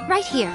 Right here.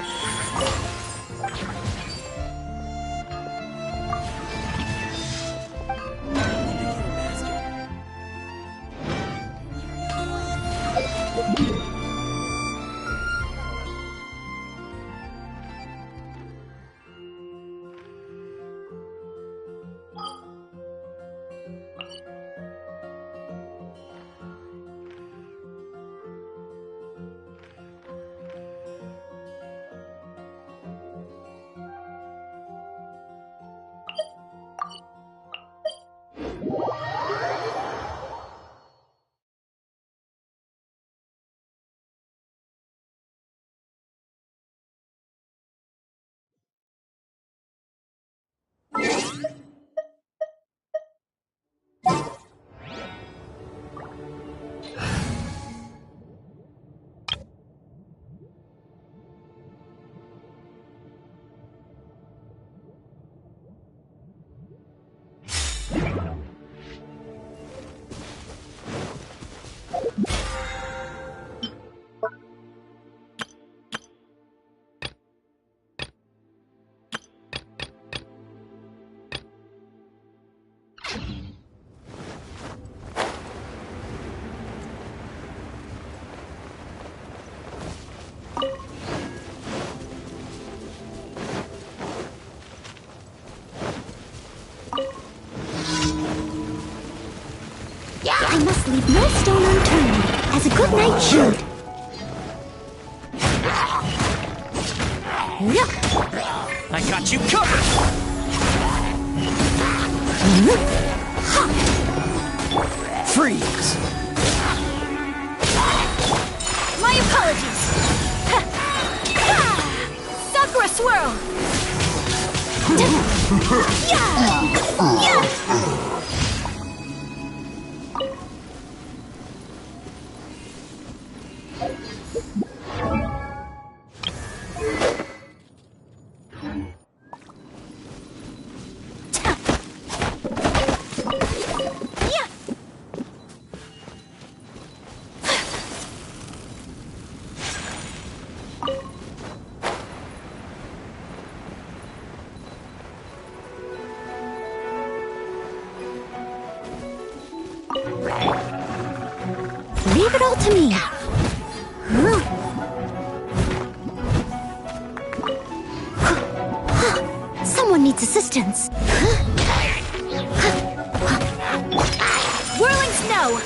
I must leave no stone unturned, as a good knight should. I got you covered! Freeze! My apologies! Sakura swirl! Leave it all to me. Someone needs assistance. Whirling snow!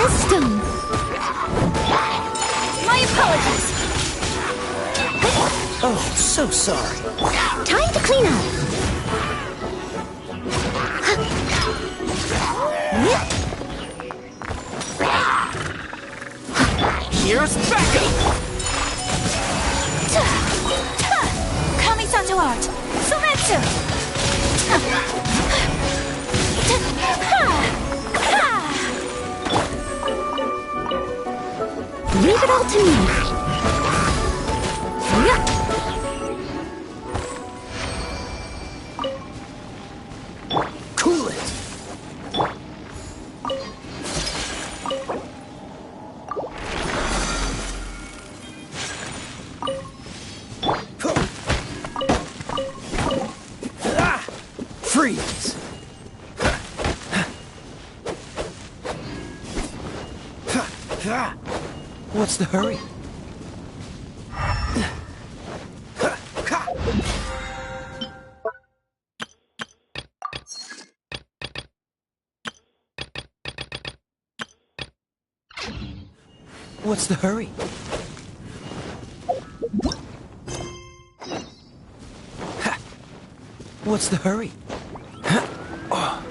as stone. My apologies. Oh, so sorry. Time to clean up. Here's backup! Kamisato art. Sumetsu. Leave it all to me. Cool it! Freeze! What's the hurry? What's the hurry? What's the hurry? Oh.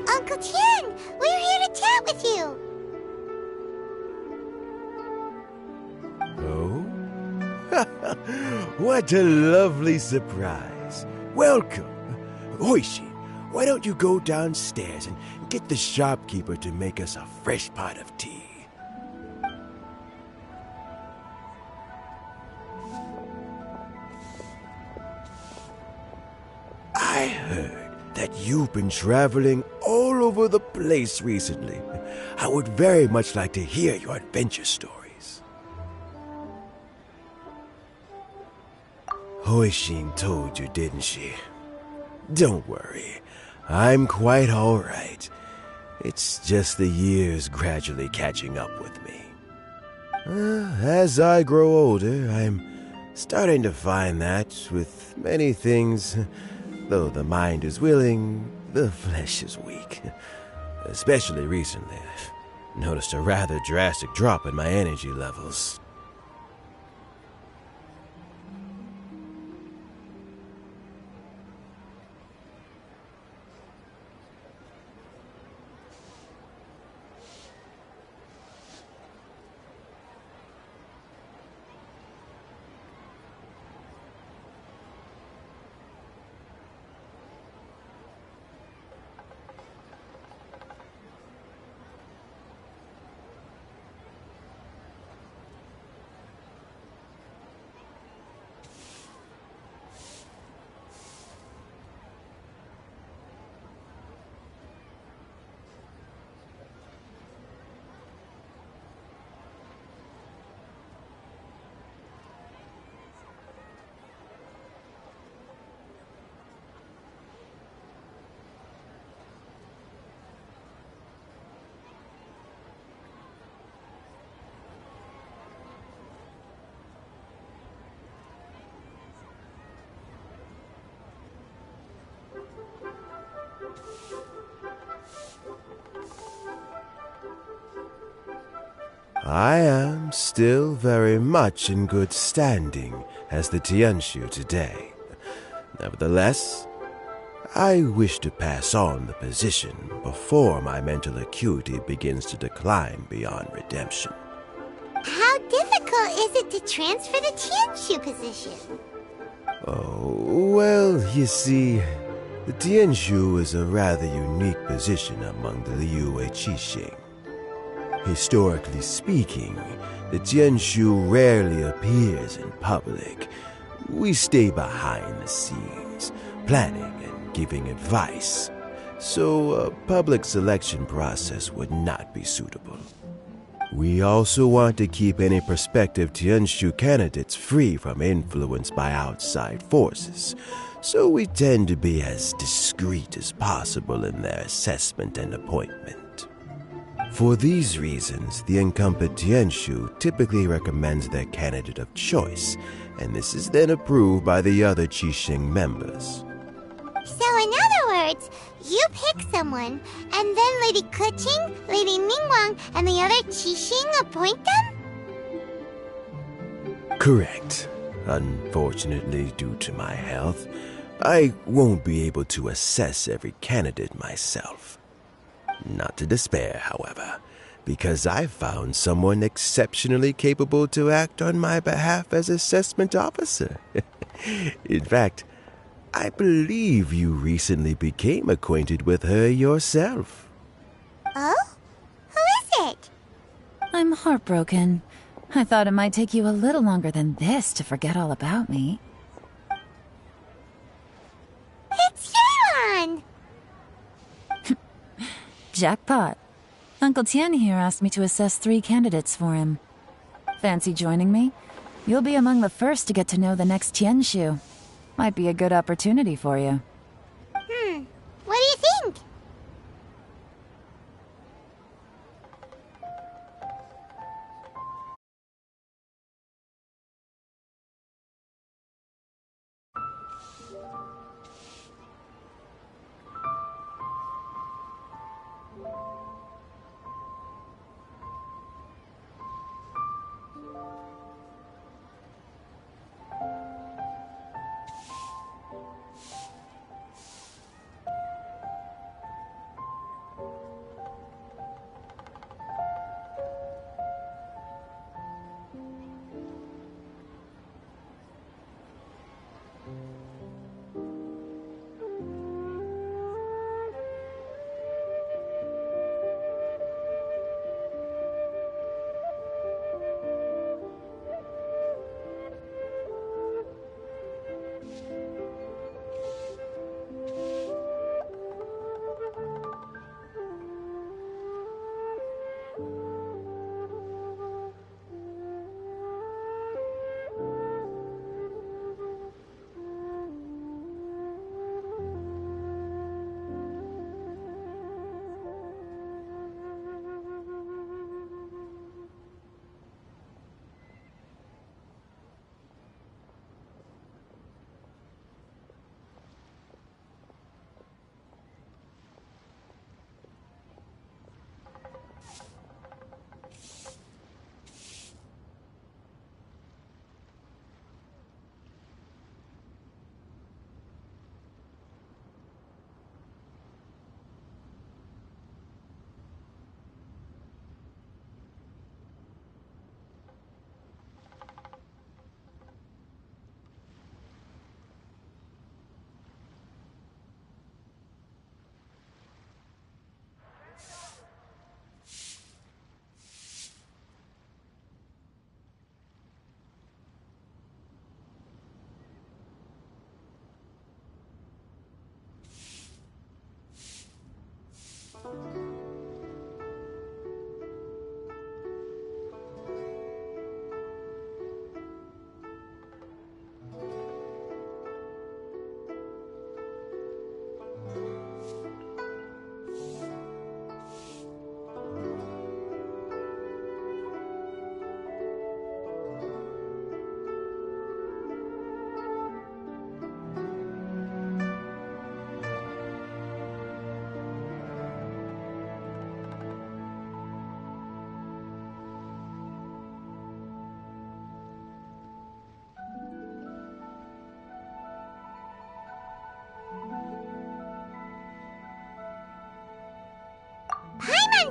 Uncle Tien, we're here to chat with you. Oh? What a lovely surprise. Welcome. Oishi, why don't you go downstairs and get the shopkeeper to make us a fresh pot of tea? I heard that you've been traveling all over the place recently. I would very much like to hear your adventure stories. Hoishin told you, didn't she? Don't worry, I'm quite all right. It's just the years gradually catching up with me. As I grow older, I'm starting to find that with many things, though the mind is willing, the flesh is weak. Especially recently, I've noticed a rather drastic drop in my energy levels. I am still very much in good standing as the Tianshu today. Nevertheless, I wish to pass on the position before my mental acuity begins to decline beyond redemption. How difficult is it to transfer the Tianshu position? Oh, well, you see, the Tianshu is a rather unique position among the Liyue Qixing. Historically speaking, the Tianshu rarely appears in public. We stay behind the scenes, planning and giving advice, so a public selection process would not be suitable. We also want to keep any prospective Tianshu candidates free from influence by outside forces, so we tend to be as discreet as possible in their assessment and appointment. For these reasons, the incumbent Tianshu typically recommends their candidate of choice, and this is then approved by the other Qixing members. So in other words, you pick someone, and then Lady Keqing, Lady Ningguang, and the other Qixing appoint them? Correct. Unfortunately, due to my health, I won't be able to assess every candidate myself. Not to despair, however, because I found someone exceptionally capable to act on my behalf as assessment officer. In fact, I believe you recently became acquainted with her yourself. Oh? Who is it? I'm heartbroken. I thought it might take you a little longer than this to forget all about me. It's YELAN! Jackpot. Uncle Tian here asked me to assess 3 candidates for him. Fancy joining me? You'll be among the first to get to know the next Tianshu. Might be a good opportunity for you. What do you think?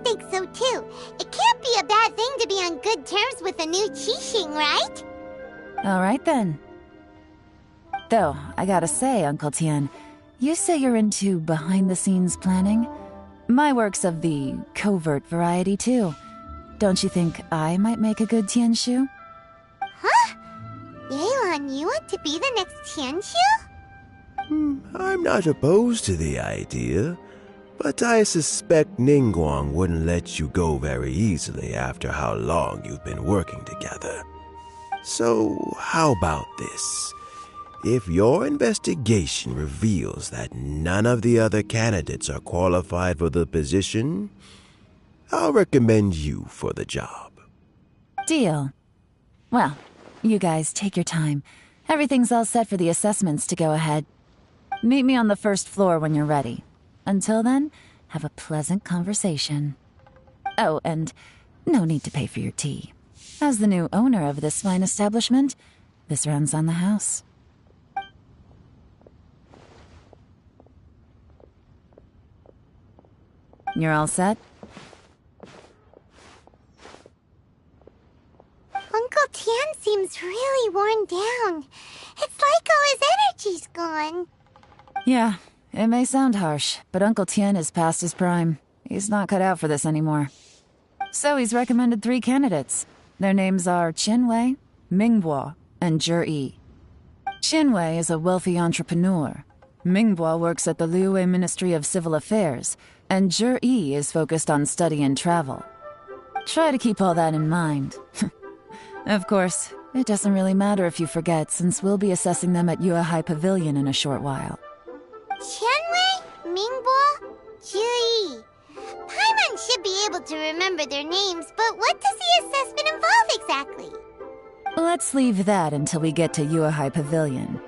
Tian thinks so too. It can't be a bad thing to be on good terms with a new Qixing, right? Alright then. Though, I gotta say, Uncle Tian, you say you're into behind-the-scenes planning? My work's of the covert variety too. Don't you think I might make a good Tianshu? Huh? Yelan, you want to be the next Tianshu? I'm not opposed to the idea, but I suspect Ningguang wouldn't let you go very easily after how long you've been working together. So, how about this? If your investigation reveals that none of the other candidates are qualified for the position, I'll recommend you for the job. Deal. Well, you guys take your time. Everything's all set for the assessments to go ahead. Meet me on the first floor when you're ready. Until then, have a pleasant conversation. Oh, and no need to pay for your tea. As the new owner of this fine establishment, this runs on the house. You're all set? Uncle Tian seems really worn down. It's like all his energy's gone. Yeah, it may sound harsh, but Uncle Tian is past his prime. He's not cut out for this anymore. So he's recommended 3 candidates. Their names are Qinwei, Mingbo, and Zhi. Qinwei is a wealthy entrepreneur. Mingbo works at the Liyue Ministry of Civil Affairs, and Zhi is focused on study and travel. Try to keep all that in mind. Of course, it doesn't really matter if you forget, since we'll be assessing them at Yuehai Pavilion in a short while. Qianwei, Mingbo, Zhi. Paimon should be able to remember their names, but what does the assessment involve exactly? Let's leave that until we get to Yuehai Pavilion.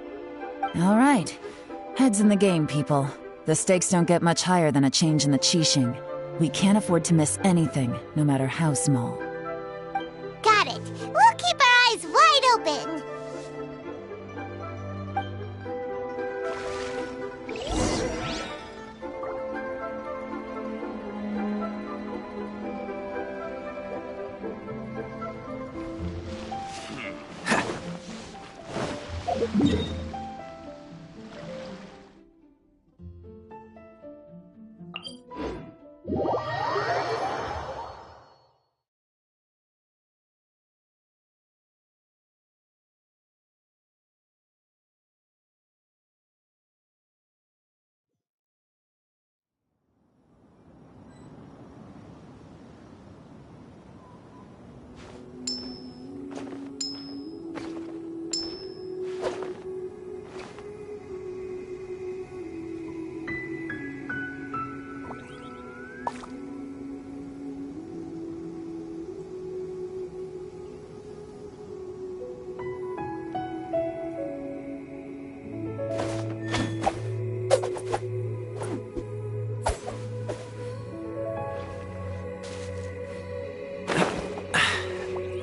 All right. Heads in the game, people. The stakes don't get much higher than a change in the Qixing. We can't afford to miss anything, no matter how small. Got it. We'll keep our eyes wide open.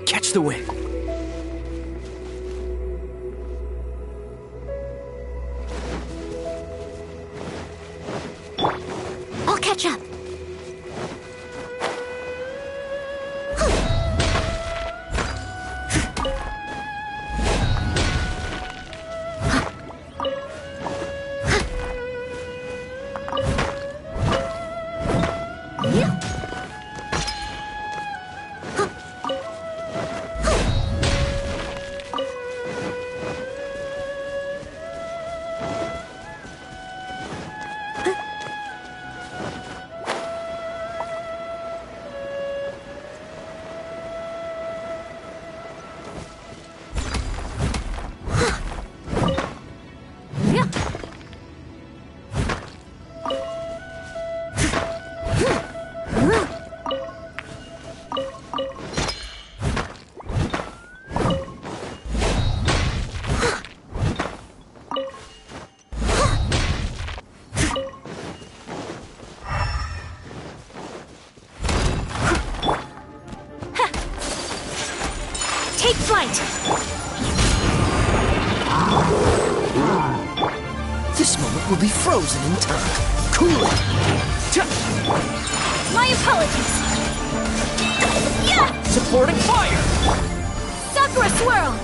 Catch the wind. I'll catch up. Take flight! This moment will be frozen in time. Cool it. My apologies. Yeah! Supporting fire! Sakura swirl!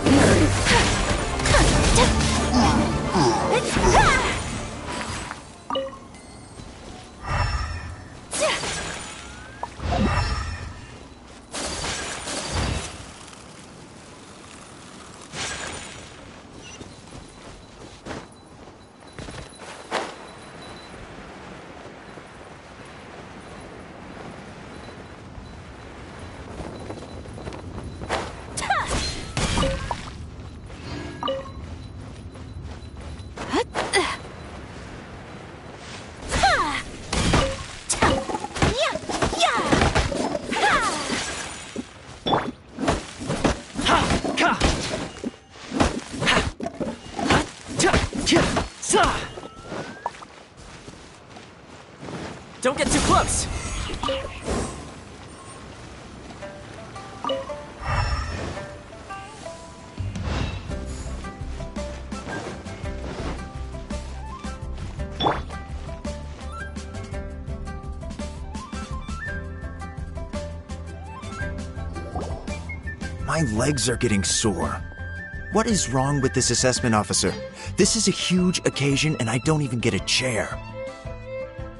Don't get too close! My legs are getting sore. What is wrong with this assessment officer? This is a huge occasion and I don't even get a chair.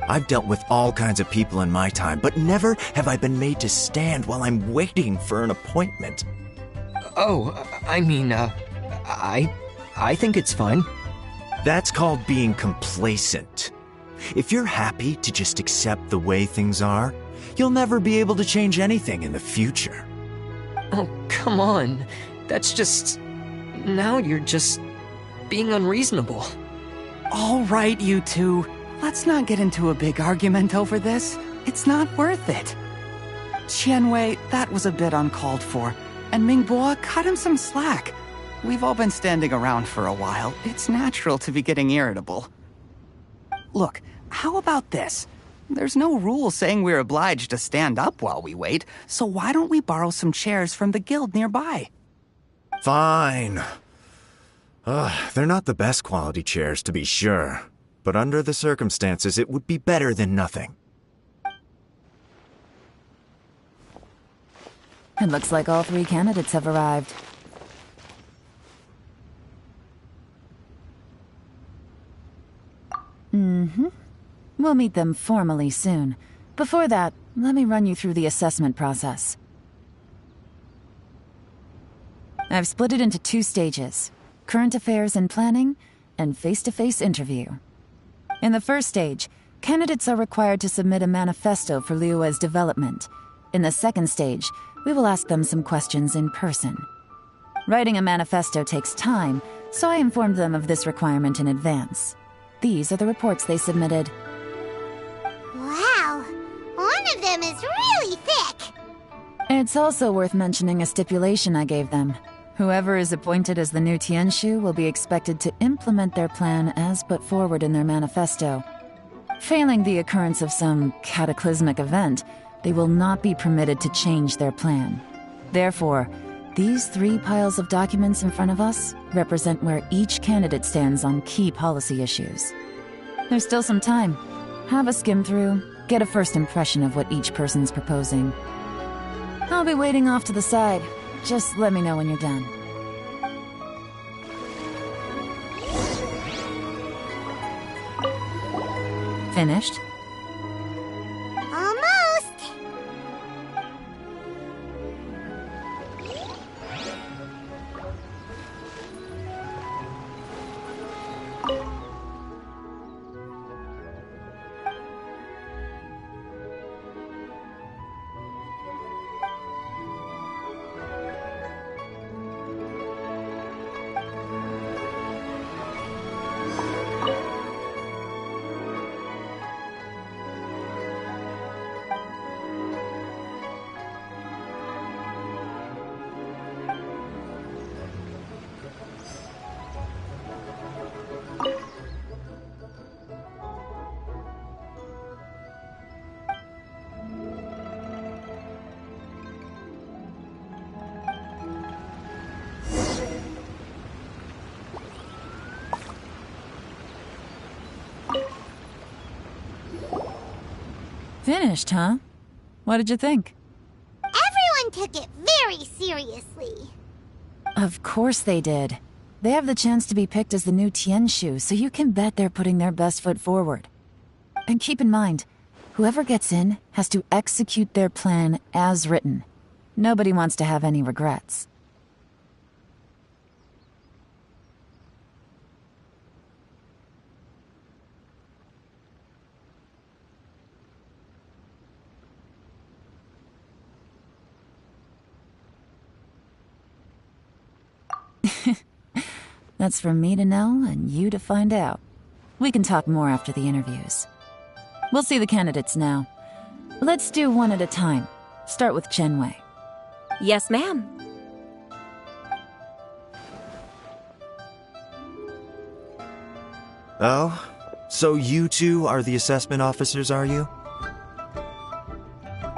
I've dealt with all kinds of people in my time, but never have I been made to stand while I'm waiting for an appointment. Oh, I mean, I think it's fine. That's called being complacent. If you're happy to just accept the way things are, you'll never be able to change anything in the future. Oh, come on. That's just... Now you're just... being unreasonable. All right, you two. Let's not get into a big argument over this. It's not worth it. Qianwei, that was a bit uncalled for. And Mingbo, cut him some slack. We've all been standing around for a while. It's natural to be getting irritable. Look, how about this? There's no rule saying we're obliged to stand up while we wait, so why don't we borrow some chairs from the guild nearby? Fine. They're not the best quality chairs, to be sure. But under the circumstances, it would be better than nothing. It looks like all 3 candidates have arrived. We'll meet them formally soon. Before that, let me run you through the assessment process. I've split it into 2 stages: current affairs and planning, and face-to-face interview. In the first stage, candidates are required to submit a manifesto for Liyue's development. In the second stage, we will ask them some questions in person. Writing a manifesto takes time, so I informed them of this requirement in advance. These are the reports they submitted. Wow, one of them is really thick. It's also worth mentioning a stipulation I gave them. Whoever is appointed as the new Tianshu will be expected to implement their plan as put forward in their manifesto. Failing the occurrence of some cataclysmic event, they will not be permitted to change their plan. Therefore, these 3 piles of documents in front of us represent where each candidate stands on key policy issues. There's still some time. Have a skim through, get a first impression of what each person's proposing. I'll be waiting off to the side. Just let me know when you're done. Finished? Almost. Finished, huh? What did you think? Everyone took it very seriously. Of course they did. They have the chance to be picked as the new Tianshu, so you can bet they're putting their best foot forward. And keep in mind, whoever gets in has to execute their plan as written. Nobody wants to have any regrets. That's for me to know and you to find out. We can talk more after the interviews. We'll see the candidates now. Let's do one at a time. Start with Chenwei. Yes, ma'am. Oh? So you two are the assessment officers, are you?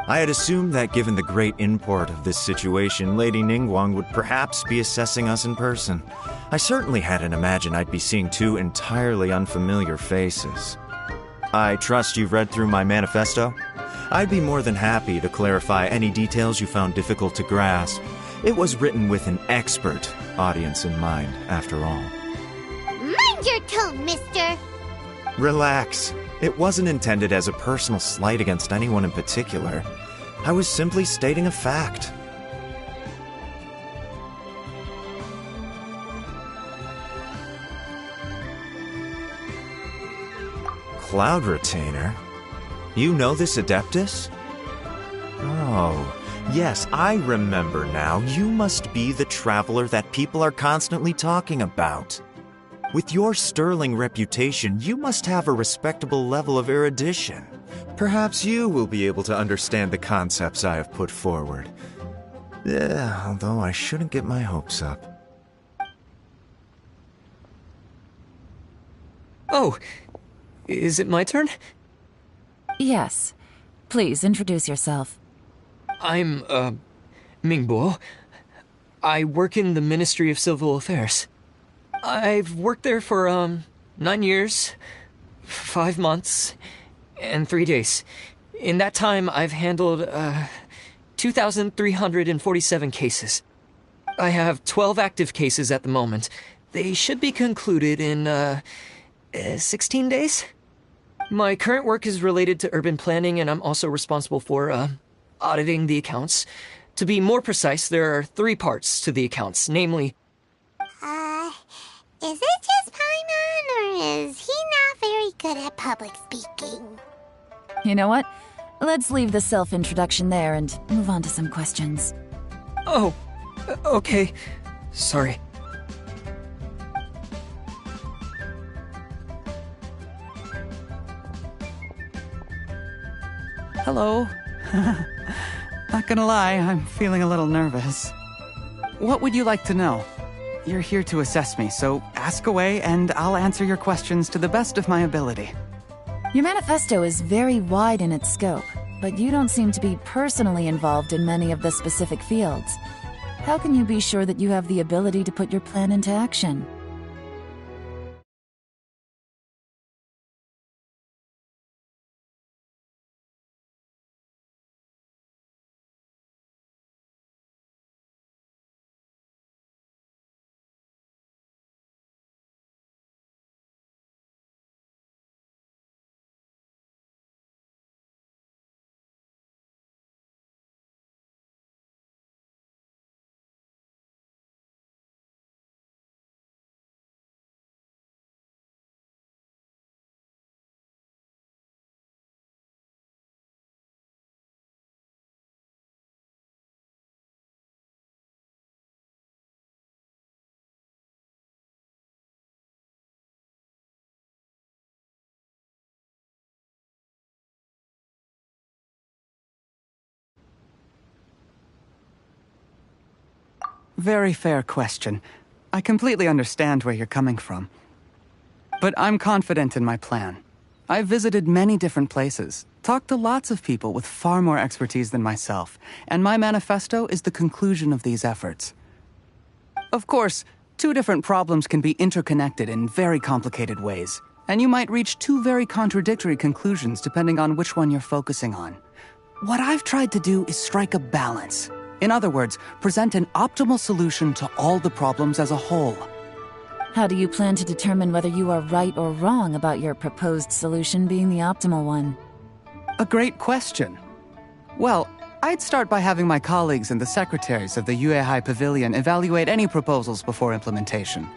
I had assumed that given the great import of this situation, Lady Ningguang would perhaps be assessing us in person. I certainly hadn't imagined I'd be seeing two entirely unfamiliar faces. I trust you've read through my manifesto? I'd be more than happy to clarify any details you found difficult to grasp. It was written with an expert audience in mind, after all. Mind your tone, mister. Relax. It wasn't intended as a personal slight against anyone in particular. I was simply stating a fact. Cloud Retainer? You know this Adeptus? Oh, yes, I remember now. You must be the traveler that people are constantly talking about. With your sterling reputation, you must have a respectable level of erudition. Perhaps you will be able to understand the concepts I have put forward. Although I shouldn't get my hopes up. Oh, is it my turn? Yes. Please, introduce yourself. I'm, Mingbo. I work in the Ministry of Civil Affairs. I've worked there for, 9 years, 5 months, and 3 days. In that time, I've handled, 2,347 cases. I have 12 active cases at the moment. They should be concluded in, 16 days? My current work is related to urban planning, and I'm also responsible for, auditing the accounts. To be more precise, there are 3 parts to the accounts, namely... Is it just Paimon, or is he not very good at public speaking? You know what? Let's leave the self-introduction there and move on to some questions. Oh, okay. Sorry. Hello. Not gonna lie, I'm feeling a little nervous. What would you like to know? You're here to assess me, so ask away and I'll answer your questions to the best of my ability. Your manifesto is very wide in its scope, but you don't seem to be personally involved in many of the specific fields. How can you be sure that you have the ability to put your plan into action? Very fair question. I completely understand where you're coming from. But I'm confident in my plan. I've visited many different places, talked to lots of people with far more expertise than myself, and my manifesto is the conclusion of these efforts. Of course, 2 different problems can be interconnected in very complicated ways, and you might reach 2 very contradictory conclusions depending on which one you're focusing on. What I've tried to do is strike a balance. In other words, present an optimal solution to all the problems as a whole. How do you plan to determine whether you are right or wrong about your proposed solution being the optimal one? A great question. Well, I'd start by having my colleagues and the secretaries of the UEI Pavilion evaluate any proposals before implementation.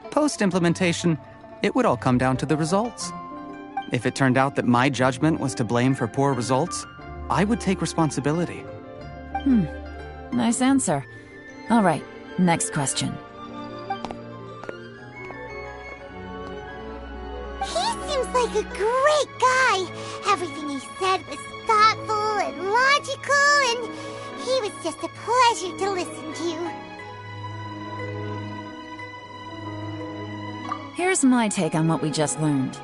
Post-implementation, it would all come down to the results. If it turned out that my judgment was to blame for poor results, I would take responsibility. Nice answer. All right, next question. He seems like a great guy. Everything he said was thoughtful and logical, and he was just a pleasure to listen to. Here's my take on what we just learned.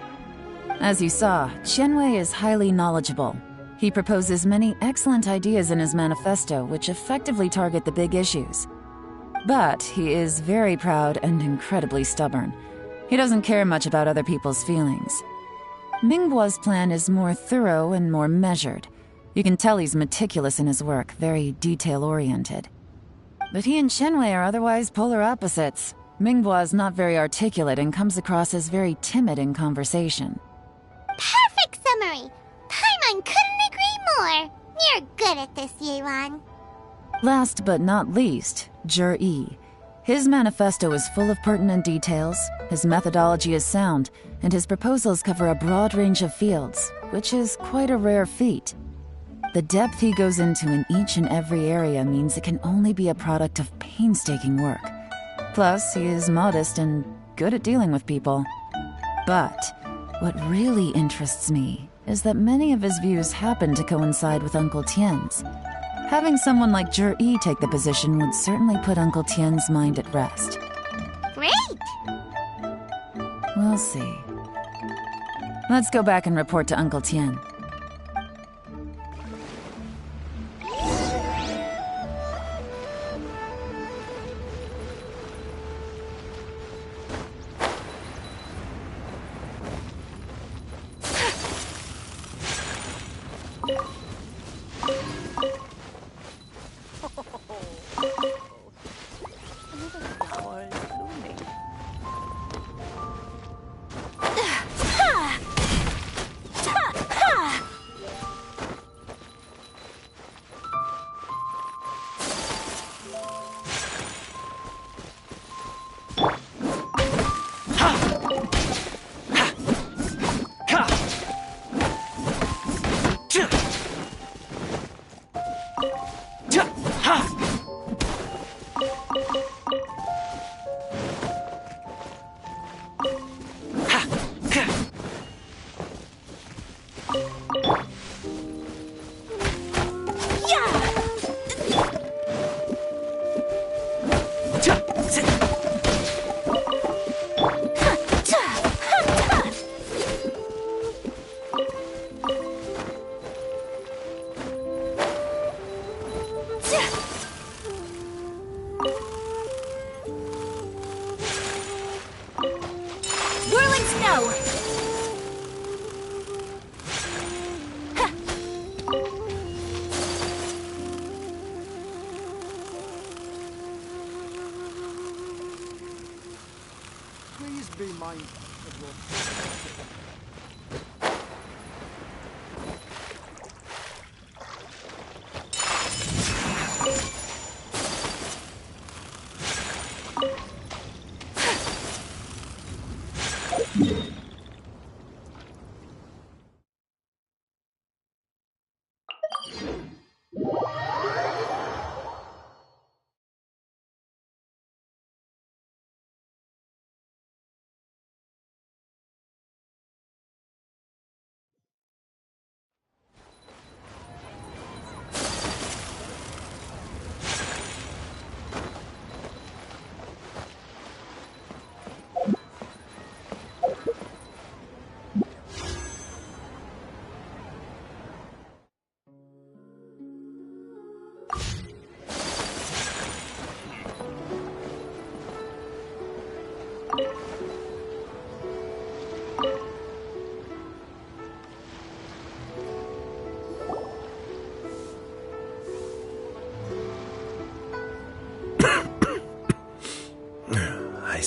As you saw, Qianwei is highly knowledgeable. He proposes many excellent ideas in his manifesto which effectively target the big issues. But he is very proud and incredibly stubborn. He doesn't care much about other people's feelings. Mingbo's plan is more thorough and more measured. You can tell he's meticulous in his work, very detail-oriented. But he and Qianwei are otherwise polar opposites. Mingbo is not very articulate and comes across as very timid in conversation. Perfect summary! Paimon couldn't agree more! You're good at this, YELAN. Last but not least, Zhi. His manifesto is full of pertinent details, his methodology is sound, and his proposals cover a broad range of fields, which is quite a rare feat. The depth he goes into in each and every area means it can only be a product of painstaking work. Plus, he is modest and good at dealing with people. But what really interests me is that many of his views happen to coincide with Uncle Tien's. Having someone like Zhi take the position would certainly put Uncle Tien's mind at rest. Great! We'll see. Let's go back and report to Uncle Tien. Please be mindful of your...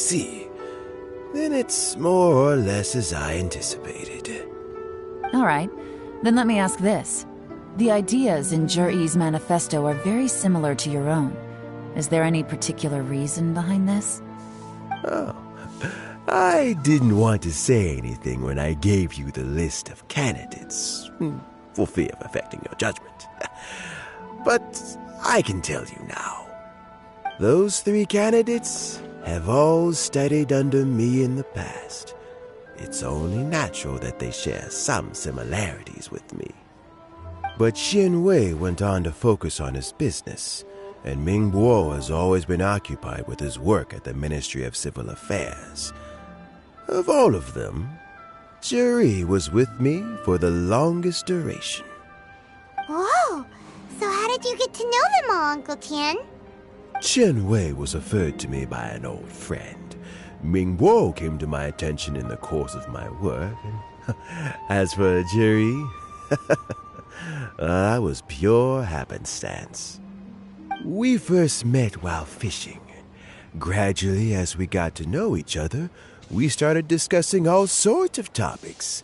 see. Then it's more or less as I anticipated. All right, then let me ask this. The ideas in Jur-E's manifesto are very similar to your own. Is there any particular reason behind this? Oh, I didn't want to say anything when I gave you the list of candidates, for fear of affecting your judgment. But I can tell you now. Those 3 candidates have all studied under me in the past. It's only natural that they share some similarities with me. But Xianwei went on to focus on his business, and Mingbo has always been occupied with his work at the Ministry of Civil Affairs. Of all of them, Juri was with me for the longest duration. Whoa! So how did you get to know them all, Uncle Tian? Qianwei was referred to me by an old friend. Mingbo came to my attention in the course of my work, and as for Juri, that was pure happenstance. We first met while fishing. Gradually, as we got to know each other, we started discussing all sorts of topics.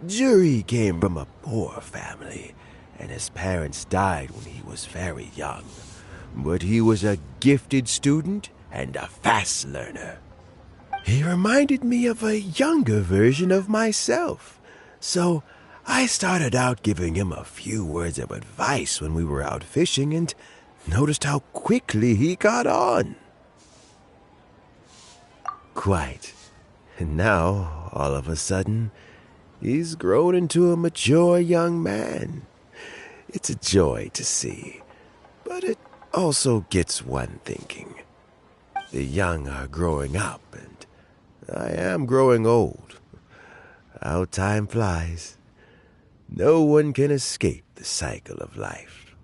Juri came from a poor family, and his parents died when he was very young. But he was a gifted student and a fast learner. He reminded me of a younger version of myself, so I started out giving him a few words of advice when we were out fishing and noticed how quickly he got on. Quite. And now, all of a sudden, he's grown into a mature young man. It's a joy to see, but it also gets one thinking. The young are growing up, and I am growing old. How time flies. No one can escape the cycle of life.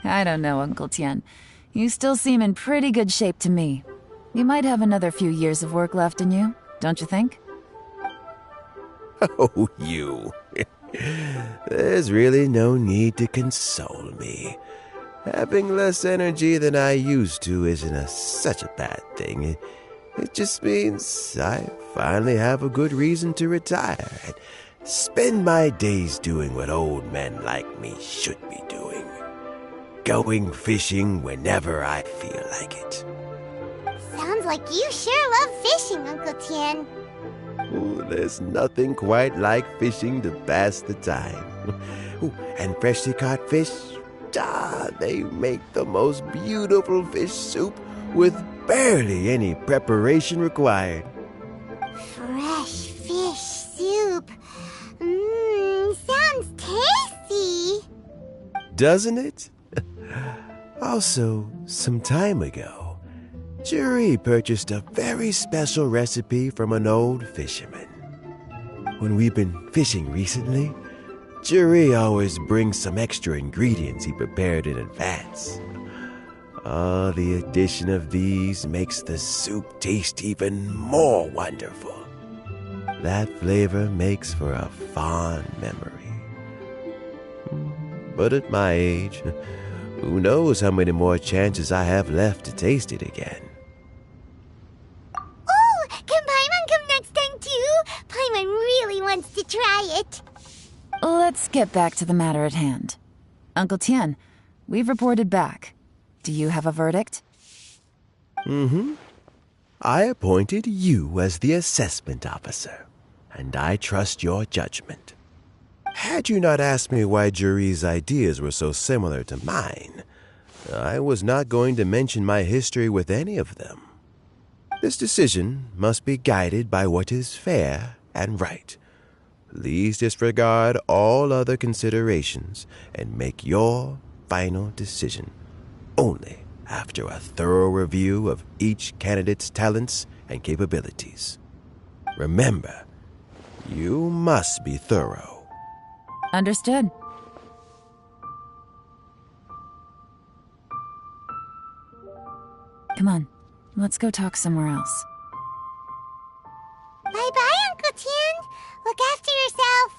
I don't know, Uncle Tian. You still seem in pretty good shape to me. You might have another few years of work left in you, don't you think? Oh, you. There's really no need to console me. Having less energy than I used to isn't such a bad thing. It just means I finally have a good reason to retire and spend my days doing what old men like me should be doing. Going fishing whenever I feel like it. Sounds like you sure love fishing, Uncle Tian. Ooh, there's nothing quite like fishing to pass the time. Ooh, and freshly caught fish, they make the most beautiful fish soup with barely any preparation required. Fresh fish soup. Sounds tasty. Doesn't it? Also, some time ago, Juri purchased a very special recipe from an old fisherman. When we've been fishing recently, Juri always brings some extra ingredients he prepared in advance. The addition of these makes the soup taste even more wonderful. That flavor makes for a fond memory. But at my age, who knows how many more chances I have left to taste it again. Oh, can Paimon come next time too? Paimon really wants to try it. Let's get back to the matter at hand. Uncle Tian, we've reported back. Do you have a verdict? I appointed you as the assessment officer, and I trust your judgment. Had you not asked me why Juri's ideas were so similar to mine, I was not going to mention my history with any of them. This decision must be guided by what is fair and right. Please disregard all other considerations and make your final decision only after a thorough review of each candidate's talents and capabilities. Remember, you must be thorough. Understood. Come on, let's go talk somewhere else. Bye-bye, Uncle Tian. Look after yourself.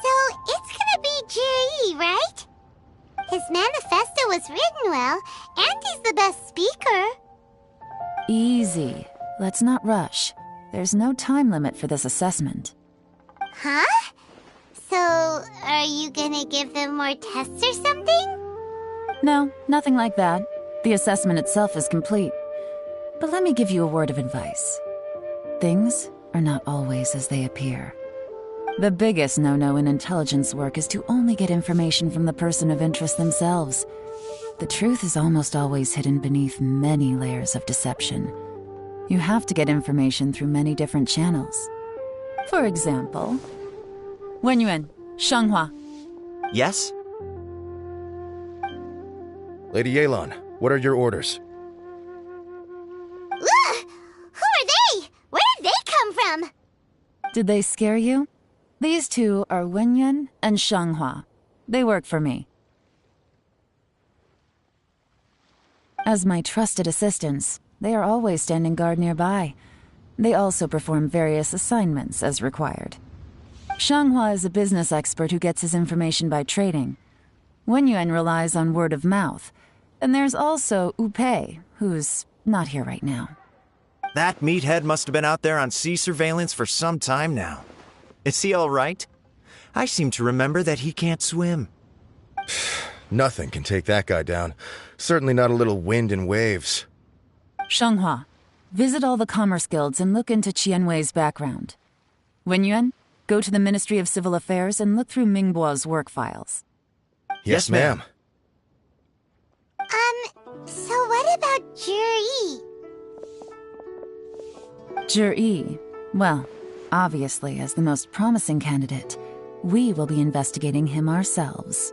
So, it's gonna be Juri, right? His manifesto was written well, and he's the best speaker. Easy. Let's not rush. There's no time limit for this assessment. Huh? So, are you gonna give them more tests or something? No, nothing like that. The assessment itself is complete. But let me give you a word of advice. Things are not always as they appear. The biggest no-no in intelligence work is to only get information from the person of interest themselves. The truth is almost always hidden beneath many layers of deception. You have to get information through many different channels. For example, Wenyuan, Shanghua. Yes? Lady YELAN, what are your orders? Ugh! Who are they? Where did they come from? Did they scare you? These two are Wenyuan and Shanghua. They work for me. As my trusted assistants, they are always standing guard nearby. They also perform various assignments as required. Shanghua is a business expert who gets his information by trading. Wenyuan relies on word of mouth. And there's also Upei, who's not here right now. That meathead must have been out there on sea surveillance for some time now. Is he all right? I seem to remember that he can't swim. Nothing can take that guy down. Certainly not a little wind and waves. Shanghua, visit all the commerce guilds and look into Qianwei's background. Wenyuan, go to the Ministry of Civil Affairs and look through Mingbo's work files. Yes, ma'am. So what about Juri? Juri, well, obviously as the most promising candidate, we will be investigating him ourselves.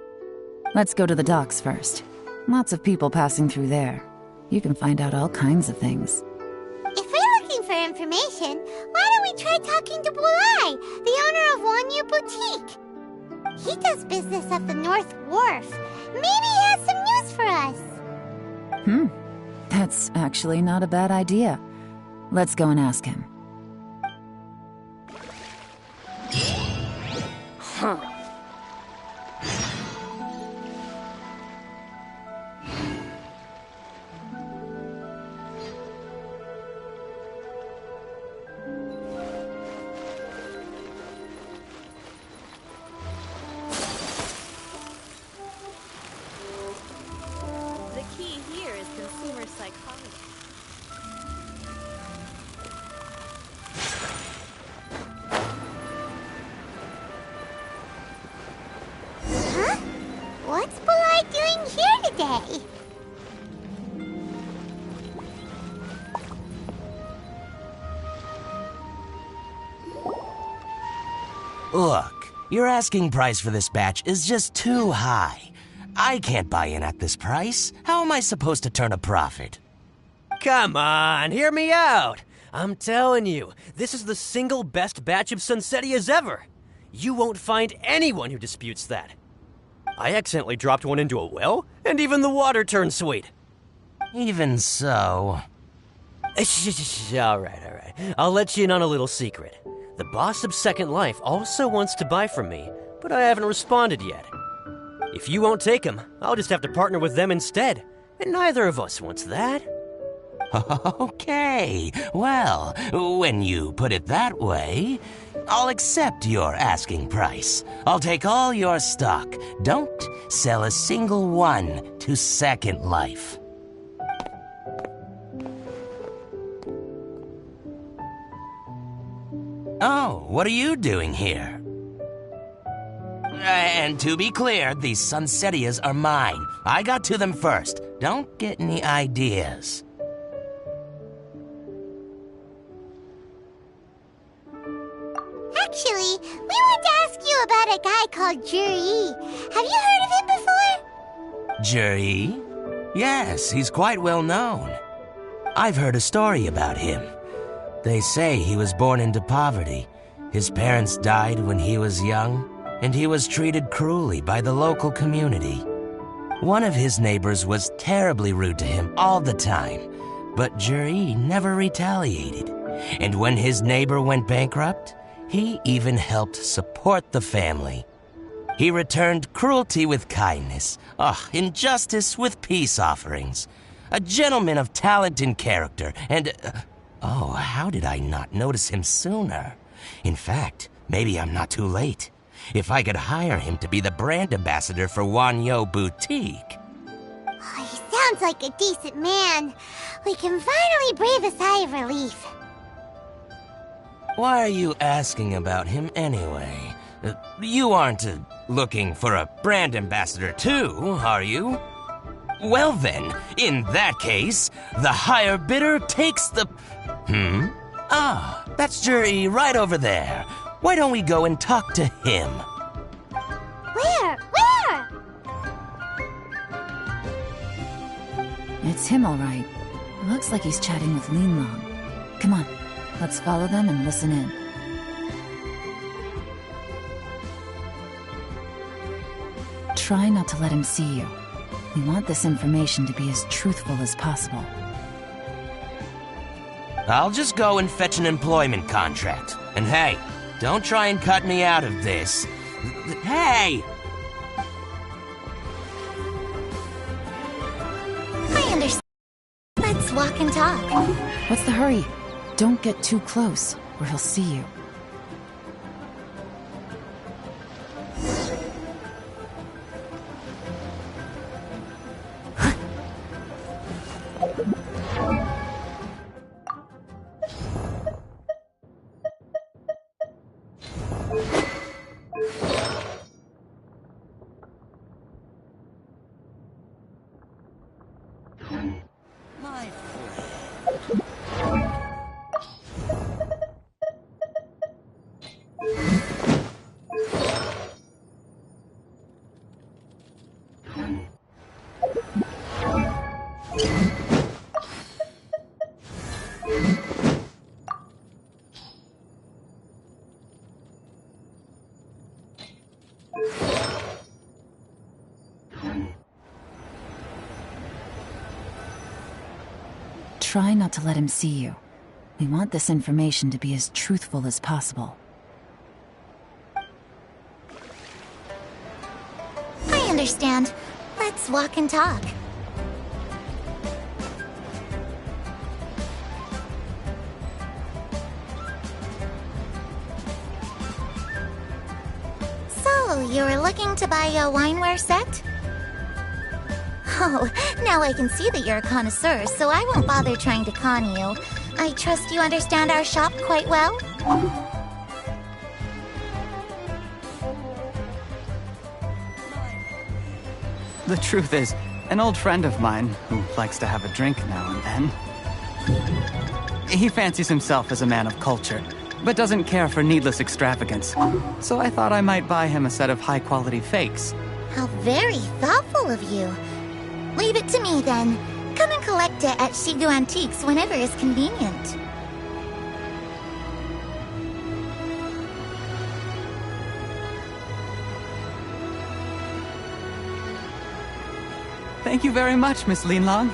Let's go to the docks first. Lots of people passing through there. You can find out all kinds of things. If we're looking for information, why don't we try talking to Bulai, the owner of Wanyu Boutique? He does business at the North Wharf. Maybe he has some news for us. That's actually not a bad idea. Let's go and ask him. The key here is consumer psychology. Huh? What's Bulai doing here today? Look, your asking price for this batch is just too high. I can't buy in at this price. How am I supposed to turn a profit? Come on, hear me out. I'm telling you, this is the single best batch of Sunsetias ever. You won't find anyone who disputes that. I accidentally dropped one into a well, and even the water turned sweet. Even so... All right. I'll let you in on a little secret. The boss of Second Life also wants to buy from me, but I haven't responded yet. If you won't take him, I'll just have to partner with them instead, and neither of us wants that. Okay, well, when you put it that way, I'll accept your asking price. I'll take all your stock. Don't sell a single one to Second Life. Oh, what are you doing here? And to be clear, these Sunsetias are mine. I got to them first. Don't get any ideas. Actually, we want to ask you about a guy called Juri. Have you heard of him before? Juri? Yes, he's quite well known. I've heard a story about him. They say he was born into poverty. His parents died when he was young, and he was treated cruelly by the local community. One of his neighbors was terribly rude to him all the time, but Juri never retaliated. And when his neighbor went bankrupt, he even helped support the family. He returned cruelty with kindness, injustice with peace offerings. A gentleman of talent and character, and... how did I not notice him sooner? In fact, maybe I'm not too late. If I could hire him to be the brand ambassador for Wanyo Boutique. Oh, he sounds like a decent man. We can finally breathe a sigh of relief. Why are you asking about him anyway? You aren't looking for a brand ambassador too, are you? Well then, in that case, the higher bidder takes the... that's Juri right over there. Why don't we go and talk to him? Where? Where? It's him, all right. Looks like he's chatting with Linlong. Come on, let's follow them and listen in. Try not to let him see you. We want this information to be as truthful as possible. I'll just go and fetch an employment contract. And hey, don't try and cut me out of this. Hey! I understand. Let's walk and talk. What's the hurry? Don't get too close, or he'll see you. Try not to let him see you. We want this information to be as truthful as possible. I understand. Let's walk and talk. So, you're looking to buy a wineware set? Oh, now I can see that you're a connoisseur, so I won't bother trying to con you. I trust you understand our shop quite well? The truth is, an old friend of mine, who likes to have a drink now and then, he fancies himself as a man of culture, but doesn't care for needless extravagance. So I thought I might buy him a set of high-quality fakes. How very thoughtful of you. Leave it to me, then. Come and collect it at Shigu Antiques whenever is convenient. Thank you very much, Miss Linlong.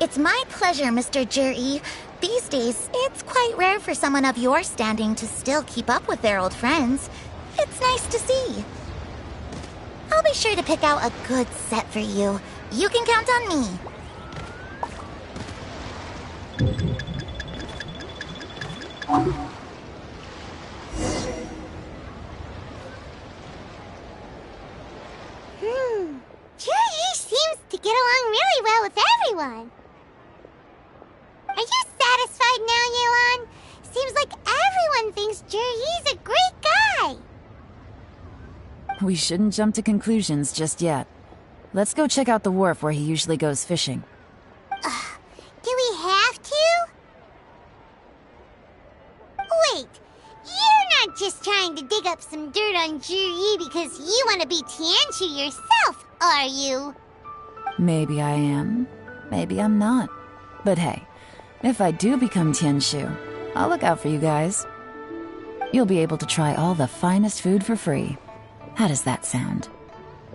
It's my pleasure, Mr. Juri. These days, it's quite rare for someone of your standing to still keep up with their old friends. It's nice to see. I'll be sure to pick out a good set for you. You can count on me. Juri seems to get along really well with everyone. Are you satisfied now, Yelan? Seems like everyone thinks Juri's a great guy. We shouldn't jump to conclusions just yet. Let's go check out the wharf where he usually goes fishing. Do we have to? Wait, you're not just trying to dig up some dirt on Juri because you want to be Tianshu yourself, are you? Maybe I am. Maybe I'm not. But hey, if I do become Tianshu, I'll look out for you guys. You'll be able to try all the finest food for free. How does that sound?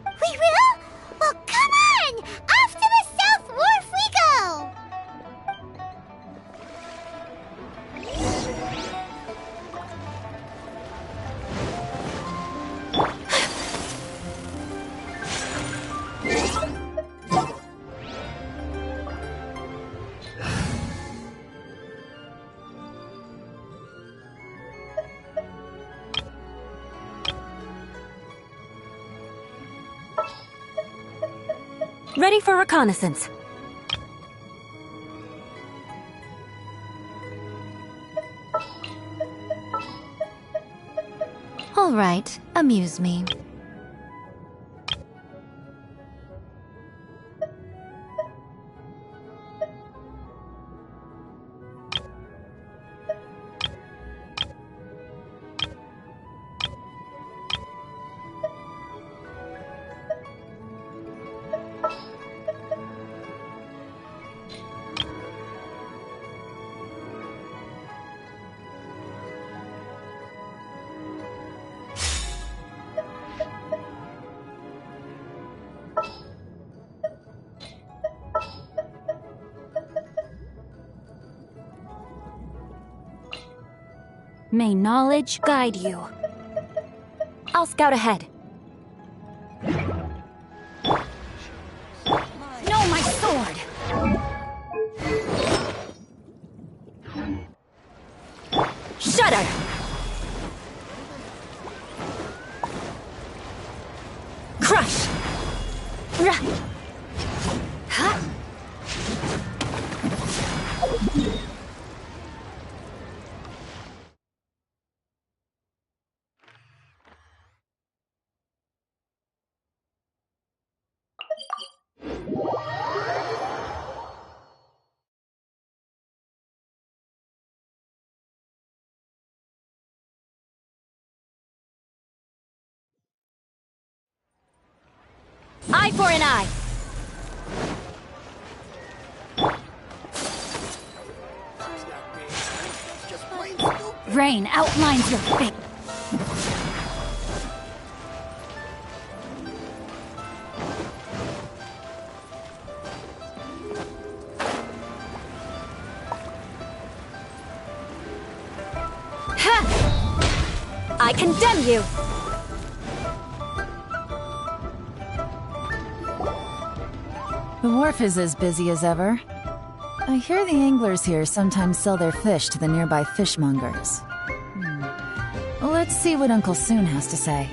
We will? Well, come on! Off to the South Wharf we go! Ready for reconnaissance. All right, amuse me. May knowledge guide you. I'll scout ahead. No, my sword! Shudder! Crush! Huh? Eye for an eye! Rain outlines your fate. Ha! I condemn you! The wharf is as busy as ever. I hear the anglers here sometimes sell their fish to the nearby fishmongers. Let's see what Uncle Soon has to say.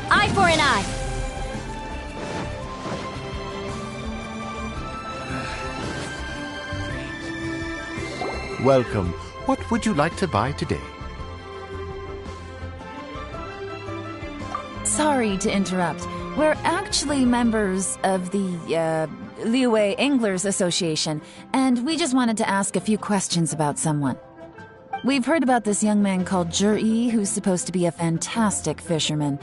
Eye for an eye! Welcome. What would you like to buy today? Sorry to interrupt. We're actually members of the, Liu Anglers Association, and we just wanted to ask a few questions about someone. We've heard about this young man called Zhi, who's supposed to be a fantastic fisherman.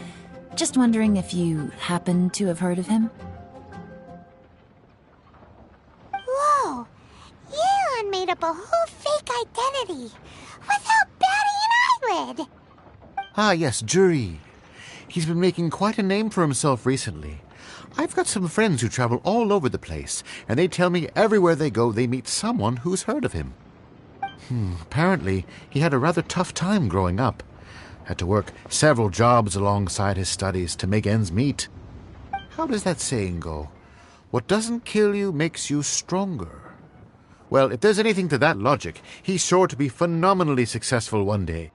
Just wondering if you happen to have heard of him? Whoa! Yelan made up a whole fake identity without batting an eyelid! Ah, yes, Zhi. He's been making quite a name for himself recently. I've got some friends who travel all over the place, and they tell me everywhere they go they meet someone who's heard of him. Apparently, he had a rather tough time growing up. Had to work several jobs alongside his studies to make ends meet. How does that saying go? What doesn't kill you makes you stronger. Well, if there's anything to that logic, he's sure to be phenomenally successful one day.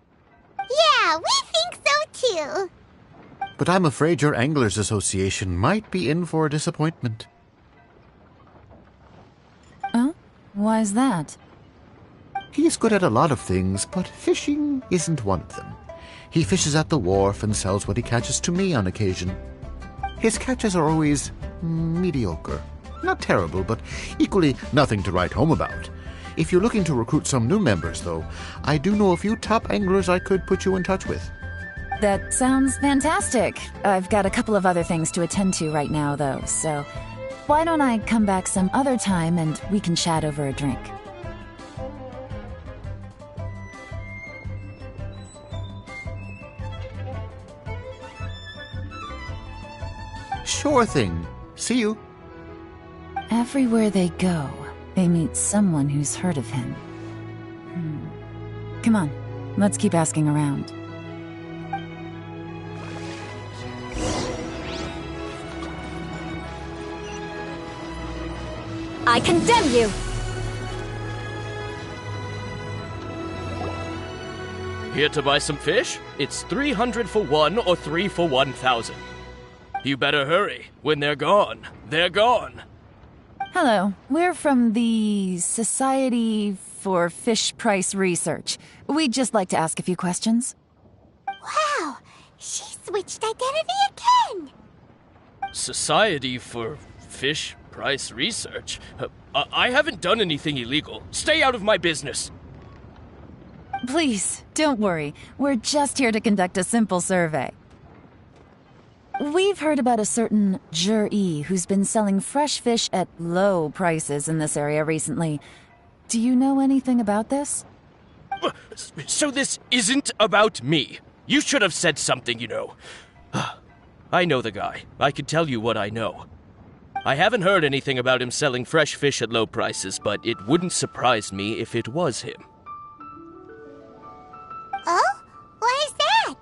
Yeah, we think so too. But I'm afraid your Anglers Association might be in for a disappointment. Oh? Why's that? He's good at a lot of things, but fishing isn't one of them. He fishes at the wharf and sells what he catches to me on occasion. His catches are always mediocre. Not terrible, but equally nothing to write home about. If you're looking to recruit some new members, though, I do know a few top anglers I could put you in touch with. That sounds fantastic. I've got a couple of other things to attend to right now, though, so why don't I come back some other time and we can chat over a drink? Sure thing. See you. Everywhere they go, they meet someone who's heard of him. Come on, let's keep asking around. I condemn you! Here to buy some fish? It's 300 for one or 3 for 1,000. You better hurry. When they're gone, they're gone. Hello, we're from the Society for Fish Price Research. We'd just like to ask a few questions. Wow, she switched identity again! Society for Fish Price Research? I haven't done anything illegal. Stay out of my business. Please, don't worry. We're just here to conduct a simple survey. We've heard about a certain Jur-E who's been selling fresh fish at low prices in this area recently. Do you know anything about this? So this isn't about me. You should have said something, you know. I know the guy. I can tell you what I know. I haven't heard anything about him selling fresh fish at low prices, but it wouldn't surprise me if it was him. Oh? Why is that?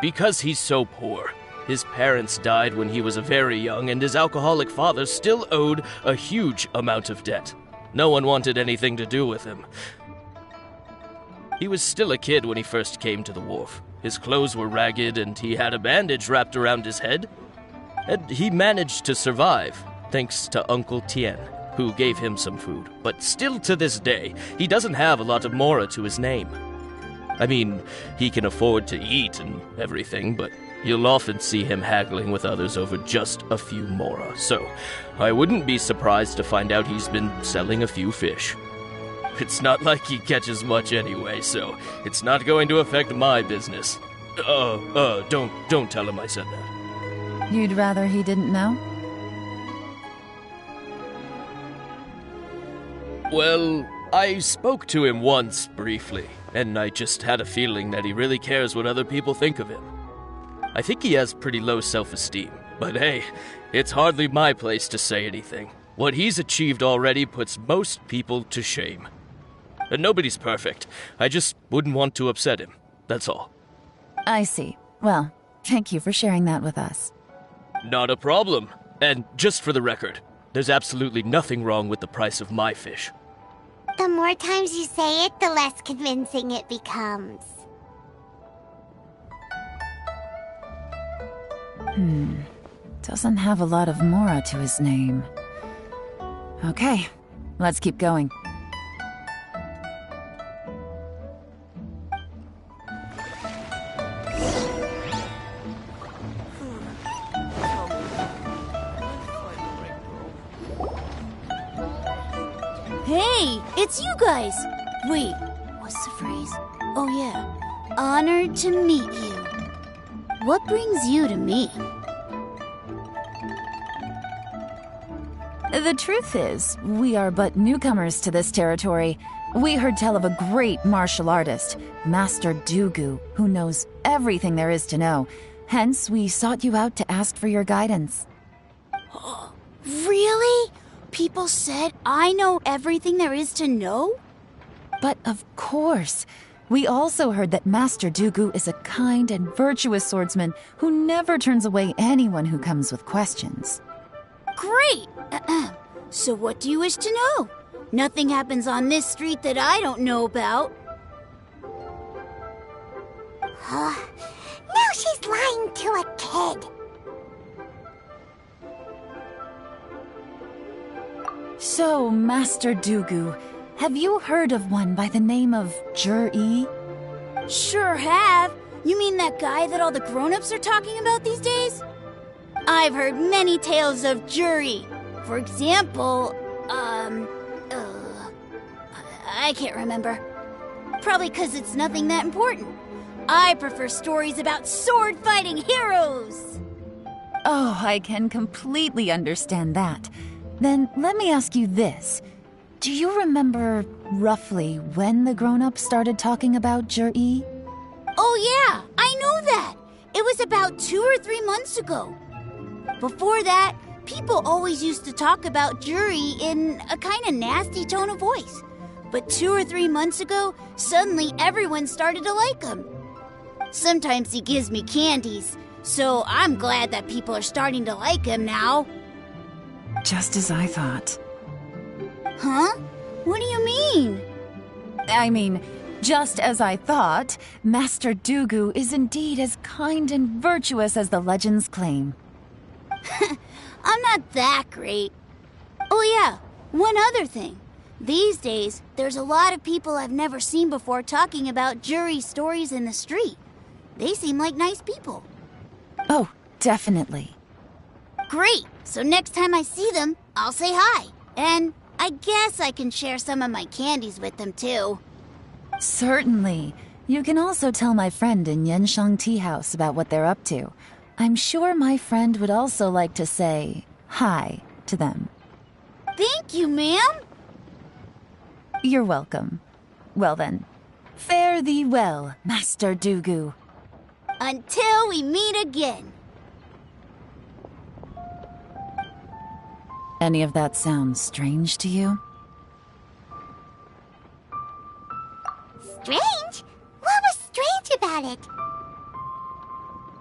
Because he's so poor. His parents died when he was very young, and his alcoholic father still owed a huge amount of debt. No one wanted anything to do with him. He was still a kid when he first came to the wharf. His clothes were ragged, and he had a bandage wrapped around his head. And he managed to survive, thanks to Uncle Tien, who gave him some food. But still to this day, he doesn't have a lot of mora to his name. I mean, he can afford to eat and everything, but you'll often see him haggling with others over just a few mora. So, I wouldn't be surprised to find out he's been selling a few fish. It's not like he catches much anyway, so it's not going to affect my business. Don't tell him I said that. You'd rather he didn't know? Well, I spoke to him once, briefly, and I just had a feeling that he really cares what other people think of him. I think he has pretty low self-esteem, but hey, it's hardly my place to say anything. What he's achieved already puts most people to shame. And nobody's perfect. I just wouldn't want to upset him, that's all. I see. Well, thank you for sharing that with us. Not a problem. And just for the record, there's absolutely nothing wrong with the price of my fish. The more times you say it, the less convincing it becomes. Doesn't have a lot of mora to his name. Okay, let's keep going. Hey, it's you guys! Wait, what's the phrase? Oh yeah, honored to meet you. What brings you to me? The truth is, we are but newcomers to this territory. We heard tell of a great martial artist, Master Dugu, who knows everything there is to know. Hence, we sought you out to ask for your guidance. Really? People said I know everything there is to know? But of course. We also heard that Master Dugu is a kind and virtuous swordsman who never turns away anyone who comes with questions. Great! So what do you wish to know? Nothing happens on this street that I don't know about. Now she's lying to a kid. So, Master Dugu, have you heard of one by the name of Jur-E? Sure have. You mean that guy that all the grown-ups are talking about these days? I've heard many tales of Jur-E. For example, I can't remember. Probably because it's nothing that important. I prefer stories about sword-fighting heroes. Oh, I can completely understand that. Then let me ask you this. Do you remember roughly when the grown-ups started talking about Jur-E? Oh yeah, I know that. It was about 2 or 3 months ago. Before that, people always used to talk about Jur-E in a kind of nasty tone of voice. But 2 or 3 months ago, suddenly everyone started to like him. Sometimes he gives me candies, so I'm glad that people are starting to like him now. Just as I thought. Huh? What do you mean? I mean, just as I thought, Master Dugu is indeed as kind and virtuous as the legends claim. I'm not that great. Oh yeah, one other thing. These days, there's a lot of people I've never seen before talking about jury stories in the street. They seem like nice people. Oh, definitely. Great! So next time I see them, I'll say hi. And I guess I can share some of my candies with them too. Certainly. You can also tell my friend in Yenshang Tea House about what they're up to. I'm sure my friend would also like to say hi to them. Thank you, ma'am. You're welcome. Well then, fare thee well, Master Dugu. Until we meet again. Any of that sound strange to you? Strange? What was strange about it?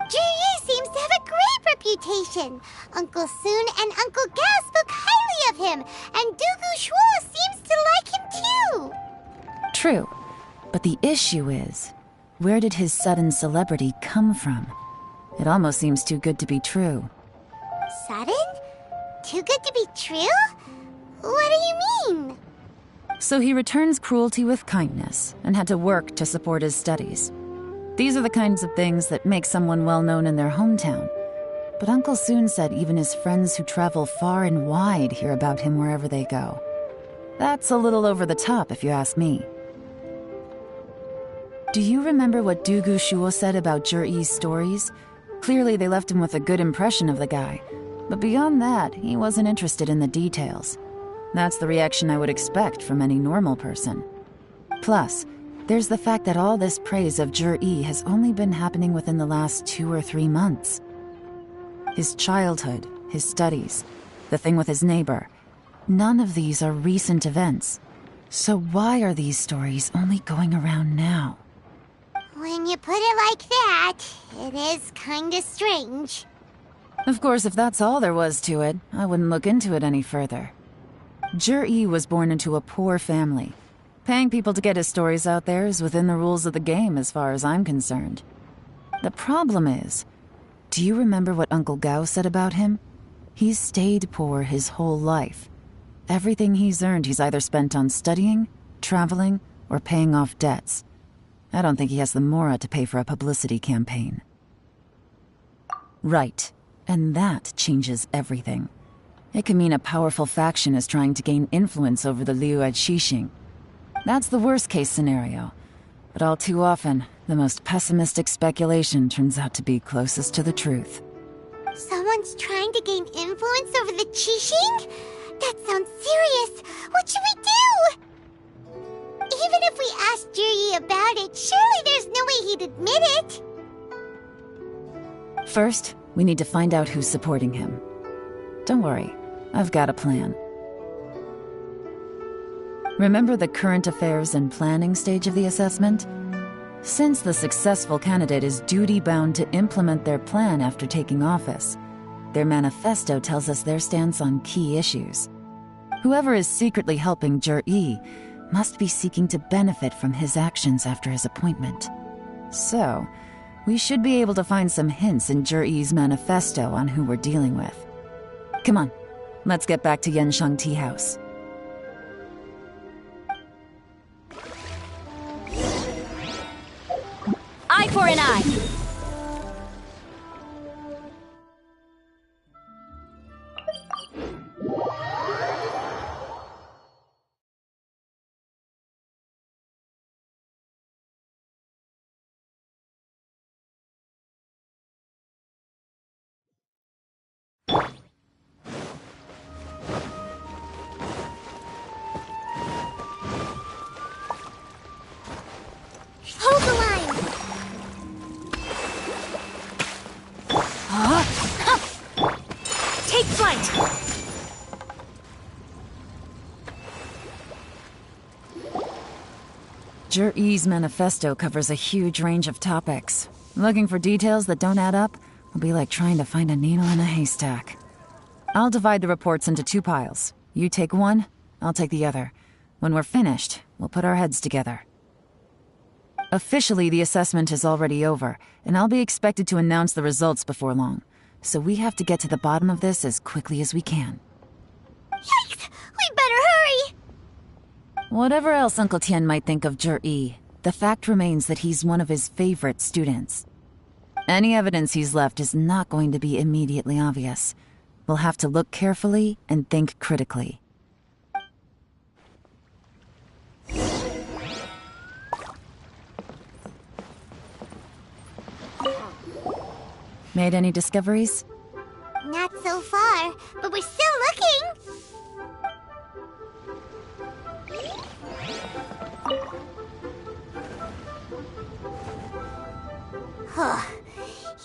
Ji seems to have a great reputation. Uncle Soon and Uncle Gao spoke highly of him, and Dugu Shuo seems to like him too. True, but the issue is, where did his sudden celebrity come from? It almost seems too good to be true. Sudden? Too good to be true? What do you mean? So he returns cruelty with kindness and had to work to support his studies. These are the kinds of things that make someone well known in their hometown. But Uncle Soon said even his friends who travel far and wide hear about him wherever they go. That's a little over the top, if you ask me. Do you remember what Dugu Shuo said about Zhi-Yi's stories? Clearly they left him with a good impression of the guy. But beyond that, he wasn't interested in the details. That's the reaction I would expect from any normal person. Plus, there's the fact that all this praise of Zhi-Yi has only been happening within the last 2 or 3 months. His childhood, his studies, the thing with his neighbor, none of these are recent events. So why are these stories only going around now? When you put it like that, it is kinda strange. Of course, if that's all there was to it, I wouldn't look into it any further. Zhi-Yi was born into a poor family. Paying people to get his stories out there is within the rules of the game as far as I'm concerned. The problem is, do you remember what Uncle Gao said about him? He's stayed poor his whole life. Everything he's earned he's either spent on studying, traveling, or paying off debts. I don't think he has the mora to pay for a publicity campaign. Right. And that changes everything. It can mean a powerful faction is trying to gain influence over the Liu at Xixing. That's the worst-case scenario. But all too often, the most pessimistic speculation turns out to be closest to the truth. Someone's trying to gain influence over the Qixing? That sounds serious. What should we do? Even if we asked Zhi about it, surely there's no way he'd admit it. First, we need to find out who's supporting him. Don't worry, I've got a plan. Remember the current affairs and planning stage of the assessment? Since the successful candidate is duty-bound to implement their plan after taking office, their manifesto tells us their stance on key issues. Whoever is secretly helping Zhi-Yi must be seeking to benefit from his actions after his appointment. So, we should be able to find some hints in Zhi-Yi's manifesto on who we're dealing with. Come on, let's get back to Yenshang Tea House. Eye for an eye. Hold the line. Take flight. Zhi-Yi's manifesto covers a huge range of topics. Looking for details that don't add up will be like trying to find a needle in a haystack. I'll divide the reports into 2 piles. You take one, I'll take the other. When we're finished, we'll put our heads together. Officially, the assessment is already over, and I'll be expected to announce the results before long. So we have to get to the bottom of this as quickly as we can. Yikes! We better hurry! Whatever else Uncle Tien might think of Zhi, the fact remains that he's one of his favorite students. Any evidence he's left is not going to be immediately obvious. We'll have to look carefully and think critically. Made any discoveries? Not so far, but we're still looking!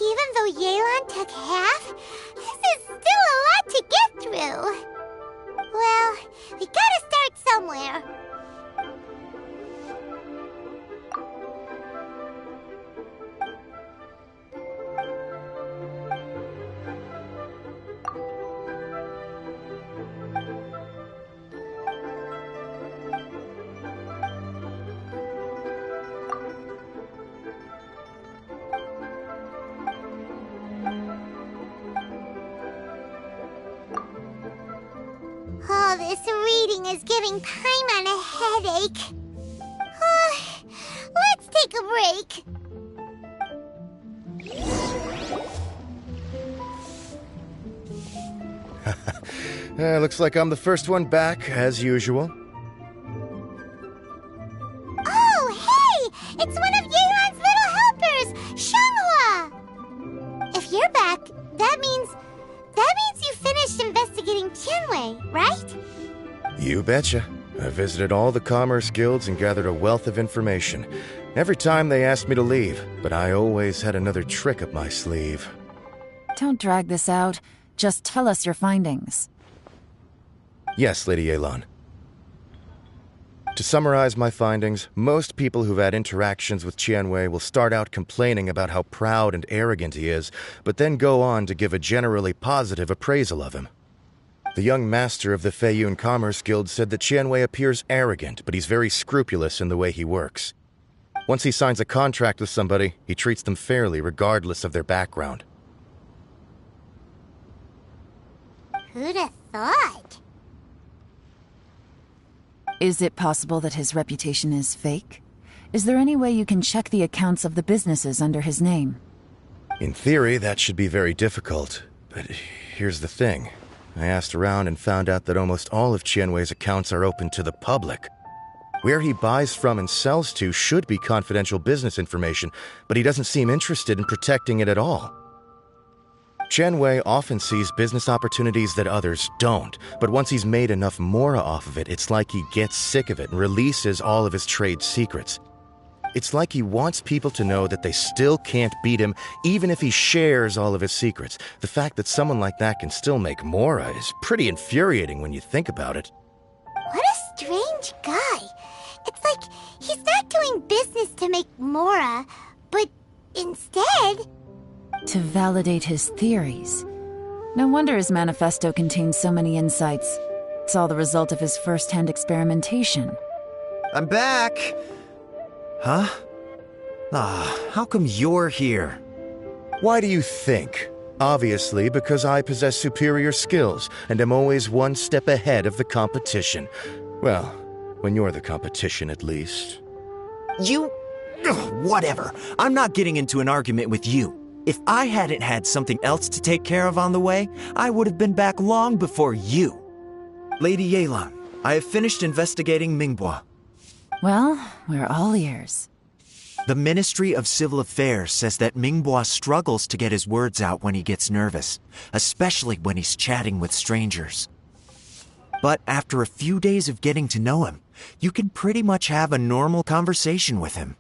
Even though YELAN took half, this is still a lot to get through. Well, we gotta start somewhere. Oh, this reading is giving Paimon a headache. Let's take a break. Looks like I'm the first one back, as usual. Oh, hey! It's one of Yelan's little helpers, Shanghua! If you're back, that means you finished investigating Tianwei, right? You betcha. I visited all the commerce guilds and gathered a wealth of information. Every time they asked me to leave, but I always had another trick up my sleeve. Don't drag this out. Just tell us your findings. Yes, Lady Yelan. To summarize my findings, most people who've had interactions with Tianwei will start out complaining about how proud and arrogant he is, but then go on to give a generally positive appraisal of him. The young master of the Feiyun Commerce Guild said that Tianwei appears arrogant, but he's very scrupulous in the way he works. Once he signs a contract with somebody, he treats them fairly regardless of their background. Who'd have thought? Is it possible that his reputation is fake? Is there any way you can check the accounts of the businesses under his name? In theory, that should be very difficult. But here's the thing. I asked around and found out that almost all of Tianwei's accounts are open to the public. Where he buys from and sells to should be confidential business information, but he doesn't seem interested in protecting it at all. Tianwei often sees business opportunities that others don't, but once he's made enough mora off of it, it's like he gets sick of it and releases all of his trade secrets. It's like he wants people to know that they still can't beat him, even if he shares all of his secrets. The fact that someone like that can still make mora is pretty infuriating when you think about it. What a strange guy. It's like he's not doing business to make mora, but instead... to validate his theories. No wonder his manifesto contains so many insights. It's all the result of his first-hand experimentation. I'm back! Huh? How come you're here? Why do you think? Obviously, because I possess superior skills and am always one step ahead of the competition. Well, when you're the competition, at least. You... whatever. I'm not getting into an argument with you. If I hadn't had something else to take care of on the way, I would have been back long before you. Lady Yelan, I have finished investigating Mingbois. Well, we're all ears. The Ministry of Civil Affairs says that Mingbois struggles to get his words out when he gets nervous, especially when he's chatting with strangers. But after a few days of getting to know him, you can pretty much have a normal conversation with him.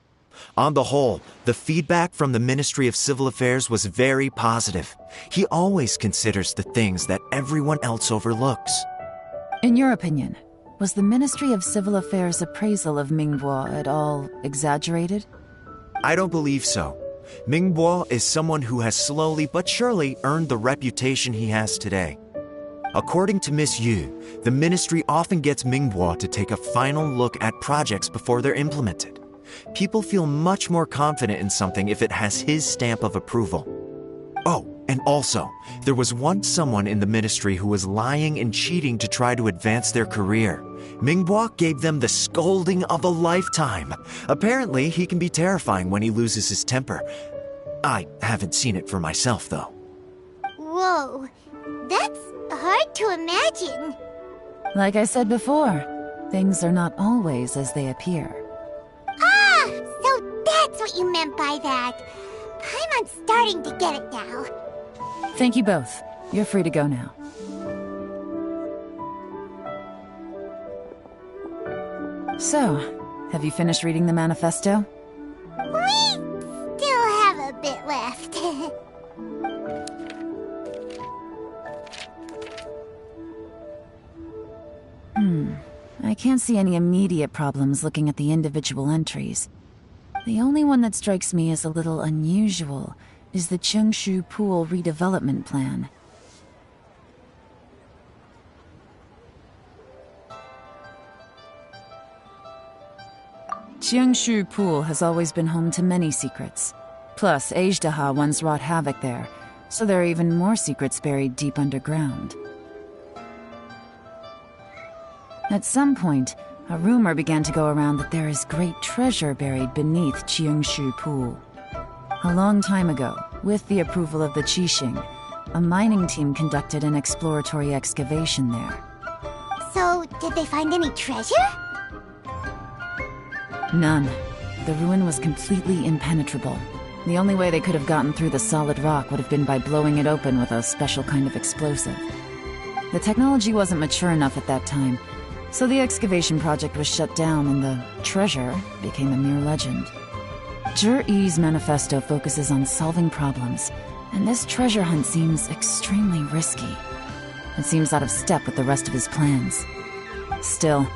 On the whole, the feedback from the Ministry of Civil Affairs was very positive. He always considers the things that everyone else overlooks. In your opinion, was the Ministry of Civil Affairs' appraisal of Mingbois at all exaggerated? I don't believe so. Mingbois is someone who has slowly but surely earned the reputation he has today. According to Miss Yu, the ministry often gets Mingbo to take a final look at projects before they're implemented. People feel much more confident in something if it has his stamp of approval. Oh, and also, there was once someone in the ministry who was lying and cheating to try to advance their career. Mingbo gave them the scolding of a lifetime. Apparently, he can be terrifying when he loses his temper. I haven't seen it for myself, though. Whoa, that's hard to imagine. Like I said before, things are not always as they appear. Ah, so that's what you meant by that. I'm starting to get it now. Thank you both. You're free to go now. So, have you finished reading the manifesto? We still have a bit left. I can't see any immediate problems looking at the individual entries. The only one that strikes me as a little unusual is the Cheongshu Pool redevelopment plan. Cheongshu Pool has always been home to many secrets. Plus, Ajdaha once wrought havoc there, so there are even more secrets buried deep underground. At some point, a rumor began to go around that there is great treasure buried beneath Cheongshu Pool. A long time ago, with the approval of the Qixing, a mining team conducted an exploratory excavation there. So, did they find any treasure? None. The ruin was completely impenetrable. The only way they could have gotten through the solid rock would have been by blowing it open with a special kind of explosive. The technology wasn't mature enough at that time, so the excavation project was shut down and the treasure became a mere legend. Zhi-Yi's manifesto focuses on solving problems, and this treasure hunt seems extremely risky. It seems out of step with the rest of his plans. Still,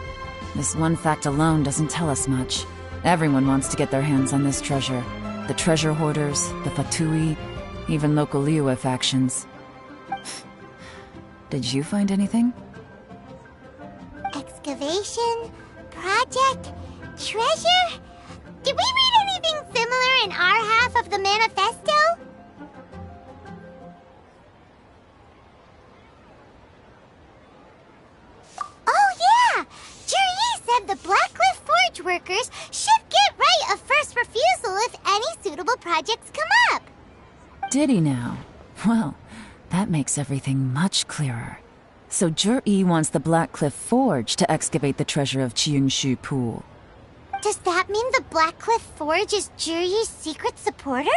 this one fact alone doesn't tell us much. Everyone wants to get their hands on this treasure. The treasure hoarders, the Fatui, even local Liyue factions. Did you find anything? Excavation? Project? Treasure? Did we read anything similar in our half of the manifesto? Oh yeah! Zhi-Yi said the Blackcliff Forge workers should get right of first refusal if any suitable projects come up. Did he now? Well, that makes everything much clearer. So Zhi-Yi wants the Blackcliff Forge to excavate the treasure of Cheongshu Pool. Does that mean the Blackcliff Forge is Zhi-Yi's secret supporter?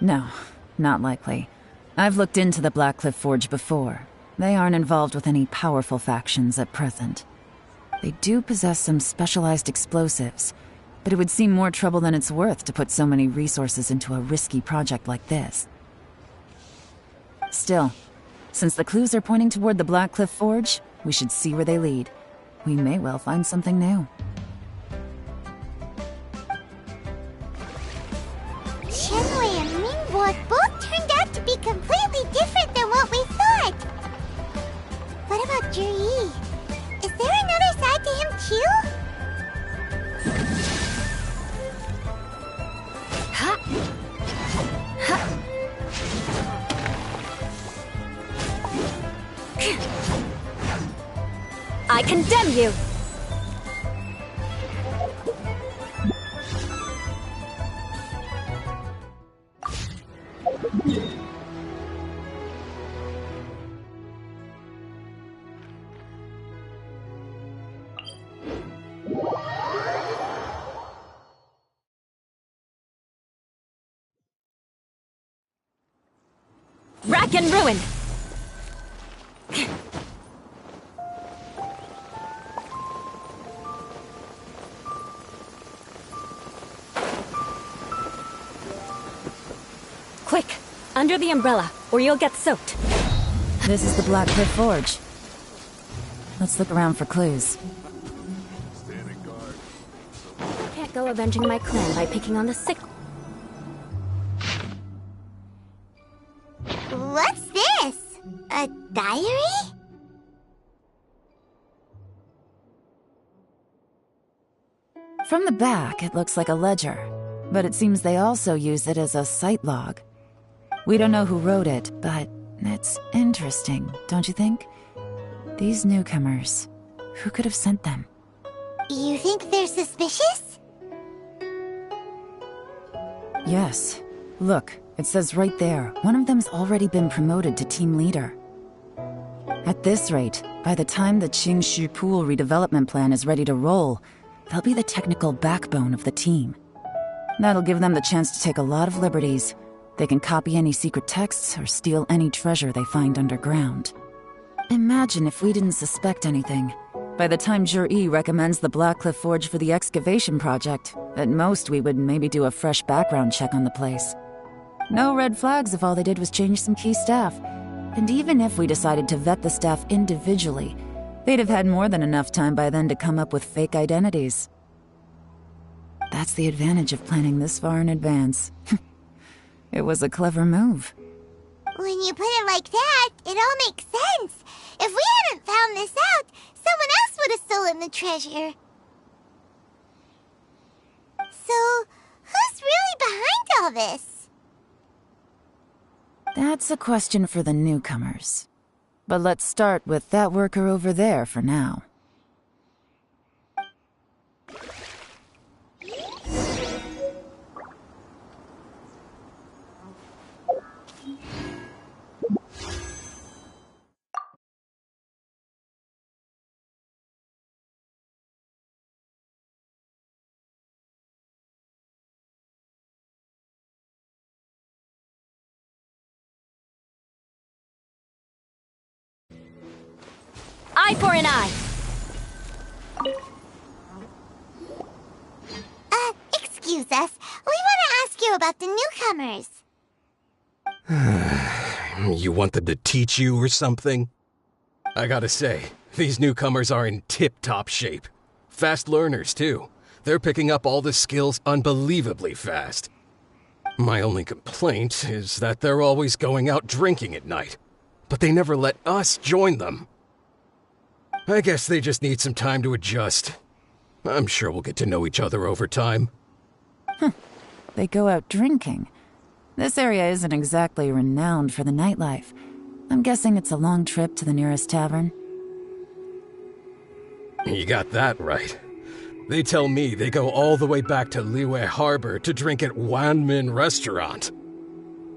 No, not likely. I've looked into the Blackcliff Forge before. They aren't involved with any powerful factions at present. They do possess some specialized explosives, but it would seem more trouble than it's worth to put so many resources into a risky project like this. Still, since the clues are pointing toward the Blackcliff Forge, we should see where they lead. We may well find something new. Shenwei and Mingbo both turned out to be completely different than what we thought. What about Zhi-Yi? Is there another side to him too? I condemn you! Rack and ruin! Quick! Under the umbrella, or you'll get soaked. This is the Blackcliff Forge. Let's look around for clues. Can't go avenging my clan by picking on the sick. What's this? A diary? From the back, it looks like a ledger, but it seems they also use it as a site log. We don't know who wrote it, but it's interesting, don't you think? These newcomers, who could have sent them? You think they're suspicious? Yes. Look, it says right there, one of them's already been promoted to team leader. At this rate, by the time the Qingshu Pool redevelopment plan is ready to roll, they'll be the technical backbone of the team. That'll give them the chance to take a lot of liberties. They can copy any secret texts or steal any treasure they find underground. Imagine if we didn't suspect anything. By the time Jur-E recommends the Blackcliff Forge for the excavation project, at most we would maybe do a fresh background check on the place. No red flags if all they did was change some key staff. And even if we decided to vet the staff individually, they'd have had more than enough time by then to come up with fake identities. That's the advantage of planning this far in advance. It was a clever move. When you put it like that, it all makes sense. If we hadn't found this out, someone else would have stolen the treasure. So, who's really behind all this? That's a question for the newcomers. But let's start with that worker over there for now. Eye for an eye. Excuse us. We want to ask you about the newcomers. You want them to teach you or something? I gotta say, these newcomers are in tip-top shape. Fast learners, too. They're picking up all the skills unbelievably fast. My only complaint is that they're always going out drinking at night. But they never let us join them. I guess they just need some time to adjust. I'm sure we'll get to know each other over time. They go out drinking. This area isn't exactly renowned for the nightlife. I'm guessing it's a long trip to the nearest tavern. You got that right. They tell me they go all the way back to Liyue Harbor to drink at Wanmin Restaurant.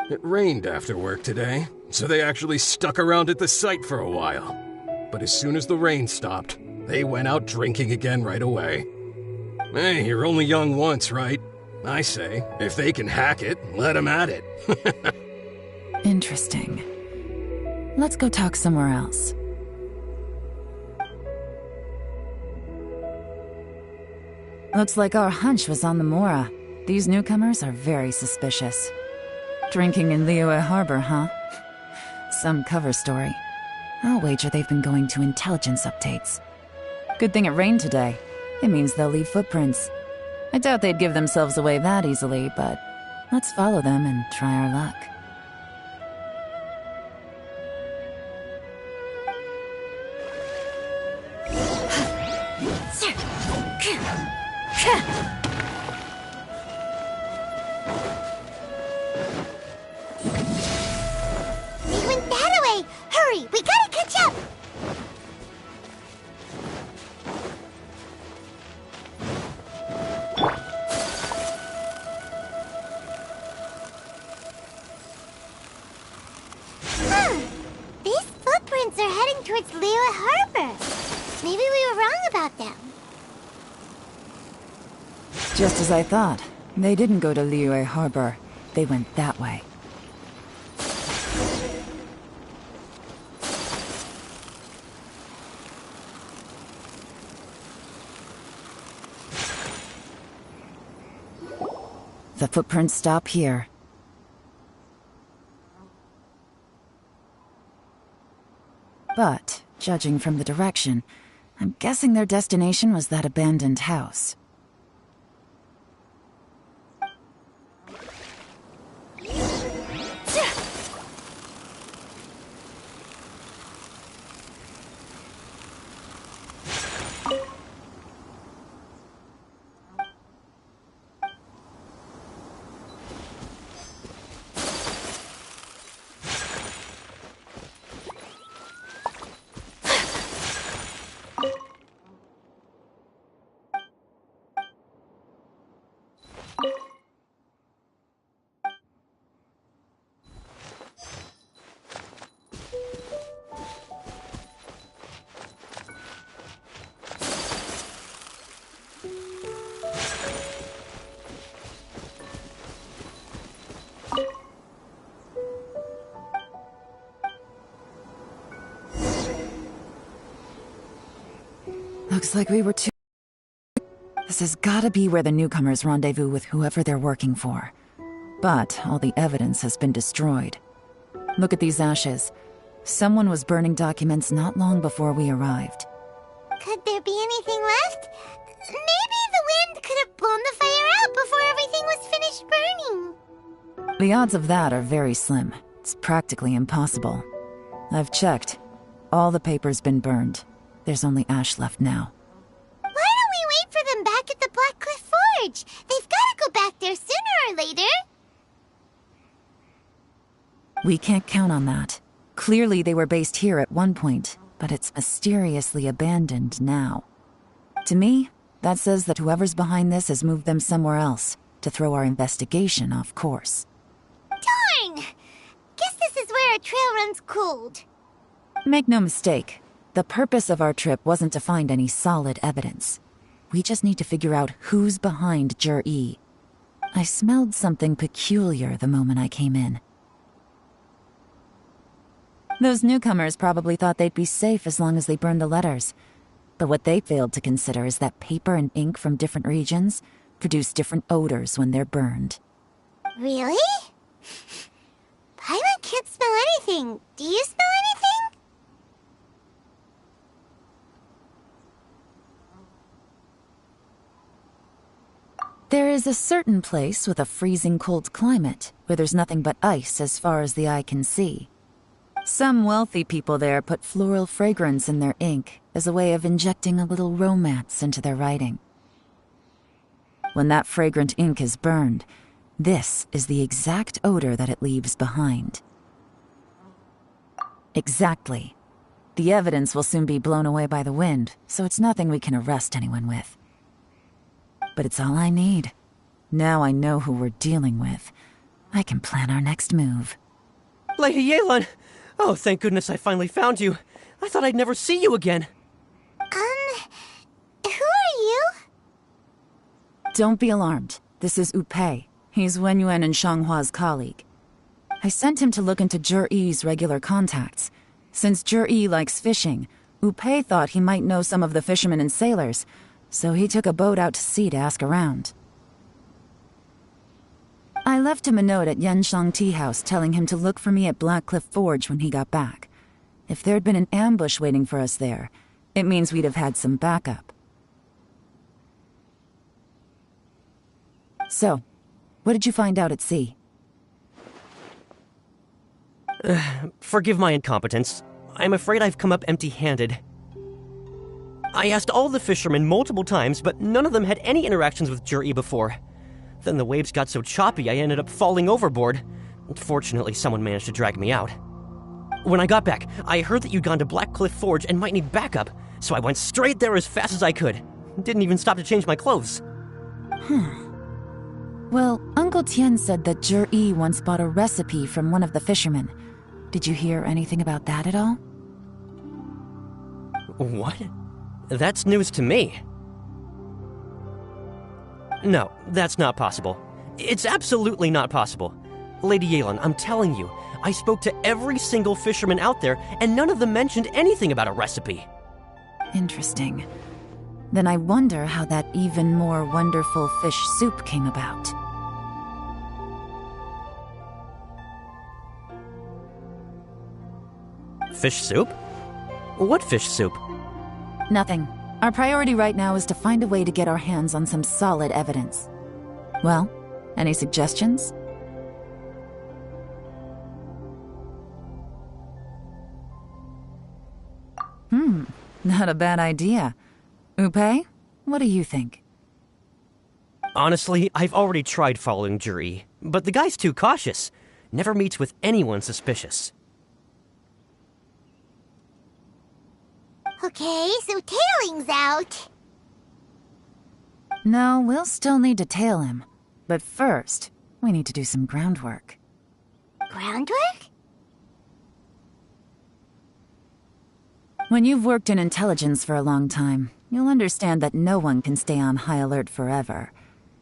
It rained after work today, so they actually stuck around at the site for a while. But as soon as the rain stopped, they went out drinking again right away. Hey, you're only young once, right? I say, if they can hack it, let them at it. Interesting. Let's go talk somewhere else. Looks like our hunch was on the Mora. These newcomers are very suspicious. Drinking in Liyue Harbor, huh? Some cover story. I'll wager they've been going to intelligence updates. Good thing it rained today. It means they'll leave footprints. I doubt they'd give themselves away that easily, but let's follow them and try our luck. They went that way! Hurry, we gotta catch up! These footprints are heading towards Liyue Harbor. Maybe we were wrong about them. Just as I thought. They didn't go to Liyue Harbor. They went that way. The footprints stop here. But, judging from the direction, I'm guessing their destination was that abandoned house. Looks like we were too... This has gotta be where the newcomers rendezvous with whoever they're working for. But all the evidence has been destroyed. Look at these ashes. Someone was burning documents not long before we arrived. Could there be anything left? Maybe the wind could have blown the fire out before everything was finished burning. The odds of that are very slim. It's practically impossible. I've checked. All the paper's been burned. There's only ash left now. Why don't we wait for them back at the Black Cliff Forge? They've got to go back there sooner or later. We can't count on that. Clearly they were based here at one point, but it's mysteriously abandoned now. To me, that says that whoever's behind this has moved them somewhere else to throw our investigation off course. Darn! Guess this is where our trail runs cold. Make no mistake, the purpose of our trip wasn't to find any solid evidence. We just need to figure out who's behind Jur-E. I smelled something peculiar the moment I came in. Those newcomers probably thought they'd be safe as long as they burned the letters. But what they failed to consider is that paper and ink from different regions produce different odors when they're burned. Really? Pilot can't smell anything. Do you smell anything? There is a certain place with a freezing cold climate where there's nothing but ice as far as the eye can see. Some wealthy people there put floral fragrance in their ink as a way of injecting a little romance into their writing. When that fragrant ink is burned, this is the exact odor that it leaves behind. Exactly. The evidence will soon be blown away by the wind, so it's nothing we can arrest anyone with. But it's all I need. Now I know who we're dealing with. I can plan our next move. Lady YELAN! Oh, thank goodness I finally found you. I thought I'd never see you again. Who are you? Don't be alarmed. This is Upei. He's Wenyuan and Shanghua's colleague. I sent him to look into Jur-E's regular contacts. Since Jur-E likes fishing, Upei thought he might know some of the fishermen and sailors, so he took a boat out to sea to ask around. I left him a note at Yanshang Tea House telling him to look for me at Black Cliff Forge when he got back. If there'd been an ambush waiting for us there, it means we'd have had some backup. So, what did you find out at sea? Forgive my incompetence. I'm afraid I've come up empty-handed. I asked all the fishermen multiple times, but none of them had any interactions with Jur-E before. Then the waves got so choppy I ended up falling overboard. Fortunately, someone managed to drag me out. When I got back, I heard that you'd gone to Black Cliff Forge and might need backup, so I went straight there as fast as I could. Didn't even stop to change my clothes. Well, Uncle Tian said that Jur-E once bought a recipe from one of the fishermen. Did you hear anything about that at all? What? That's news to me. No, that's not possible. It's absolutely not possible. Lady YELAN, I'm telling you, I spoke to every single fisherman out there, and none of them mentioned anything about a recipe. Interesting. Then I wonder how that even more wonderful fish soup came about. Fish soup? What fish soup? Nothing. Our priority right now is to find a way to get our hands on some solid evidence. Well, any suggestions? Not a bad idea. Upei, what do you think? Honestly, I've already tried following Jur-E, but the guy's too cautious. Never meets with anyone suspicious. Okay, so tailing's out. No, we'll still need to tail him. But first, we need to do some groundwork. Groundwork? When you've worked in intelligence for a long time, you'll understand that no one can stay on high alert forever.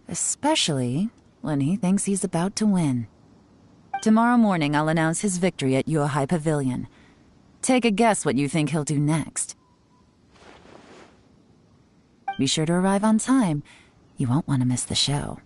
Especially when he thinks he's about to win. Tomorrow morning, I'll announce his victory at Yuehai Pavilion. Take a guess what you think he'll do next. Be sure to arrive on time. You won't want to miss the show.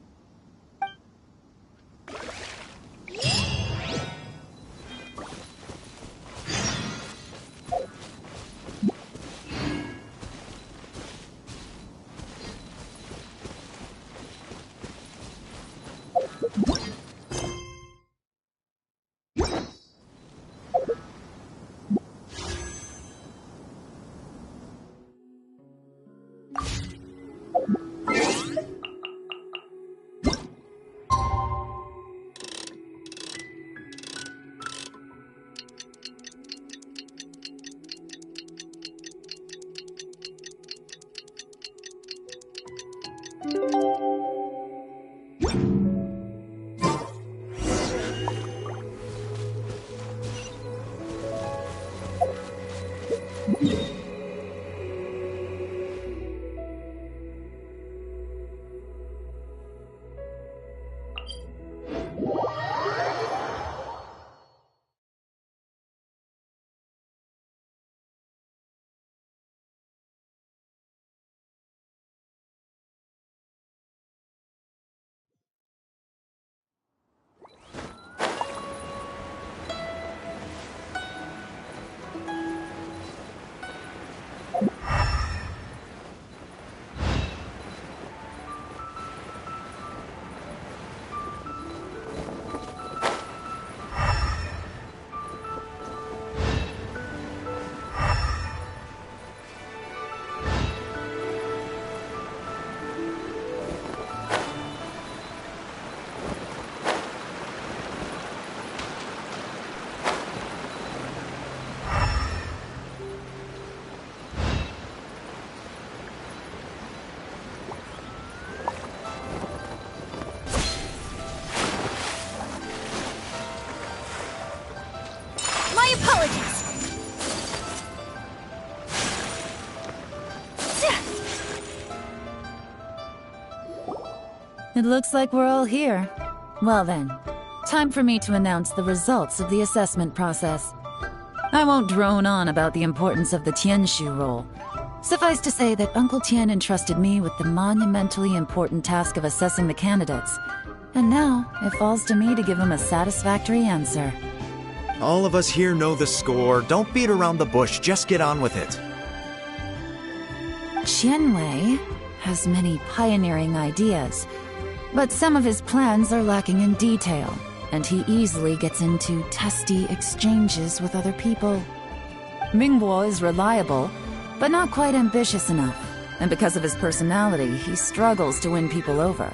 My apologies. It looks like we're all here. Well then, time for me to announce the results of the assessment process. I won't drone on about the importance of the Tianshu role. Suffice to say that Uncle Tien entrusted me with the monumentally important task of assessing the candidates. And now, it falls to me to give him a satisfactory answer. All of us here know the score. Don't beat around the bush, just get on with it. Qianwei has many pioneering ideas, but some of his plans are lacking in detail, and he easily gets into testy exchanges with other people. Mingbo is reliable, but not quite ambitious enough, and because of his personality, he struggles to win people over.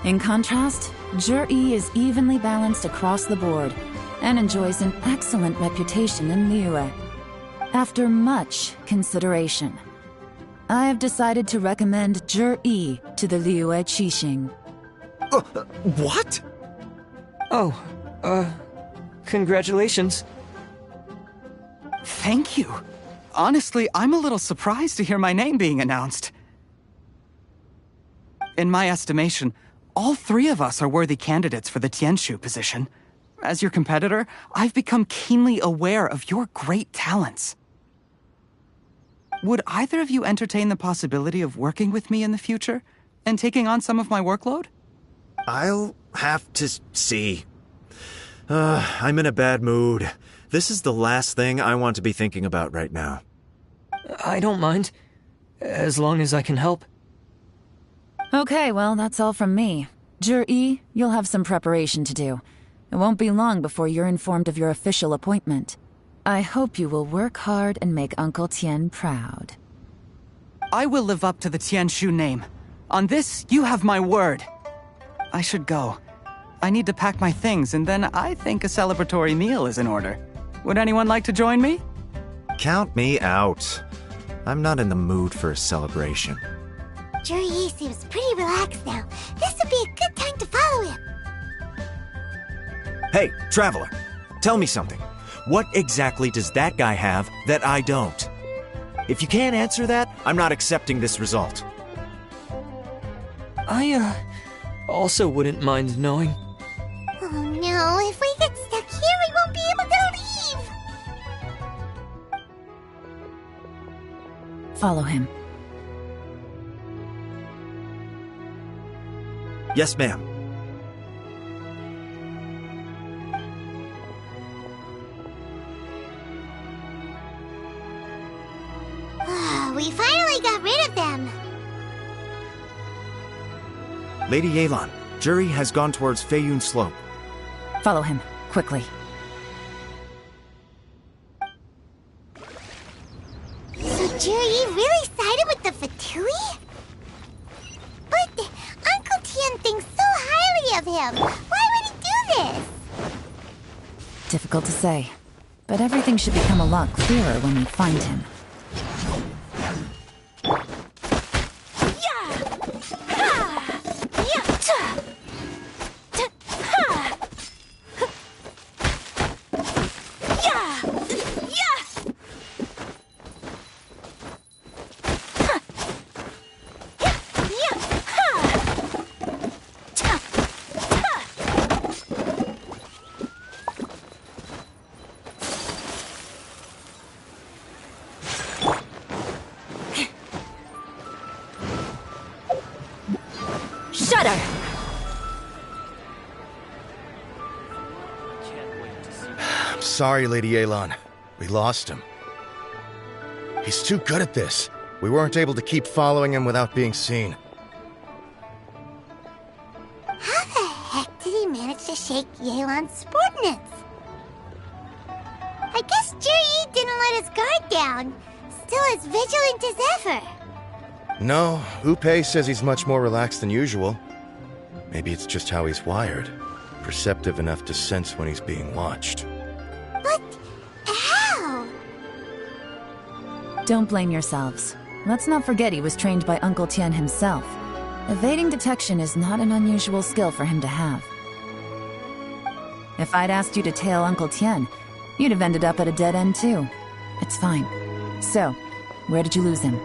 In contrast, Zhi is evenly balanced across the board, and enjoys an excellent reputation in Liyue. After much consideration, I have decided to recommend Zhi to the Liyue Qixing. What? Oh, congratulations. Thank you. Honestly, I'm a little surprised to hear my name being announced. In my estimation, all three of us are worthy candidates for the Tianshu position. As your competitor, I've become keenly aware of your great talents. Would either of you entertain the possibility of working with me in the future and taking on some of my workload? I'll have to see. I'm in a bad mood. This is the last thing I want to be thinking about right now. I don't mind, as long as I can help. Okay, well, that's all from me. Zhi, you'll have some preparation to do. It won't be long before you're informed of your official appointment. I hope you will work hard and make Uncle Tien proud. I will live up to the Tianshu name. On this, you have my word. I should go. I need to pack my things, and then I think a celebratory meal is in order. Would anyone like to join me? Count me out. I'm not in the mood for a celebration. Zhi seems pretty relaxed now. This would be a good time to follow him. Hey, Traveler, tell me something. What exactly does that guy have that I don't? If you can't answer that, I'm not accepting this result. I, also wouldn't mind knowing. Oh no, if we get stuck here, we won't be able to leave! Follow him. Yes, ma'am. We finally got rid of them. Lady YELAN, Jury has gone towards Feiyun Slope. Follow him, quickly. So Jury really sided with the Fatui? But Uncle Tian thinks so highly of him. Why would he do this? Difficult to say, but everything should become a lot clearer when we find him. Shudder! I'm sorry, Lady YELAN. We lost him. He's too good at this. We weren't able to keep following him without being seen. How the heck did he manage to shake Yelan's subordinates? I guess Juri didn't let his guard down. Still as vigilant as ever. No, Upe says he's much more relaxed than usual. Maybe it's just how he's wired. Perceptive enough to sense when he's being watched. But how? Don't blame yourselves. Let's not forget he was trained by Uncle Tian himself. Evading detection is not an unusual skill for him to have. If I'd asked you to tail Uncle Tian, you'd have ended up at a dead end too. It's fine. So, where did you lose him?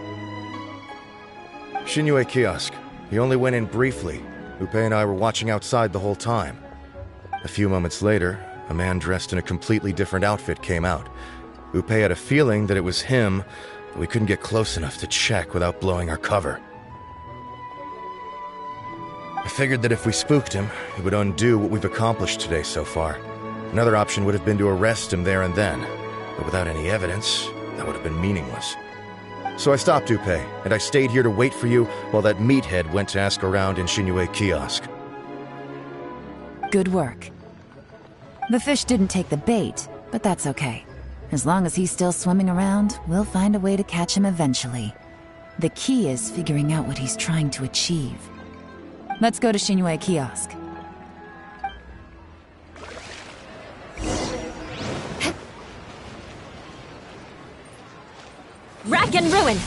Shinue Kiosk. He only went in briefly. Upe and I were watching outside the whole time. A few moments later, a man dressed in a completely different outfit came out. Upe had a feeling that it was him, but we couldn't get close enough to check without blowing our cover. I figured that if we spooked him, it would undo what we've accomplished today so far. Another option would have been to arrest him there and then, but without any evidence, that would have been meaningless. So I stopped Upe, and I stayed here to wait for you while that meathead went to ask around in Shinue Kiosk. Good work. The fish didn't take the bait, but that's okay. As long as he's still swimming around, we'll find a way to catch him eventually. The key is figuring out what he's trying to achieve. Let's go to Shinue Kiosk. Rack and ruin!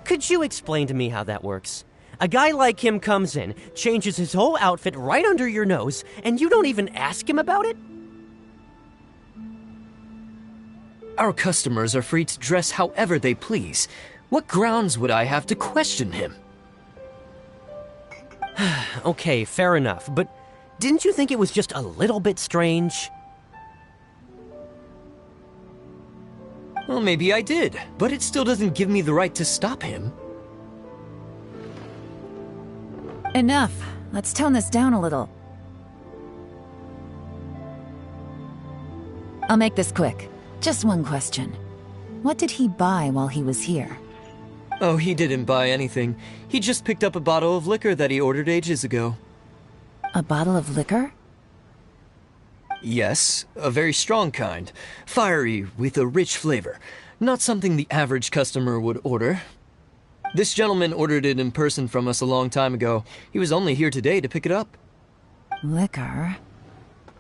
Could you explain to me how that works? A guy like him comes in, changes his whole outfit right under your nose, and you don't even ask him about it? Our customers are free to dress however they please. What grounds would I have to question him? Okay, fair enough, but didn't you think it was just a little bit strange? Well, maybe I did, but it still doesn't give me the right to stop him. Enough. Let's tone this down a little. I'll make this quick. Just one question. What did he buy while he was here? Oh, he didn't buy anything. He just picked up a bottle of liquor that he ordered ages ago. A bottle of liquor? Yes, a very strong kind. Fiery, with a rich flavor. Not something the average customer would order. This gentleman ordered it in person from us a long time ago. He was only here today to pick it up. Liquor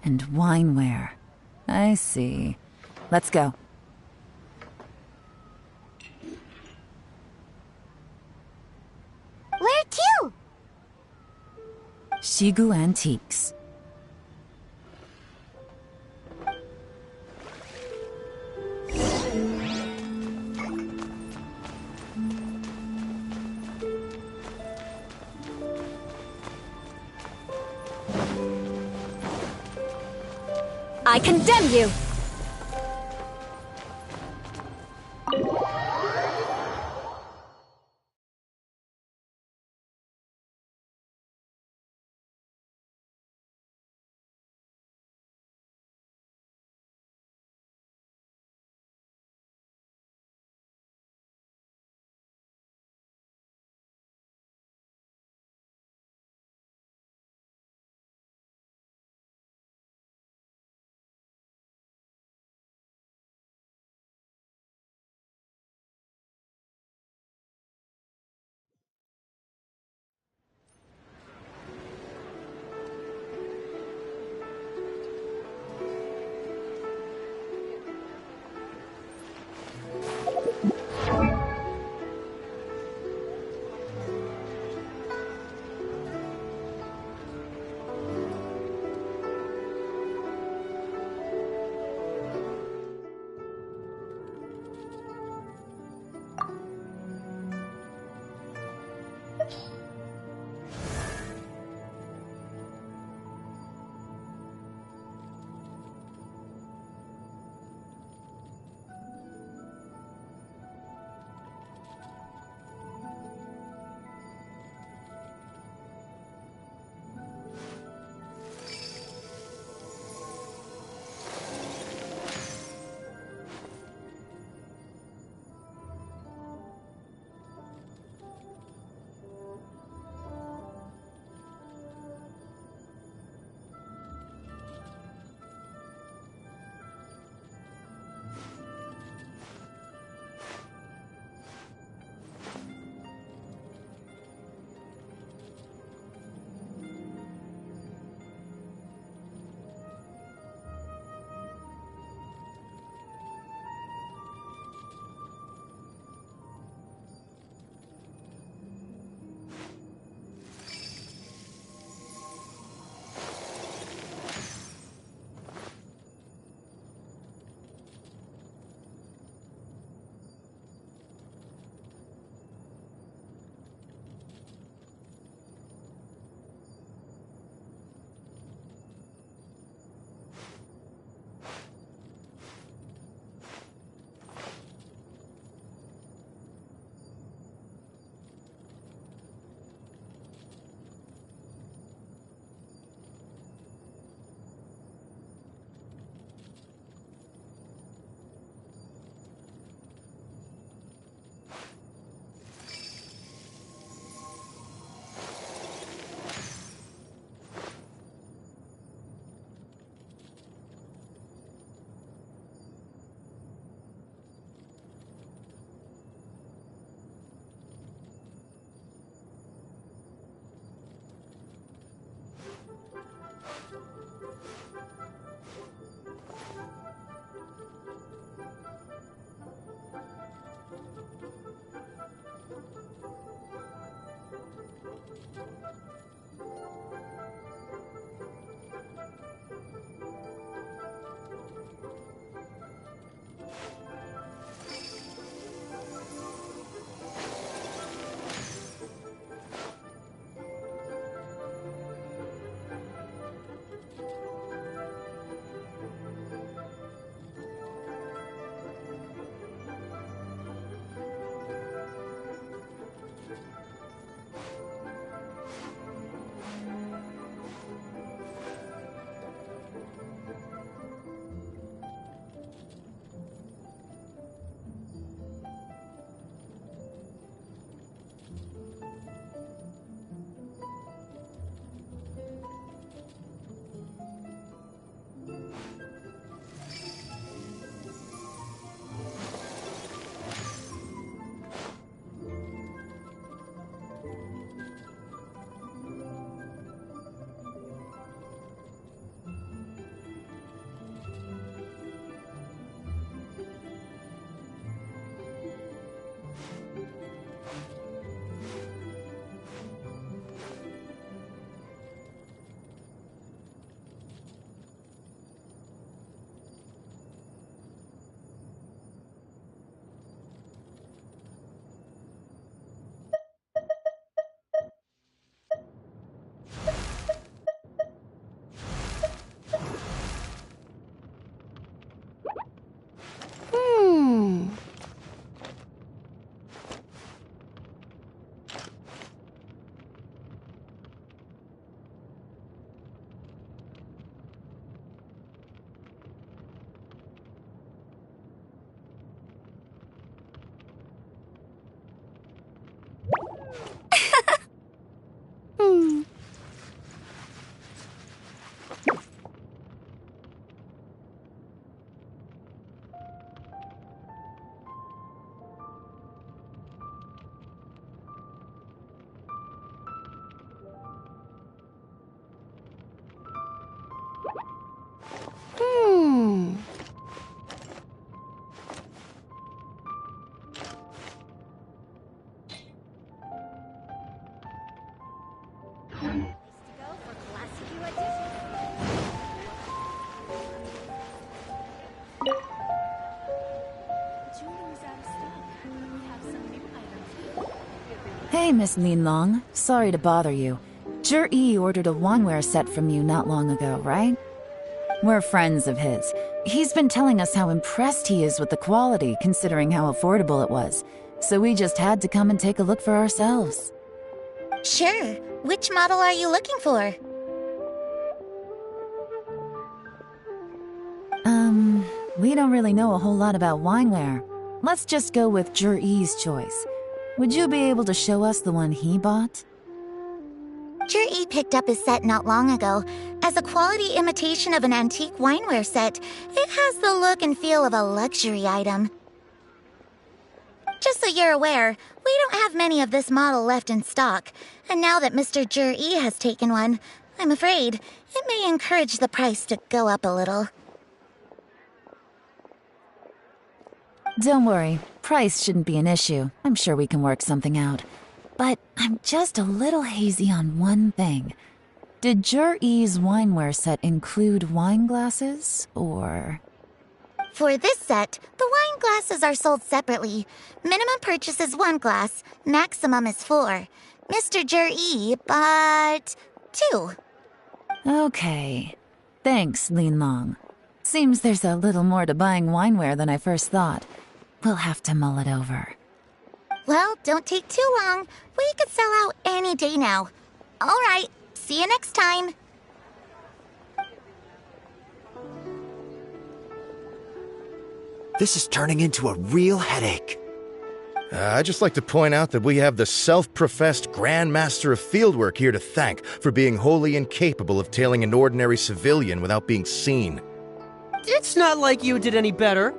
and wineware. I see. Let's go. Shigu Antiques. I condemn you! Hey, Miss Linlong. Sorry to bother you. Zhi ordered a waneware set from you not long ago, right? We're friends of his. He's been telling us how impressed he is with the quality, considering how affordable it was. So we just had to come and take a look for ourselves. Sure. Which model are you looking for? We don't really know a whole lot about wineware. Let's just go with Zhi's choice. Would you be able to show us the one he bought? Zhi picked up his set not long ago. As a quality imitation of an antique wineware set, it has the look and feel of a luxury item. Just so you're aware, we don't have many of this model left in stock, and now that Mr. Zhi has taken one, I'm afraid it may encourage the price to go up a little. Don't worry, price shouldn't be an issue. I'm sure we can work something out. But I'm just a little hazy on one thing. Did Zhi's wineware set include wine glasses, or...? For this set, the wine glasses are sold separately. Minimum purchase is 1 glass, maximum is 4. Mr. Zhi bought 2. Okay. Thanks, Linlong. Seems there's a little more to buying wineware than I first thought. We'll have to mull it over. Well, don't take too long. We could sell out any day now. All right, see you next time. This is turning into a real headache. I'd just like to point out that we have the self-professed Grand Master of Fieldwork here to thank for being wholly incapable of tailing an ordinary civilian without being seen. It's not like you did any better.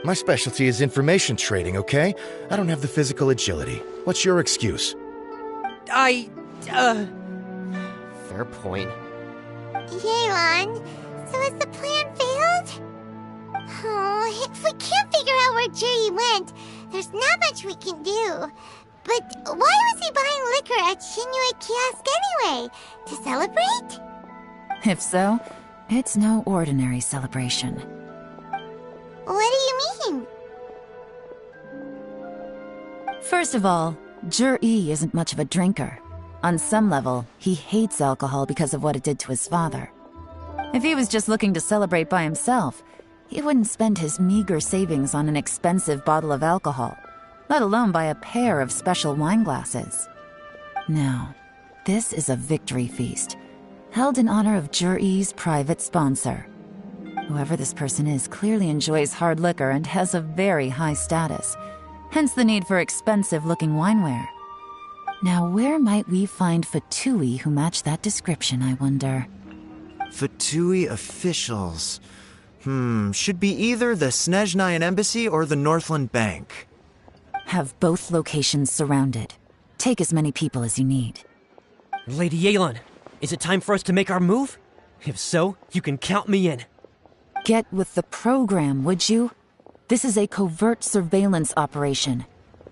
My specialty is information trading, okay? I don't have the physical agility. What's your excuse? Fair point. Yelan, so has the plan failed? Oh, if we can't figure out where Zhi went, there's not much we can do. But why was he buying liquor at Shinue Kiosk anyway? To celebrate? If so, it's no ordinary celebration. What do you mean? First of all, Zhi isn't much of a drinker. On some level, he hates alcohol because of what it did to his father. If he was just looking to celebrate by himself, he wouldn't spend his meager savings on an expensive bottle of alcohol, let alone buy a pair of special wine glasses. No, this is a victory feast, held in honor of Zhi's private sponsor. Whoever this person is clearly enjoys hard liquor and has a very high status, hence the need for expensive-looking wineware. Now, where might we find Fatui who match that description, I wonder? Fatui officials. Should be either the Snezhnayan Embassy or the Northland Bank. Have both locations surrounded. Take as many people as you need. Lady Yelan, is it time for us to make our move? If so, you can count me in. Get with the program, would you? This is a covert surveillance operation.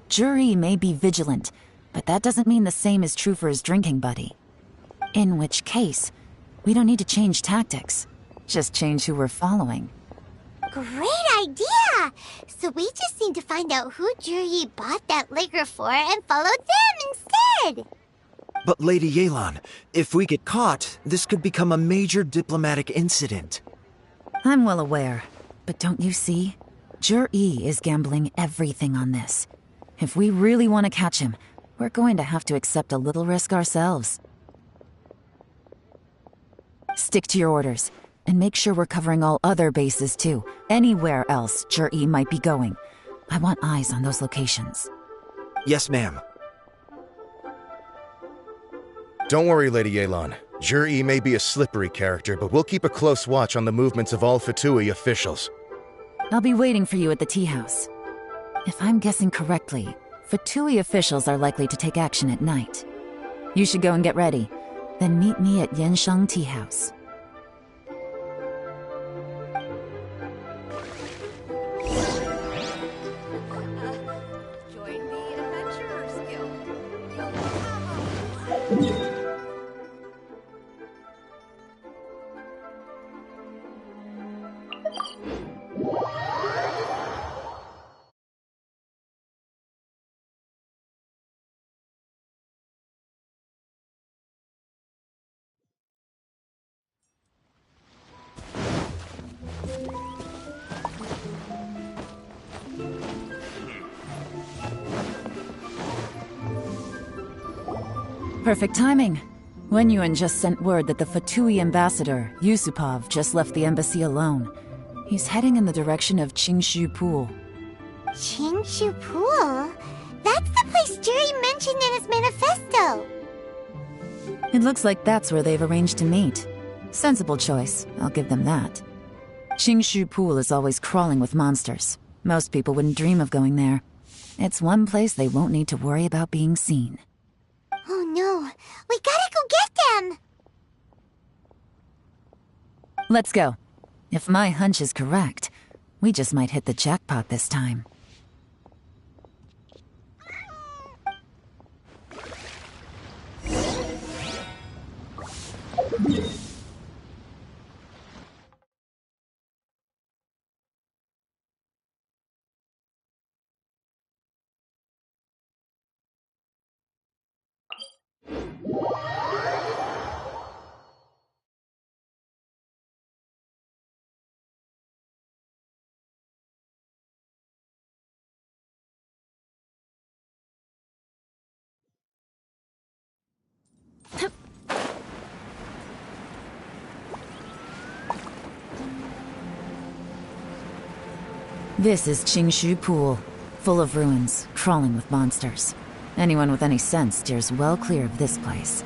Zhi may be vigilant, but that doesn't mean the same is true for his drinking buddy. In which case, we don't need to change tactics. Just change who we're following. Great idea! So we just need to find out who Zhi bought that liquor for and follow them instead! But Lady Yelan, if we get caught, this could become a major diplomatic incident. I'm well aware, but don't you see? Zhi is gambling everything on this. If we really want to catch him, we're going to have to accept a little risk ourselves. Stick to your orders, and make sure we're covering all other bases too. Anywhere else Zhi might be going. I want eyes on those locations. Yes, ma'am. Don't worry, Lady Yelan. Zhi may be a slippery character, but we'll keep a close watch on the movements of all Fatui officials. I'll be waiting for you at the tea house. If I'm guessing correctly, Fatui officials are likely to take action at night. You should go and get ready, then meet me at Yansheng Tea House. Perfect timing. Wenyuan just sent word that the Fatui ambassador, Yusupov, just left the embassy alone. He's heading in the direction of Qingshu Pool. Qingshu Pool? That's the place Jerry mentioned in his manifesto. It looks like that's where they've arranged to meet. Sensible choice, I'll give them that. Qingshu Pool is always crawling with monsters. Most people wouldn't dream of going there. It's one place they won't need to worry about being seen. Oh no, we gotta go get them! Let's go. If my hunch is correct, we just might hit the jackpot this time. This is Qingshu Pool, full of ruins, crawling with monsters. Anyone with any sense steers well clear of this place.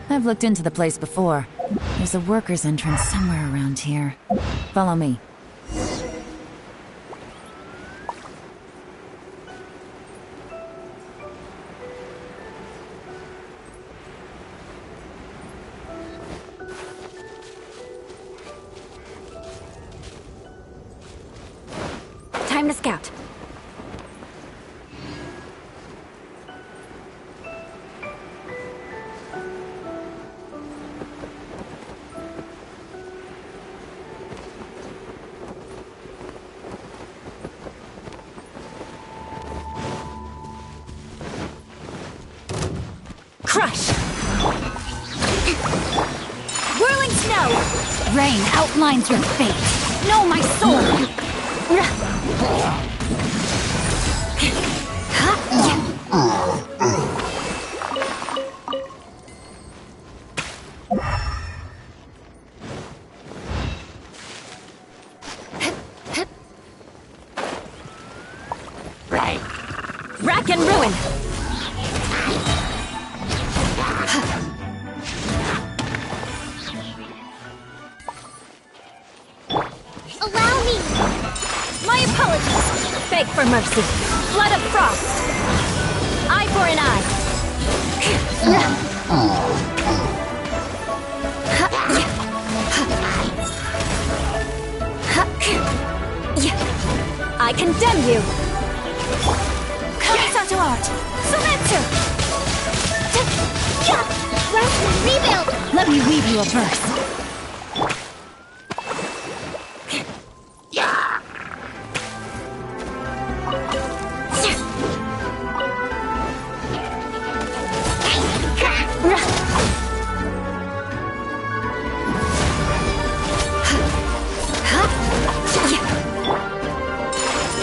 I've looked into the place before. There's a worker's entrance somewhere around here. Follow me. Time to scout. Crush! Whirling snow! Rain outlines your fate. Know my sword! Rack and ruin! Allow me! My apologies! Beg for mercy. Blood of frost! Eye for an eye! I condemn you! Kamisato art! Sometsu! Rebuild! Let me weave you a verse.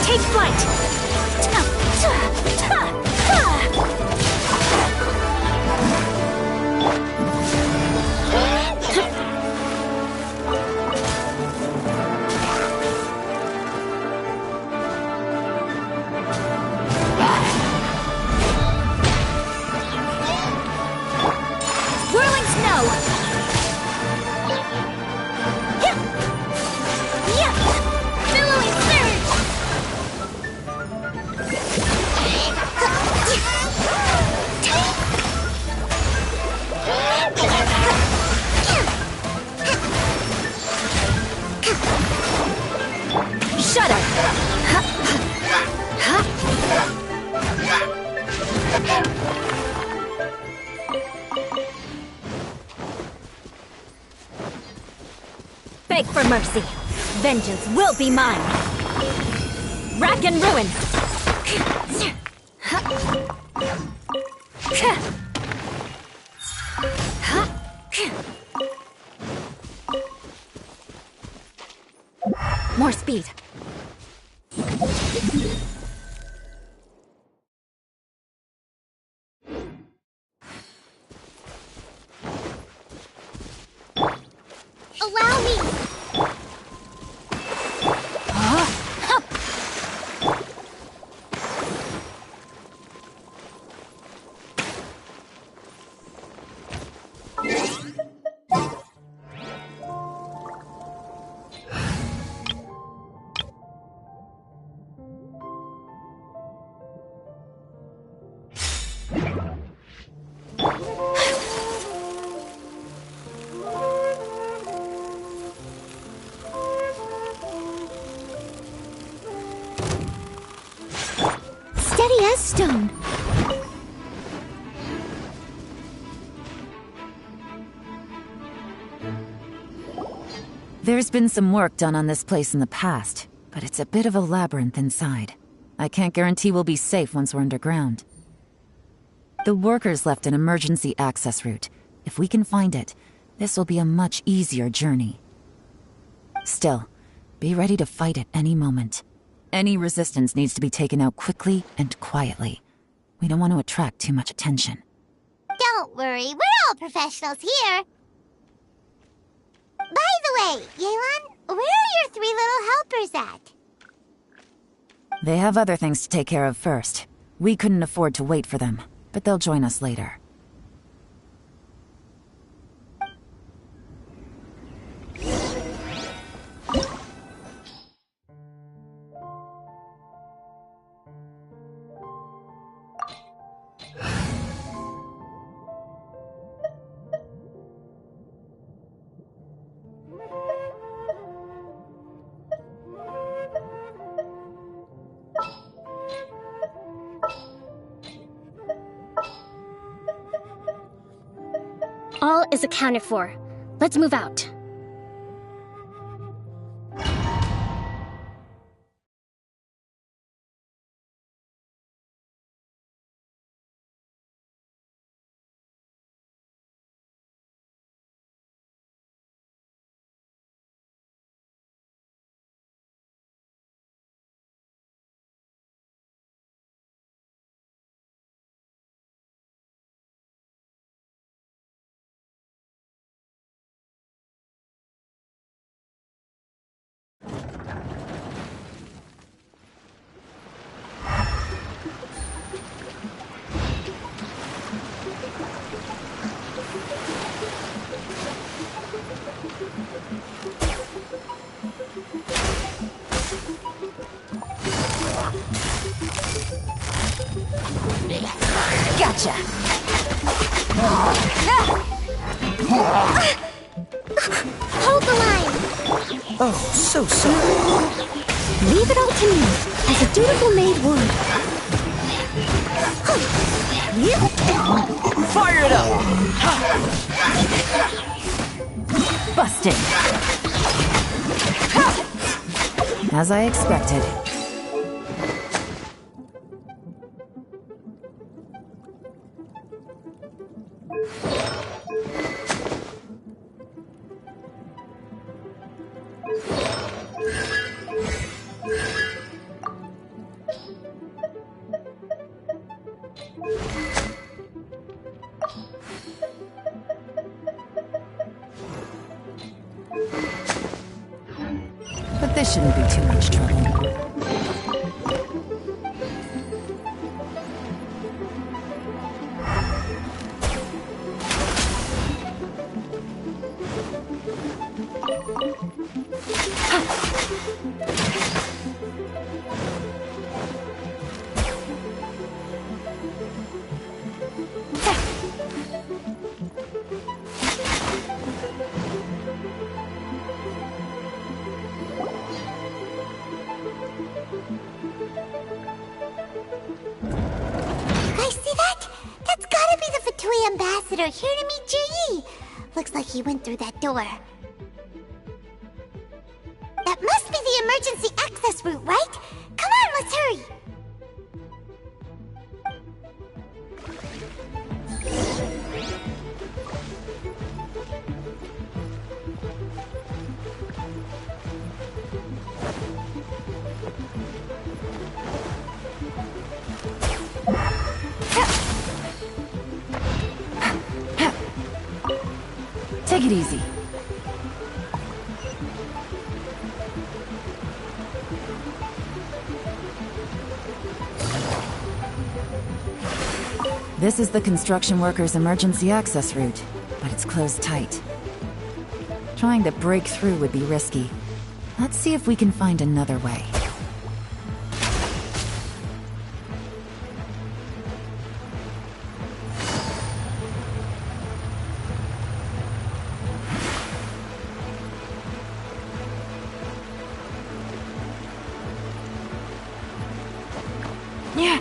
Take flight! Whirling snow! Billowing surge! Shudder! Beg for mercy. Vengeance will be mine! Rack and ruin! More speed. Allow me! Steady as stone. There's been some work done on this place in the past, but it's a bit of a labyrinth inside. I can't guarantee we'll be safe once we're underground. The workers left an emergency access route. If we can find it, this will be a much easier journey. Still, be ready to fight at any moment. Any resistance needs to be taken out quickly and quietly. We don't want to attract too much attention. Don't worry, we're all professionals here. By the way, Yelan, where are your 3 little helpers at? They have other things to take care of first. We couldn't afford to wait for them, but they'll join us later. All is accounted for. Let's move out. Gotcha! Hold the line! Oh, so sorry. Leave it all to me, as a dutiful maid would. Fire it up! Busted! As I expected. But this shouldn't be too much trouble. Ambassador here to meet Ji. Looks like he went through that door. That emergency access route, right? Come on, let's hurry! Take it easy. This is the construction workers' emergency access route, but it's closed tight. Trying to break through would be risky. Let's see if we can find another way. Yeah.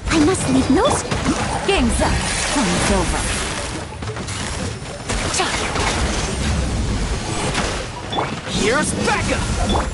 I must leave no... Game's up. Time's over. Here's backup!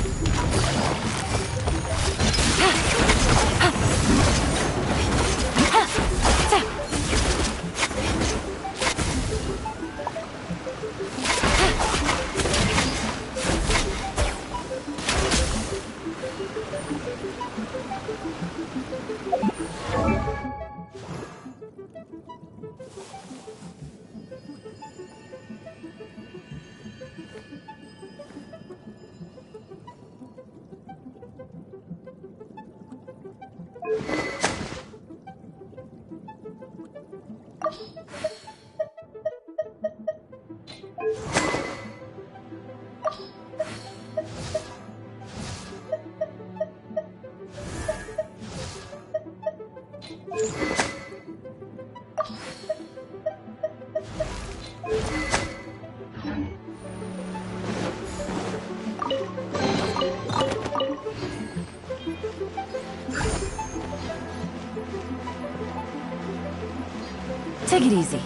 Take it easy.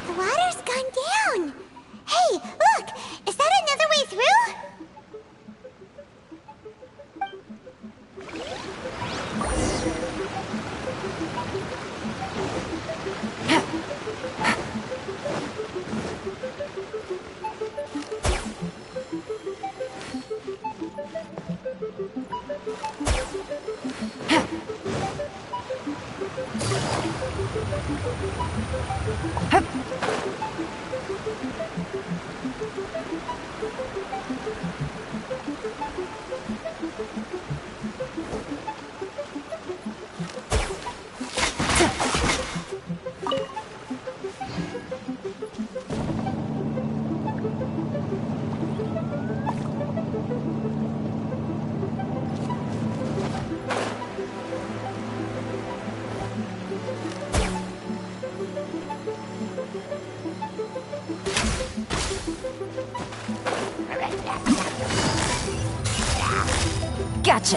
The water's gone down! Hey, look! Is that another way through? Gotcha!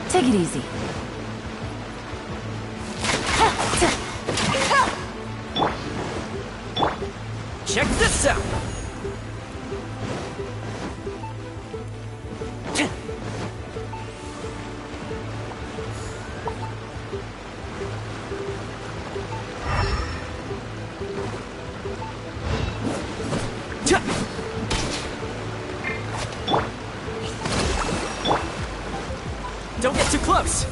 Take it easy. Check this out! Don't get too close!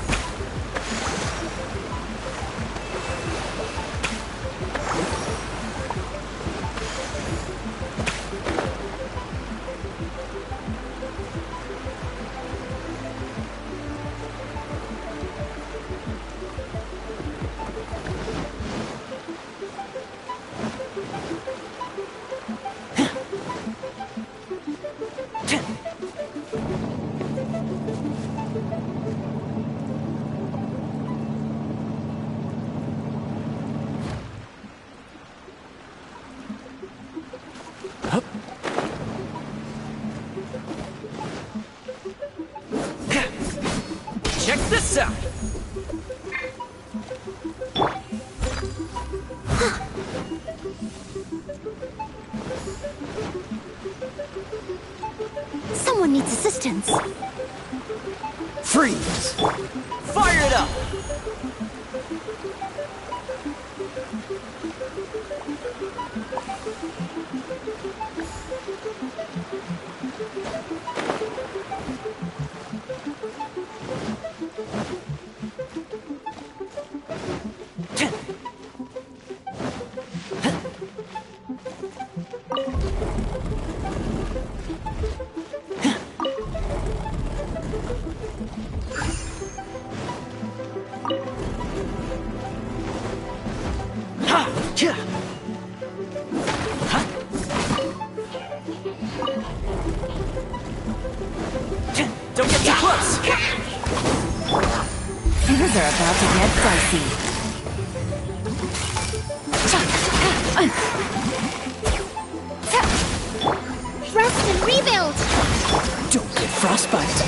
Check this out! Someone needs assistance. Freeze! Fire it up! Don't get too close! Things are about to get dicey. Rest and rebuild! Don't get frostbite.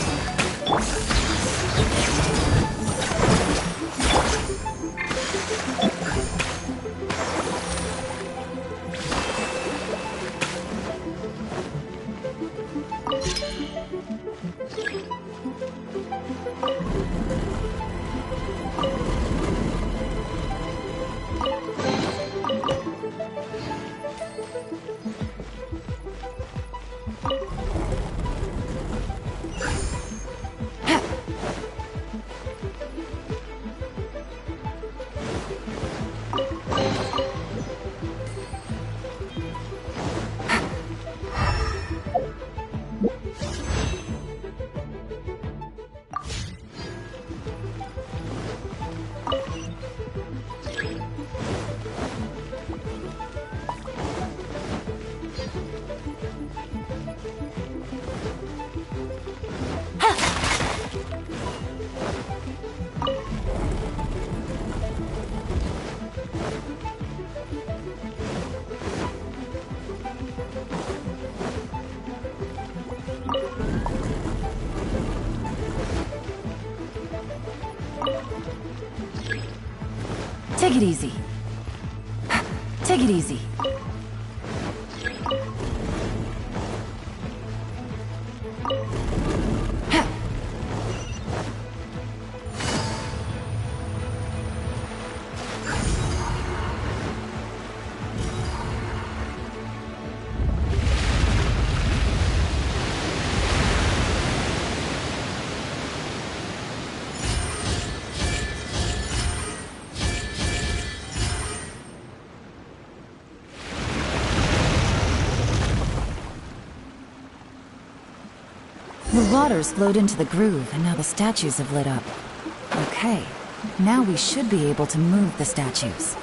Take it easy. Take it easy. The waters flowed into the groove, and now the statues have lit up. Okay, now we should be able to move the statues.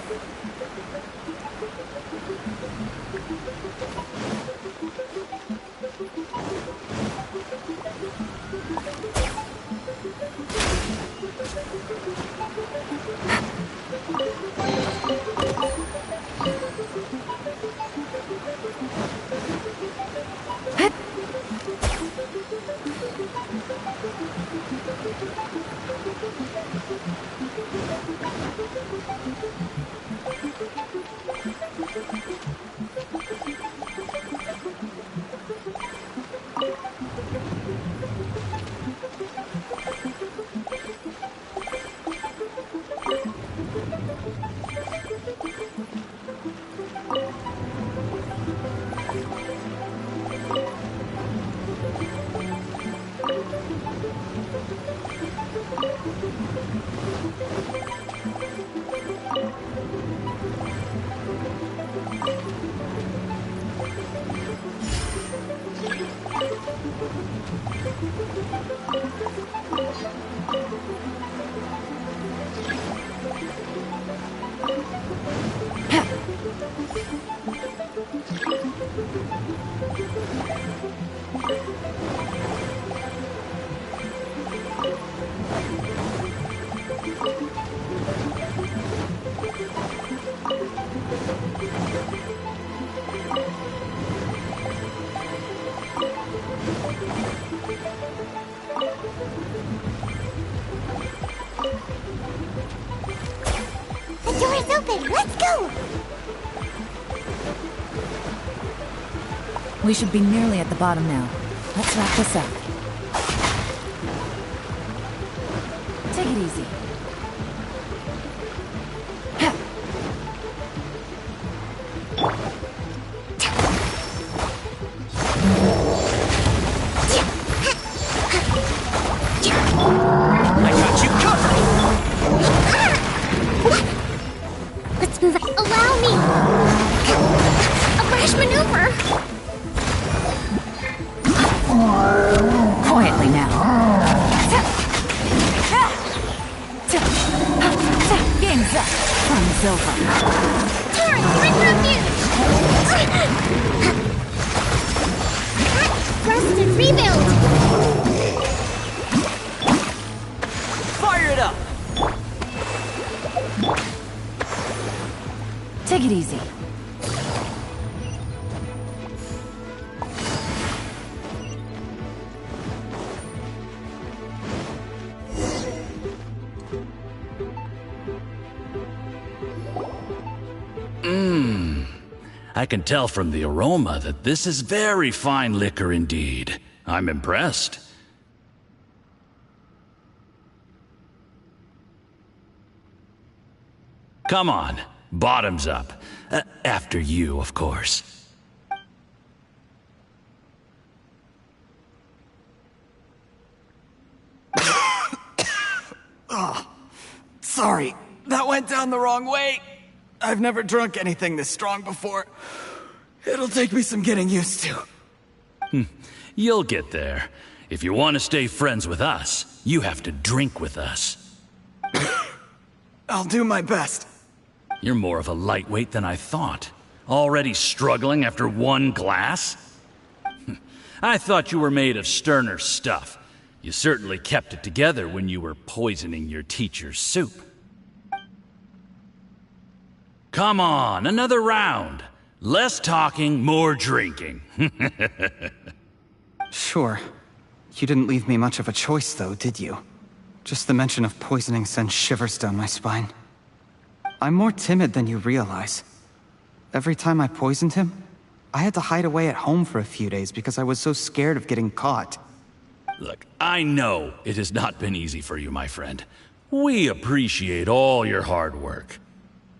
The door is open. Let's go. We should be nearly at the bottom now. Let's wrap this up. Take it easy. I got you covered! Let's move. Allow me. A rash maneuver. Quietly now. Game's up. Fun's over. Turn, bring refuge. Rest and rebuild. Fire it up! Take it easy. I can tell from the aroma that this is very fine liquor indeed. I'm impressed. Come on, bottoms up. After you, of course. Oh, sorry, that went down the wrong way. I've never drunk anything this strong before. It'll take me some getting used to. You'll get there. If you want to stay friends with us, you have to drink with us. I'll do my best. You're more of a lightweight than I thought. Already struggling after one glass? I thought you were made of sterner stuff. You certainly kept it together when you were poisoning your teacher's soup. Come on, another round. Less talking, more drinking. Sure. You didn't leave me much of a choice, though, did you? Just the mention of poisoning sends shivers down my spine. I'm more timid than you realize. Every time I poisoned him, I had to hide away at home for a few days because I was so scared of getting caught. Look, I know it has not been easy for you, my friend. We appreciate all your hard work.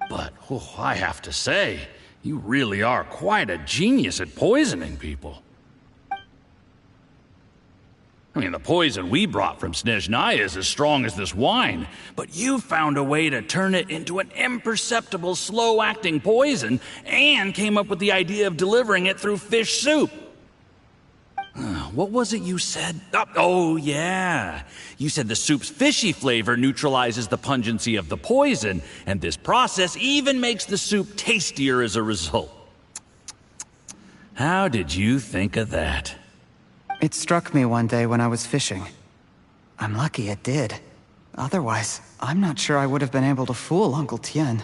But, I have to say, you really are quite a genius at poisoning people. I mean, the poison we brought from Snezhnaya is as strong as this wine, but you found a way to turn it into an imperceptible, slow-acting poison and came up with the idea of delivering it through fish soup. What was it you said? Oh, yeah. You said the soup's fishy flavor neutralizes the pungency of the poison, and this process even makes the soup tastier as a result. How did you think of that? It struck me one day when I was fishing. I'm lucky it did. Otherwise, I'm not sure I would have been able to fool Uncle Tien.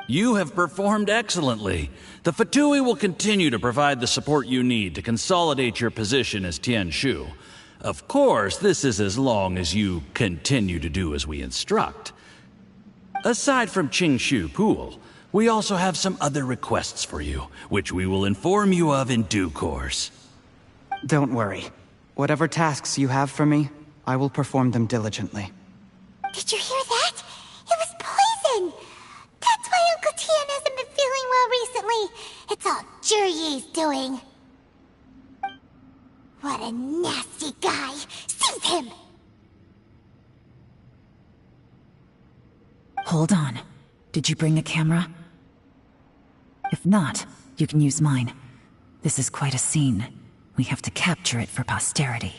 You have performed excellently. The Fatui will continue to provide the support you need to consolidate your position as Tien Shu. Of course, this is as long as you continue to do as we instruct. Aside from Qingshu Pool, we also have some other requests for you, which we will inform you of in due course. Don't worry. Whatever tasks you have for me, I will perform them diligently. Did you hear that? It was poison! That's why Uncle Tien hasn't been feeling well recently. It's all Jurye's doing. What a nasty guy! Seize him! Hold on. Did you bring a camera? If not, you can use mine. This is quite a scene. We have to capture it for posterity.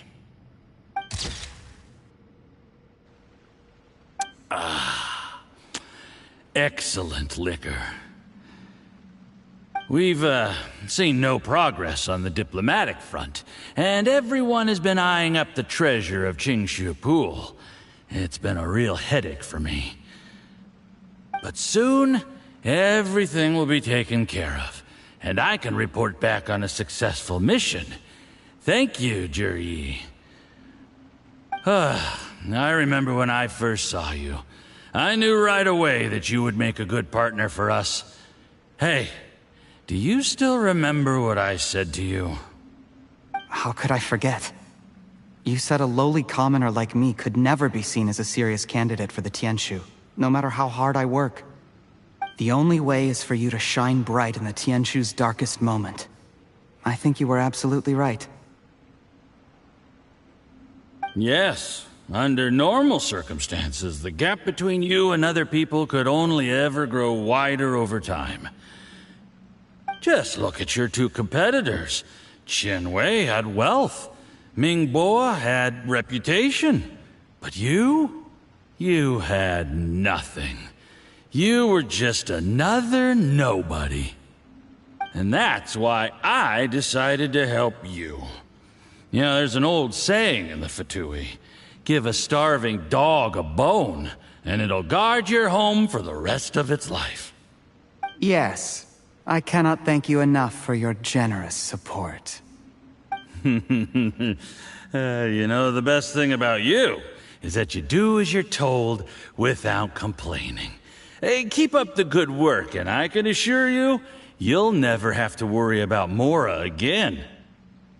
Excellent liquor. We've, seen no progress on the diplomatic front, and everyone has been eyeing up the treasure of Qingshu Pool. It's been a real headache for me. But soon, everything will be taken care of, and I can report back on a successful mission. Thank you, Juryi. I remember when I first saw you. I knew right away that you would make a good partner for us. Hey, do you still remember what I said to you? How could I forget? You said a lowly commoner like me could never be seen as a serious candidate for the Tianshu, no matter how hard I work. The only way is for you to shine bright in the Tianshu's darkest moment. I think you were absolutely right. Yes. Under normal circumstances, the gap between you and other people could only ever grow wider over time. Just look at your two competitors. Qianwei had wealth. Mingbo had reputation. But you had nothing. You were just another nobody. And that's why I decided to help you. You know, there's an old saying in the Fatui. Give a starving dog a bone, and it'll guard your home for the rest of its life. Yes. I cannot thank you enough for your generous support. You know, the best thing about you is that you do as you're told without complaining. Hey, keep up the good work, and I can assure you, you'll never have to worry about Mora again.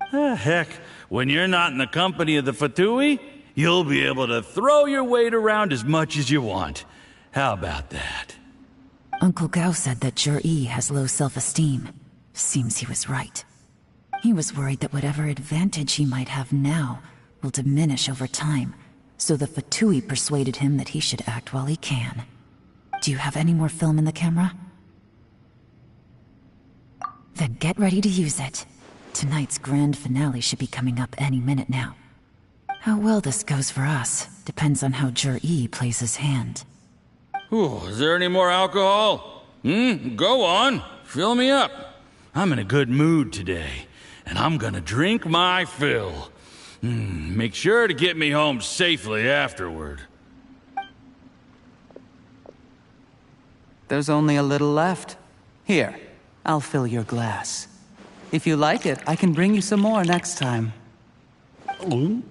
Heck, when you're not in the company of the Fatui, you'll be able to throw your weight around as much as you want. How about that? Uncle Gao said that Juryi has low self-esteem. Seems he was right. He was worried that whatever advantage he might have now will diminish over time, so the Fatui persuaded him that he should act while he can. Do you have any more film in the camera? Then get ready to use it. Tonight's grand finale should be coming up any minute now. How well this goes for us depends on how Juryi plays his hand. Ooh, is there any more alcohol? Go on. Fill me up. I'm in a good mood today, and I'm gonna drink my fill. Make sure to get me home safely afterward. There's only a little left. Here, I'll fill your glass. If you like it, I can bring you some more next time. Whoa,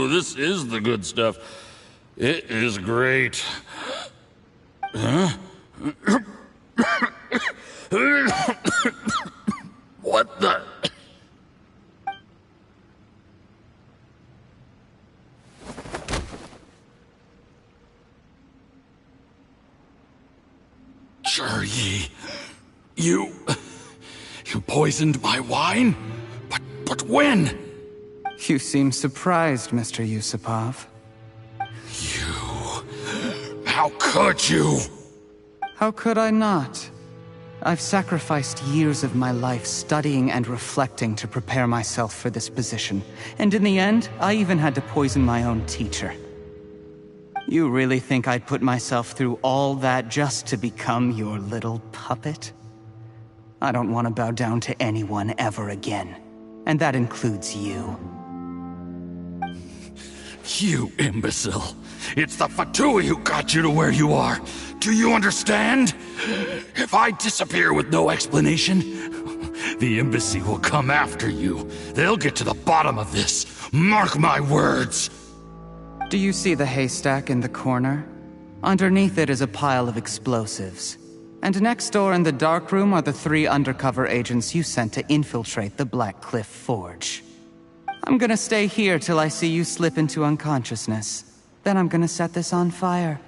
this is the good stuff. It is great. Huh? What the? Yi, you poisoned my wine? But when? You seem surprised, Mr. Yusupov. How could you? How could I not? I've sacrificed years of my life studying and reflecting to prepare myself for this position. And in the end, I even had to poison my own teacher. You really think I'd put myself through all that just to become your little puppet? I don't want to bow down to anyone ever again. And that includes you. You imbecile. It's the Fatui who got you to where you are. Do you understand? If I disappear with no explanation, the embassy will come after you. They'll get to the bottom of this. Mark my words. Do you see the haystack in the corner? Underneath it is a pile of explosives. And next door in the dark room are the 3 undercover agents you sent to infiltrate the Black Cliff Forge. I'm gonna stay here till I see you slip into unconsciousness. Then I'm gonna set this on fire.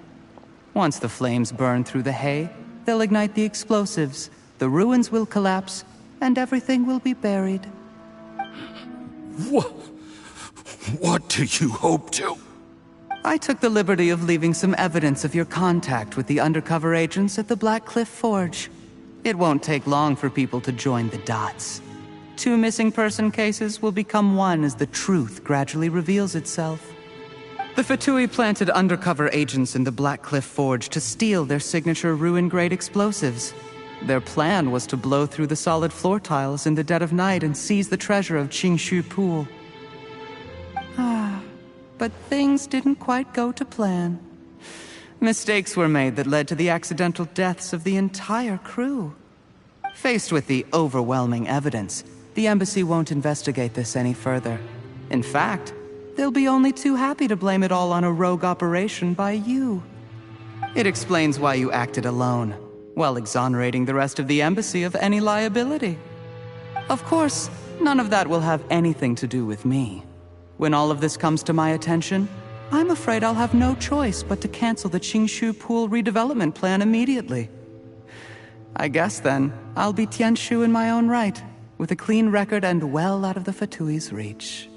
Once the flames burn through the hay, they'll ignite the explosives, the ruins will collapse, and everything will be buried. What do you hope to? I took the liberty of leaving some evidence of your contact with the undercover agents at the Black Cliff Forge. It won't take long for people to join the dots. 2 missing person cases will become one as the truth gradually reveals itself. The Fatui planted undercover agents in the Black Cliff Forge to steal their signature ruin-grade explosives. Their plan was to blow through the solid floor tiles in the dead of night and seize the treasure of Qingshu Pool. But things didn't quite go to plan. Mistakes were made that led to the accidental deaths of the entire crew. Faced with the overwhelming evidence, the embassy won't investigate this any further. In fact, they'll be only too happy to blame it all on a rogue operation by you. It explains why you acted alone, while exonerating the rest of the embassy of any liability. Of course, none of that will have anything to do with me. When all of this comes to my attention, I'm afraid I'll have no choice but to cancel the Qingshu Pool redevelopment plan immediately. I guess then, I'll be Tianshu in my own right, with a clean record and well out of the Fatui's reach.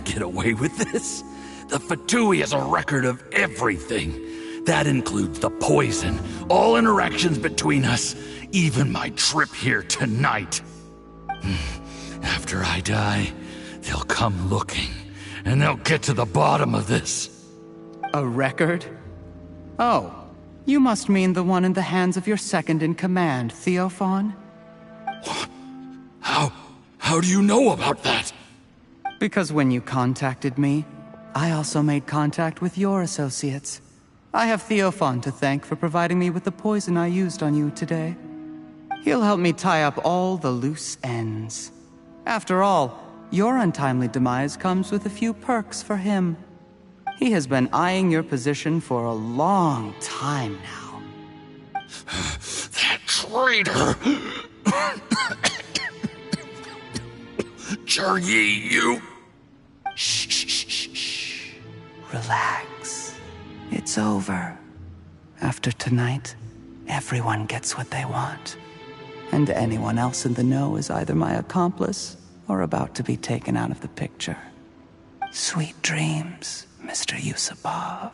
Get away with this? The Fatui has a record of everything. That includes the poison, all interactions between us, even my trip here tonight. After I die, they'll come looking, and they'll get to the bottom of this. A record? Oh, you must mean the one in the hands of your second-in-command, Theophan? How do you know about that? Because when you contacted me, I also made contact with your associates. I have Theophan to thank for providing me with the poison I used on you today. He'll help me tie up all the loose ends. After all, your untimely demise comes with a few perks for him. He has been eyeing your position for a long time now. That traitor! Yi, you... Shh. Relax. It's over. After tonight, everyone gets what they want. And anyone else in the know is either my accomplice or about to be taken out of the picture. Sweet dreams, Mr. Yusupov.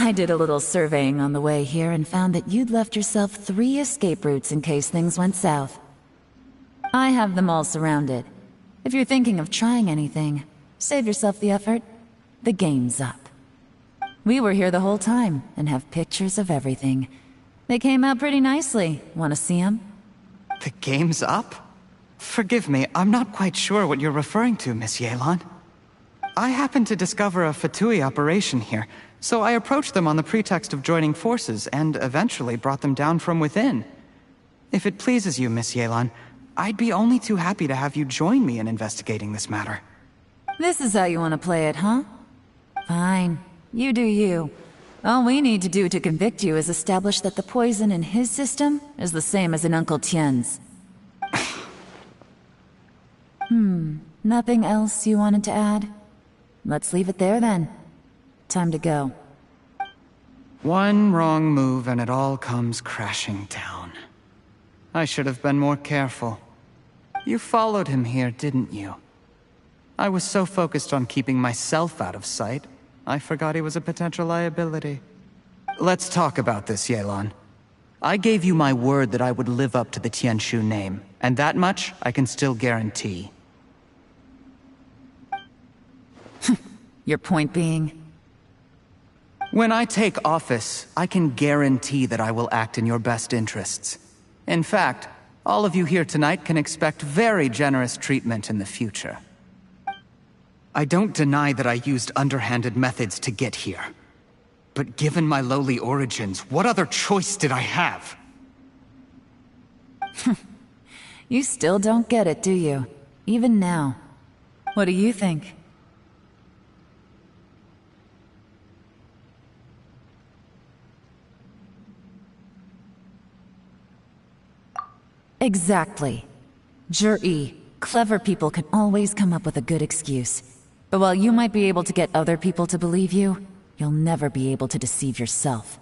I did a little surveying on the way here and found that you'd left yourself 3 escape routes in case things went south. I have them all surrounded. If you're thinking of trying anything, save yourself the effort. The game's up. We were here the whole time and have pictures of everything. They came out pretty nicely. Want to see them? The game's up? Forgive me, I'm not quite sure what you're referring to, Miss YELAN. I happened to discover a Fatui operation here, so I approached them on the pretext of joining forces and eventually brought them down from within. If it pleases you, Miss YELAN, I'd be only too happy to have you join me in investigating this matter. This is how you want to play it, huh? Fine. You do you. All we need to do to convict you is establish that the poison in his system is the same as in Uncle Tien's. Nothing else you wanted to add? Let's leave it there then. Time to go. One wrong move and it all comes crashing down. I should have been more careful. You followed him here, didn't you? I was so focused on keeping myself out of sight, I forgot he was a potential liability. Let's talk about this, YELAN. I gave you my word that I would live up to the Tianshu name, and that much I can still guarantee. Your point being? When I take office, I can guarantee that I will act in your best interests. In fact, all of you here tonight can expect very generous treatment in the future. I don't deny that I used underhanded methods to get here. But given my lowly origins, what other choice did I have? You still don't get it, do you? Even now. What do you think? Exactly. Jur-E, clever people can always come up with a good excuse. But while you might be able to get other people to believe you, you'll never be able to deceive yourself.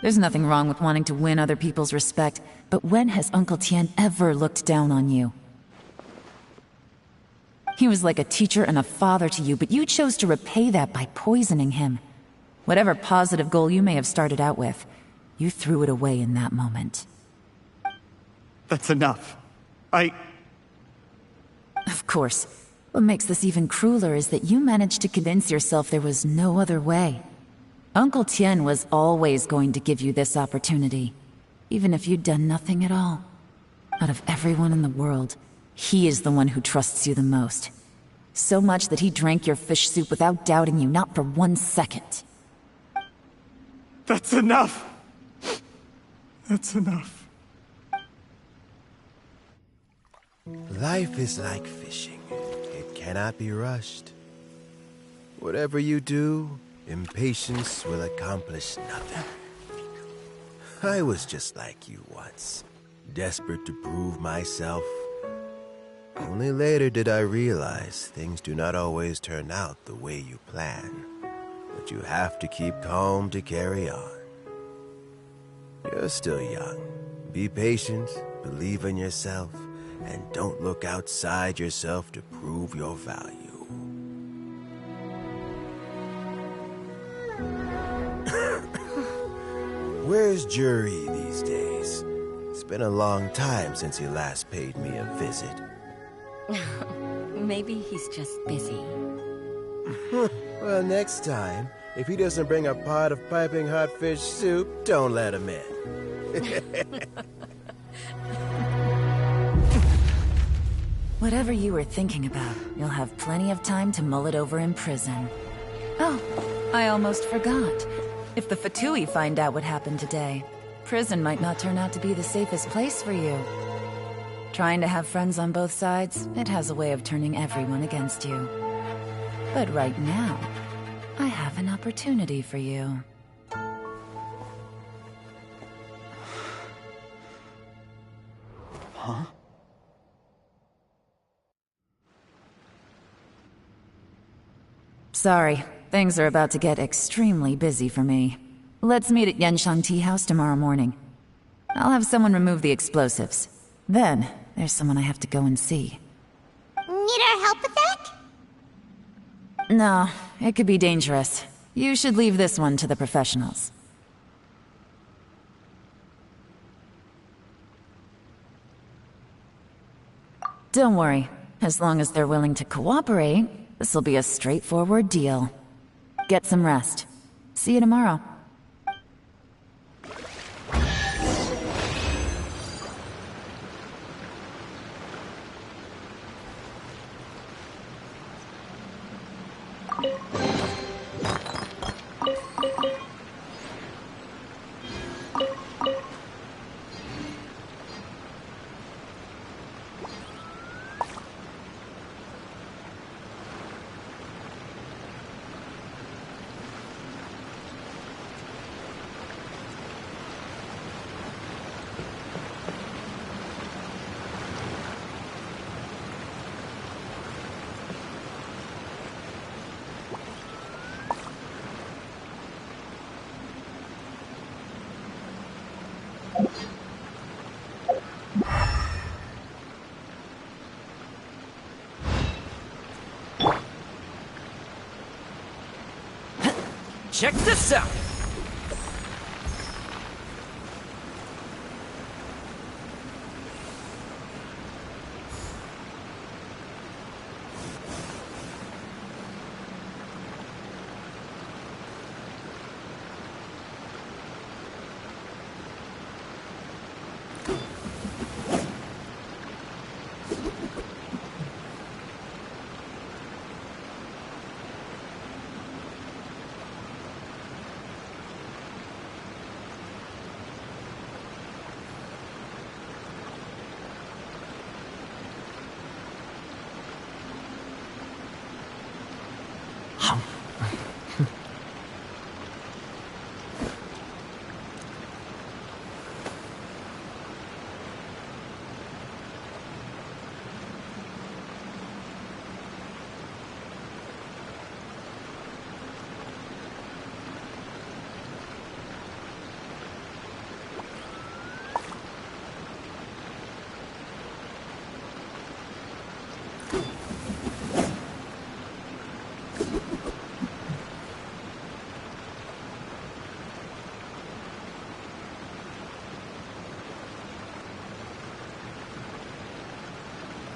There's nothing wrong with wanting to win other people's respect, but when has Uncle Tien ever looked down on you? He was like a teacher and a father to you, but you chose to repay that by poisoning him. Whatever positive goal you may have started out with, you threw it away in that moment. That's enough. Of course. What makes this even crueler is that you managed to convince yourself there was no other way. Uncle Tien was always going to give you this opportunity, even if you'd done nothing at all. Out of everyone in the world, he is the one who trusts you the most. So much that he drank your fish soup without doubting you, not for 1 second. That's enough! That's enough. Life is like fishing. It cannot be rushed. Whatever you do, impatience will accomplish nothing. I was just like you once, desperate to prove myself. Only later did I realize things do not always turn out the way you plan. But you have to keep calm to carry on. You're still young. Be patient, believe in yourself, and don't look outside yourself to prove your value. Where's Jur-E these days? It's been a long time since he last paid me a visit. Maybe he's just busy. Well, next time, if he doesn't bring a pot of piping hot fish soup, don't let him in. Whatever you were thinking about, you'll have plenty of time to mull it over in prison. Oh, I almost forgot. If the Fatui find out what happened today, prison might not turn out to be the safest place for you. Trying to have friends on both sides, it has a way of turning everyone against you. But right now, I have an opportunity for you. Huh? Sorry, things are about to get extremely busy for me. Let's meet at Yanshang Tea House tomorrow morning. I'll have someone remove the explosives. Then, there's someone I have to go and see. Need our help with that? No, it could be dangerous. You should leave this one to the professionals. Don't worry. As long as they're willing to cooperate, this'll be a straightforward deal. Get some rest. See you tomorrow. Check this out!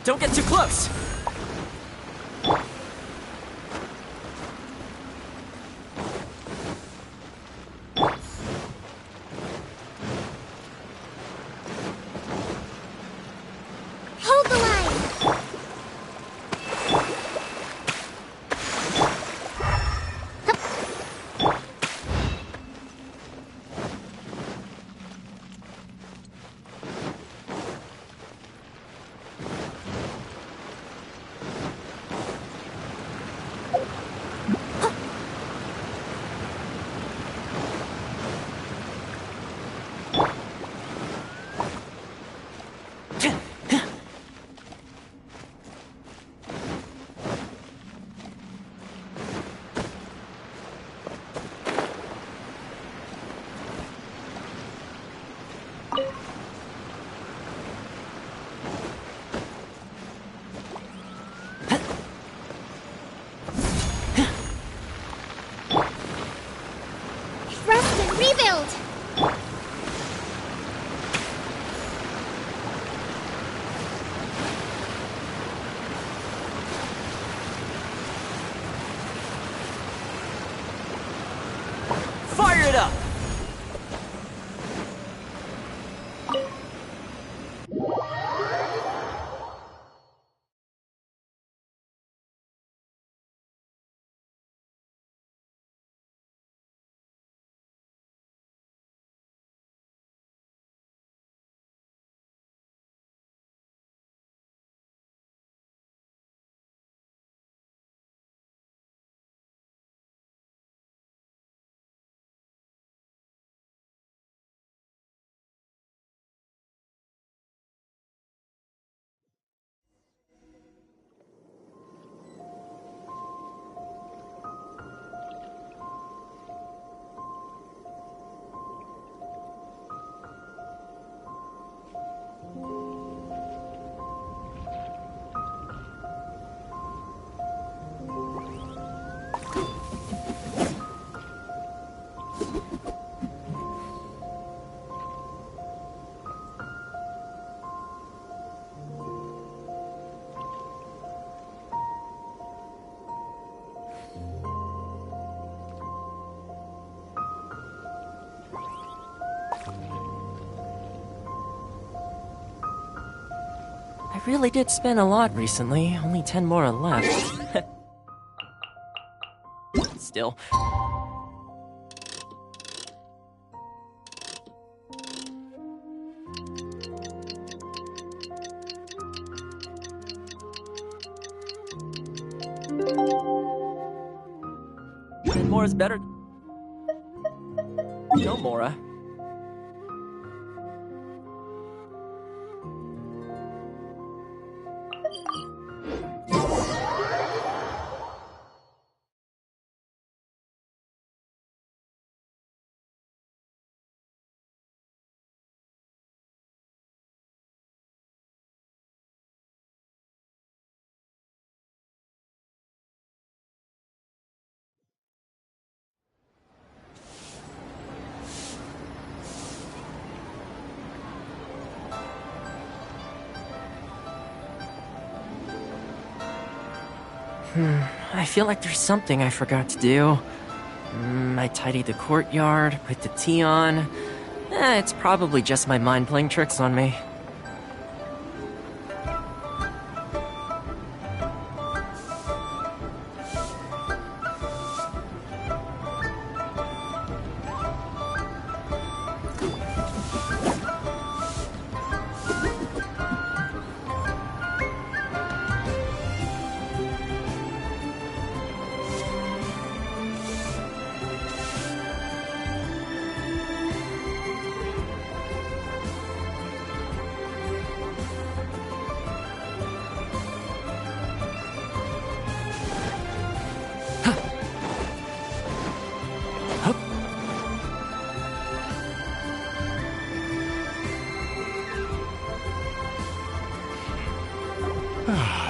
Don't get too close! Hold the line! Rest and rebuild! Fire it up! I really did spend a lot recently. Only 10 more are left. Still. More is better. No, Mora. I feel like there's something I forgot to do. I tidied the courtyard, put the tea on. It's probably just my mind playing tricks on me.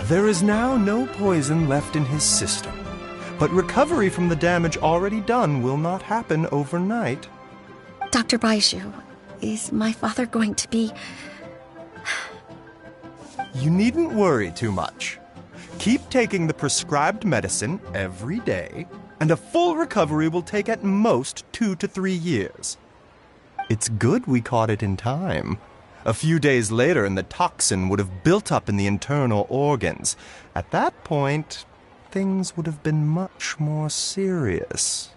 There is now no poison left in his system, but recovery from the damage already done will not happen overnight. Dr. Baishu, is my father going to be... You needn't worry too much. Keep taking the prescribed medicine every day, and a full recovery will take at most 2 to 3 years. It's good we caught it in time. A few days later, and the toxin would have built up in the internal organs. At that point, things would have been much more serious.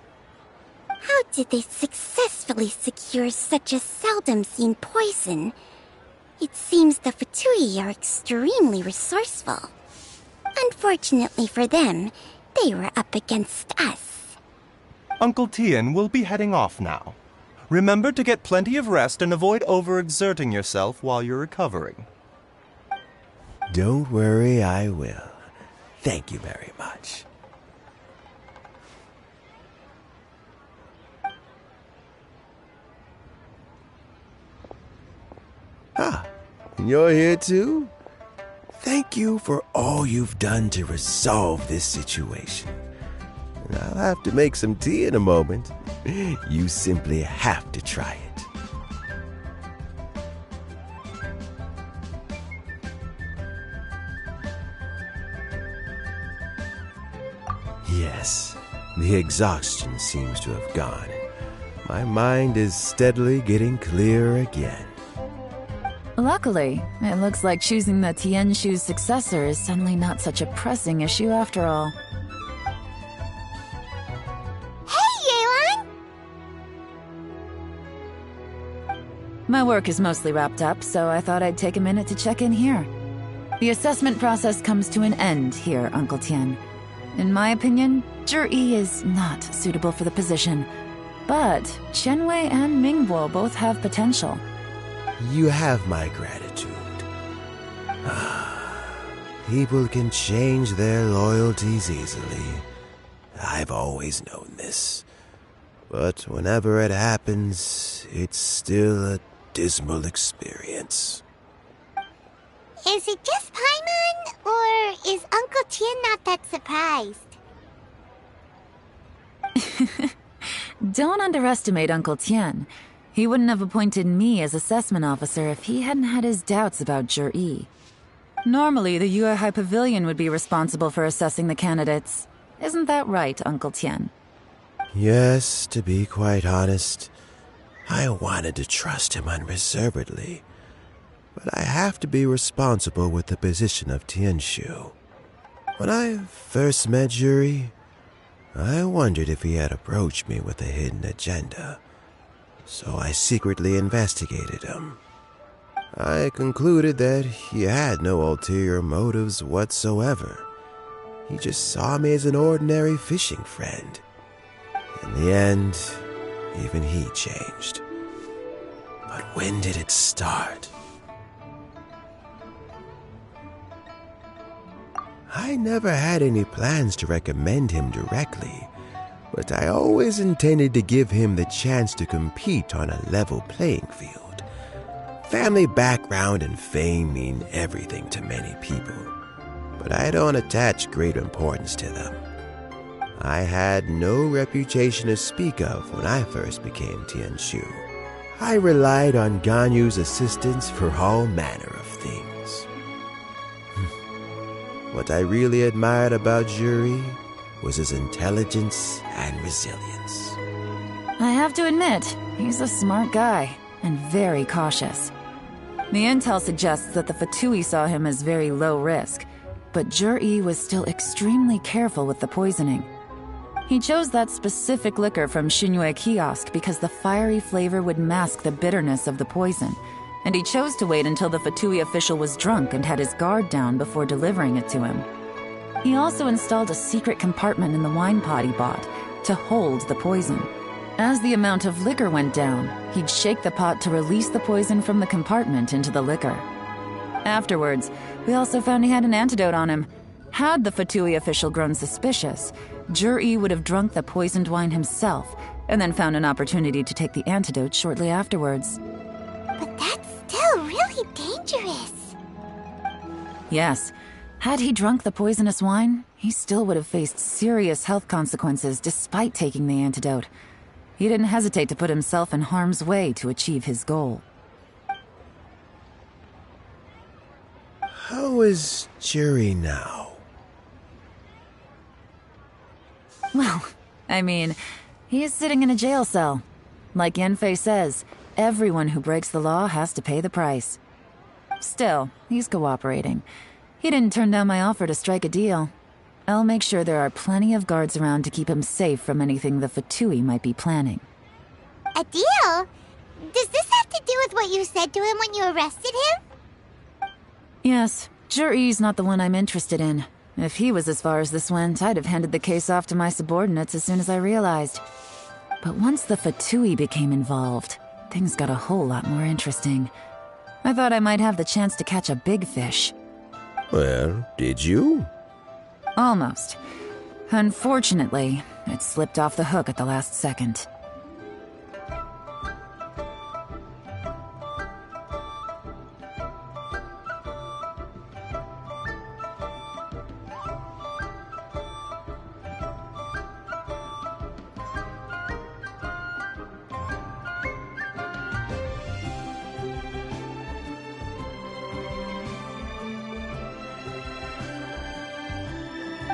How did they successfully secure such a seldom-seen poison? It seems the Fatui are extremely resourceful. Unfortunately for them, they were up against us. Uncle Tian will be heading off now. Remember to get plenty of rest and avoid overexerting yourself while you're recovering. Don't worry, I will. Thank you very much. Ah, you're here too? Thank you for all you've done to resolve this situation. I'll have to make some tea in a moment. You simply have to try it. Yes, the exhaustion seems to have gone. My mind is steadily getting clearer again. Luckily, it looks like choosing the Tianshu's successor is suddenly not such a pressing issue after all. My work is mostly wrapped up, so I thought I'd take a minute to check in here. The assessment process comes to an end here, Uncle Tian. In my opinion, Zhi is not suitable for the position. But Qianwei and Mingbo both have potential. You have my gratitude. People can change their loyalties easily. I've always known this. But whenever it happens, it's still a dismal experience. Is it just Paimon, or is Uncle Tian not that surprised? Don't underestimate Uncle Tian. He wouldn't have appointed me as assessment officer if he hadn't had his doubts about Zhi. Normally, the Yuehai Pavilion would be responsible for assessing the candidates. Isn't that right, Uncle Tian? Yes, to be quite honest, I wanted to trust him unreservedly. but I have to be responsible with the position of Tianshu. When I first met Juri, I wondered if he had approached me with a hidden agenda, so I secretly investigated him. I concluded that he had no ulterior motives whatsoever. He just saw me as an ordinary fishing friend. In the end, even he changed. But when did it start? I never had any plans to recommend him directly, but I always intended to give him the chance to compete on a level playing field. Family background and fame mean everything to many people, but I don't attach great importance to them. I had no reputation to speak of when I first became Tianshu. I relied on Ganyu's assistance for all manner of things. What I really admired about Juri was his intelligence and resilience. I have to admit, he's a smart guy, and very cautious. The intel suggests that the Fatui saw him as very low risk, but Juri was still extremely careful with the poisoning. He chose that specific liquor from Shinue Kiosk because the fiery flavor would mask the bitterness of the poison, and he chose to wait until the Fatui official was drunk and had his guard down before delivering it to him. He also installed a secret compartment in the wine pot he bought to hold the poison. As the amount of liquor went down, he'd shake the pot to release the poison from the compartment into the liquor. Afterwards, we also found he had an antidote on him. Had the Fatui official grown suspicious, Juri would have drunk the poisoned wine himself, and then found an opportunity to take the antidote shortly afterwards. But that's still really dangerous. Yes. Had he drunk the poisonous wine, he still would have faced serious health consequences despite taking the antidote. He didn't hesitate to put himself in harm's way to achieve his goal. How is Juri now? Well, I mean, he is sitting in a jail cell. Like Yanfei says, everyone who breaks the law has to pay the price. Still, he's cooperating. He didn't turn down my offer to strike a deal. I'll make sure there are plenty of guards around to keep him safe from anything the Fatui might be planning. A deal? Does this have to do with what you said to him when you arrested him? Yes, Juri's not the one I'm interested in. If he was as far as this went, I'd have handed the case off to my subordinates as soon as I realized. But once the Fatui became involved, things got a whole lot more interesting. I thought I might have the chance to catch a big fish. Well, did you? Almost. Unfortunately, it slipped off the hook at the last second.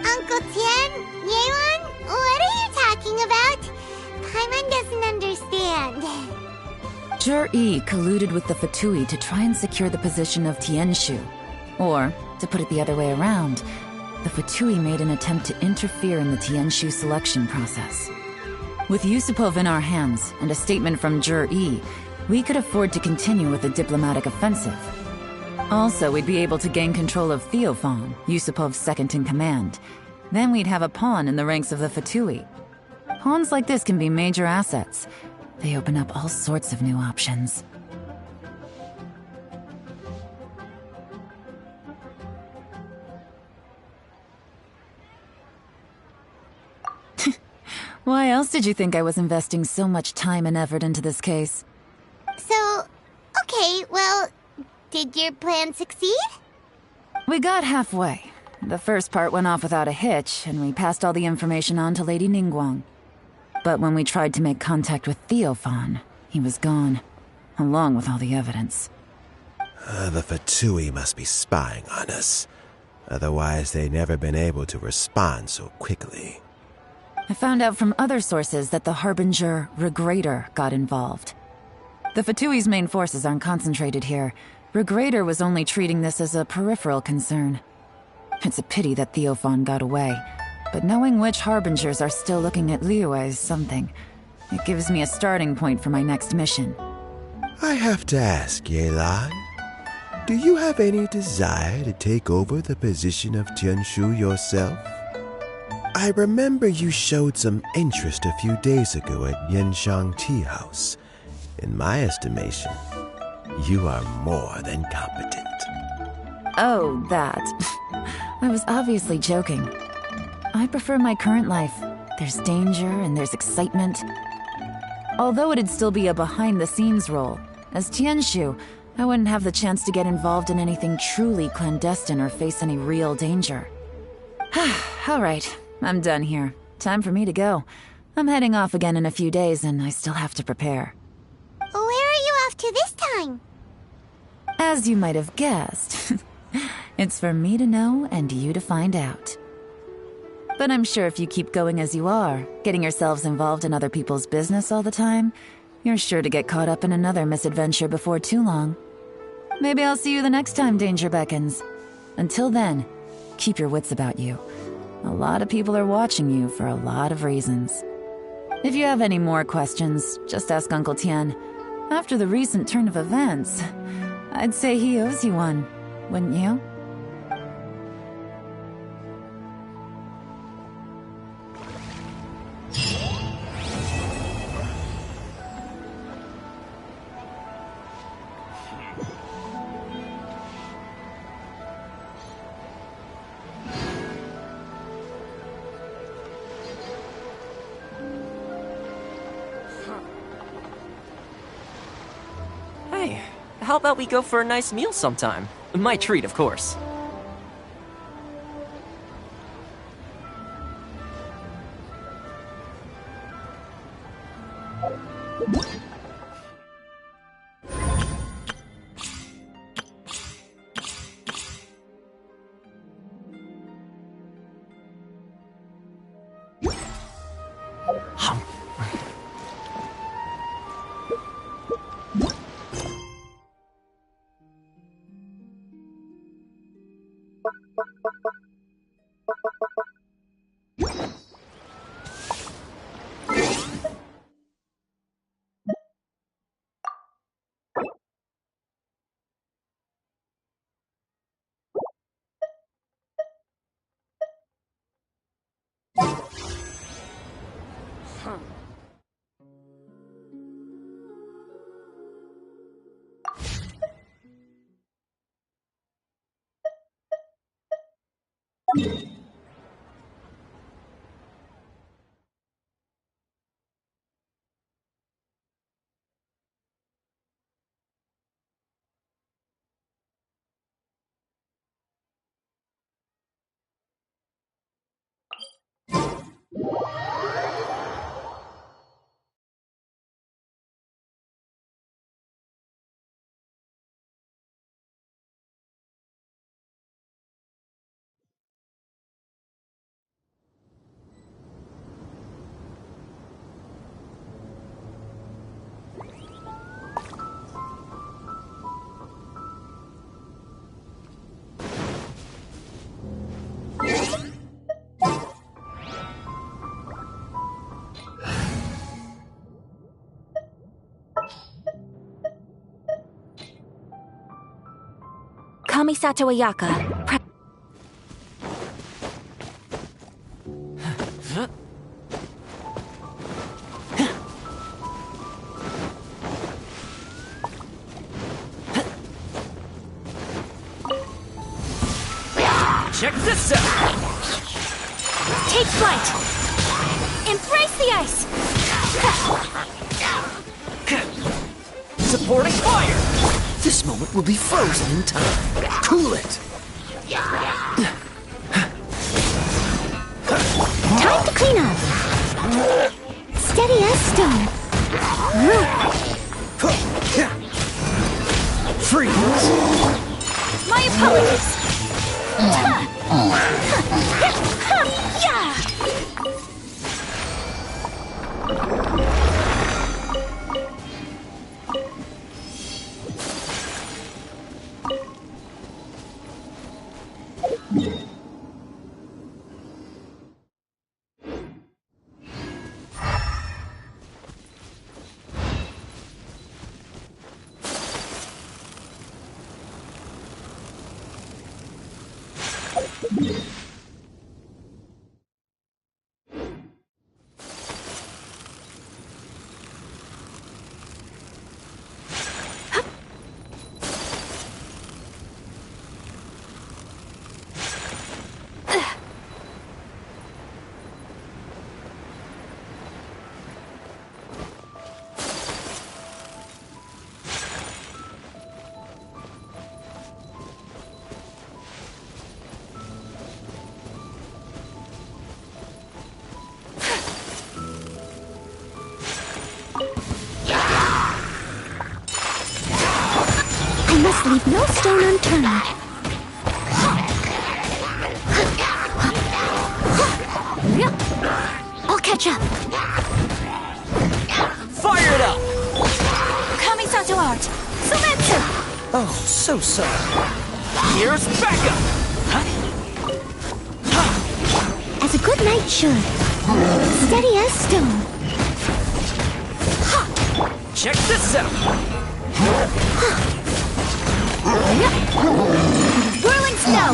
Uncle Tien, Yelan, what are you talking about? Paimon doesn't understand. Jur-E colluded with the Fatui to try and secure the position of Tianshu. Or, to put it the other way around, the Fatui made an attempt to interfere in the Tianshu selection process. With Yusupov in our hands and a statement from Jur-E, we could afford to continue with a diplomatic offensive. Also, we'd be able to gain control of Theophan, Yusupov's second-in-command. Then we'd have a pawn in the ranks of the Fatui. Pawns like this can be major assets. They open up all sorts of new options. Why else did you think I was investing so much time and effort into this case? So, okay, well, did your plan succeed? We got halfway. The first part went off without a hitch, and we passed all the information on to Lady Ningguang. But when we tried to make contact with Theophan, he was gone, along with all the evidence. The Fatui must be spying on us. Otherwise, they'd never been able to respond so quickly. I found out from other sources that the Harbinger Regrator got involved. The Fatui's main forces aren't concentrated here, Regrader was only treating this as a peripheral concern. It's a pity that Theophan got away, but knowing which harbingers are still looking at Liyue is something. It gives me a starting point for my next mission. I have to ask, YELAN, do you have any desire to take over the position of Tianshu yourself? I remember you showed some interest a few days ago at Yenshang Tea House. In my estimation, you are more than competent. Oh, that. I was obviously joking. I prefer my current life. There's danger and there's excitement. Although it'd still be a behind-the-scenes role, as Tianshu, I wouldn't have the chance to get involved in anything truly clandestine or face any real danger. All right, I'm done here. Time for me to go. I'm heading off again in a few days, and I still have to prepare. Where are you off to this time? As you might have guessed, it's for me to know and you to find out. But I'm sure if you keep going as you are, getting yourselves involved in other people's business all the time, you're sure to get caught up in another misadventure before too long. Maybe I'll see you the next time danger beckons. Until then, keep your wits about you. A lot of people are watching you for a lot of reasons. If you have any more questions, just ask Uncle Tian. After the recent turn of events, I'd say he owes you one, wouldn't you? Hey, how about we go for a nice meal sometime? My treat, of course. Kamisato Ayaka. Check this out! Take flight! Embrace the ice! Supporting fire! This moment will be frozen in time. Cool it! Time to clean up. Steady as stone. Freeze! My apologies! I must leave no stone unturned. I'll catch up. Fire it up! Kamisato art. Sumetsu. Oh, so sorry. Here's backup! As a good knight should. Steady as stone. Check this out! Whirling snow.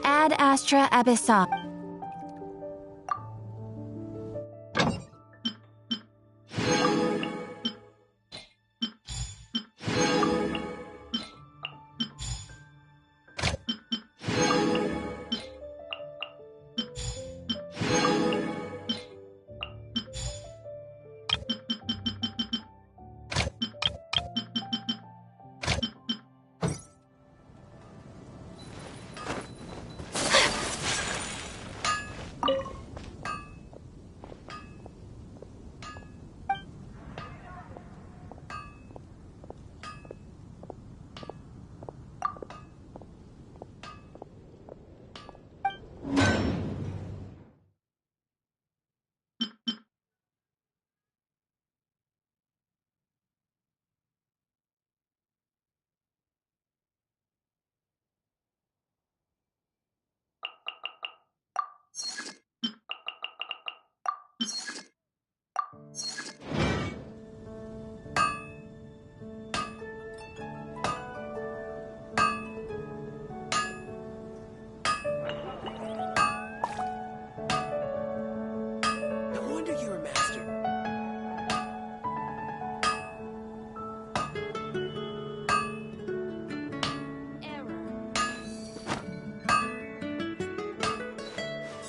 Ad Astra Abyssa.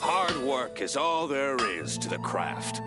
Hard work is all there is to the craft.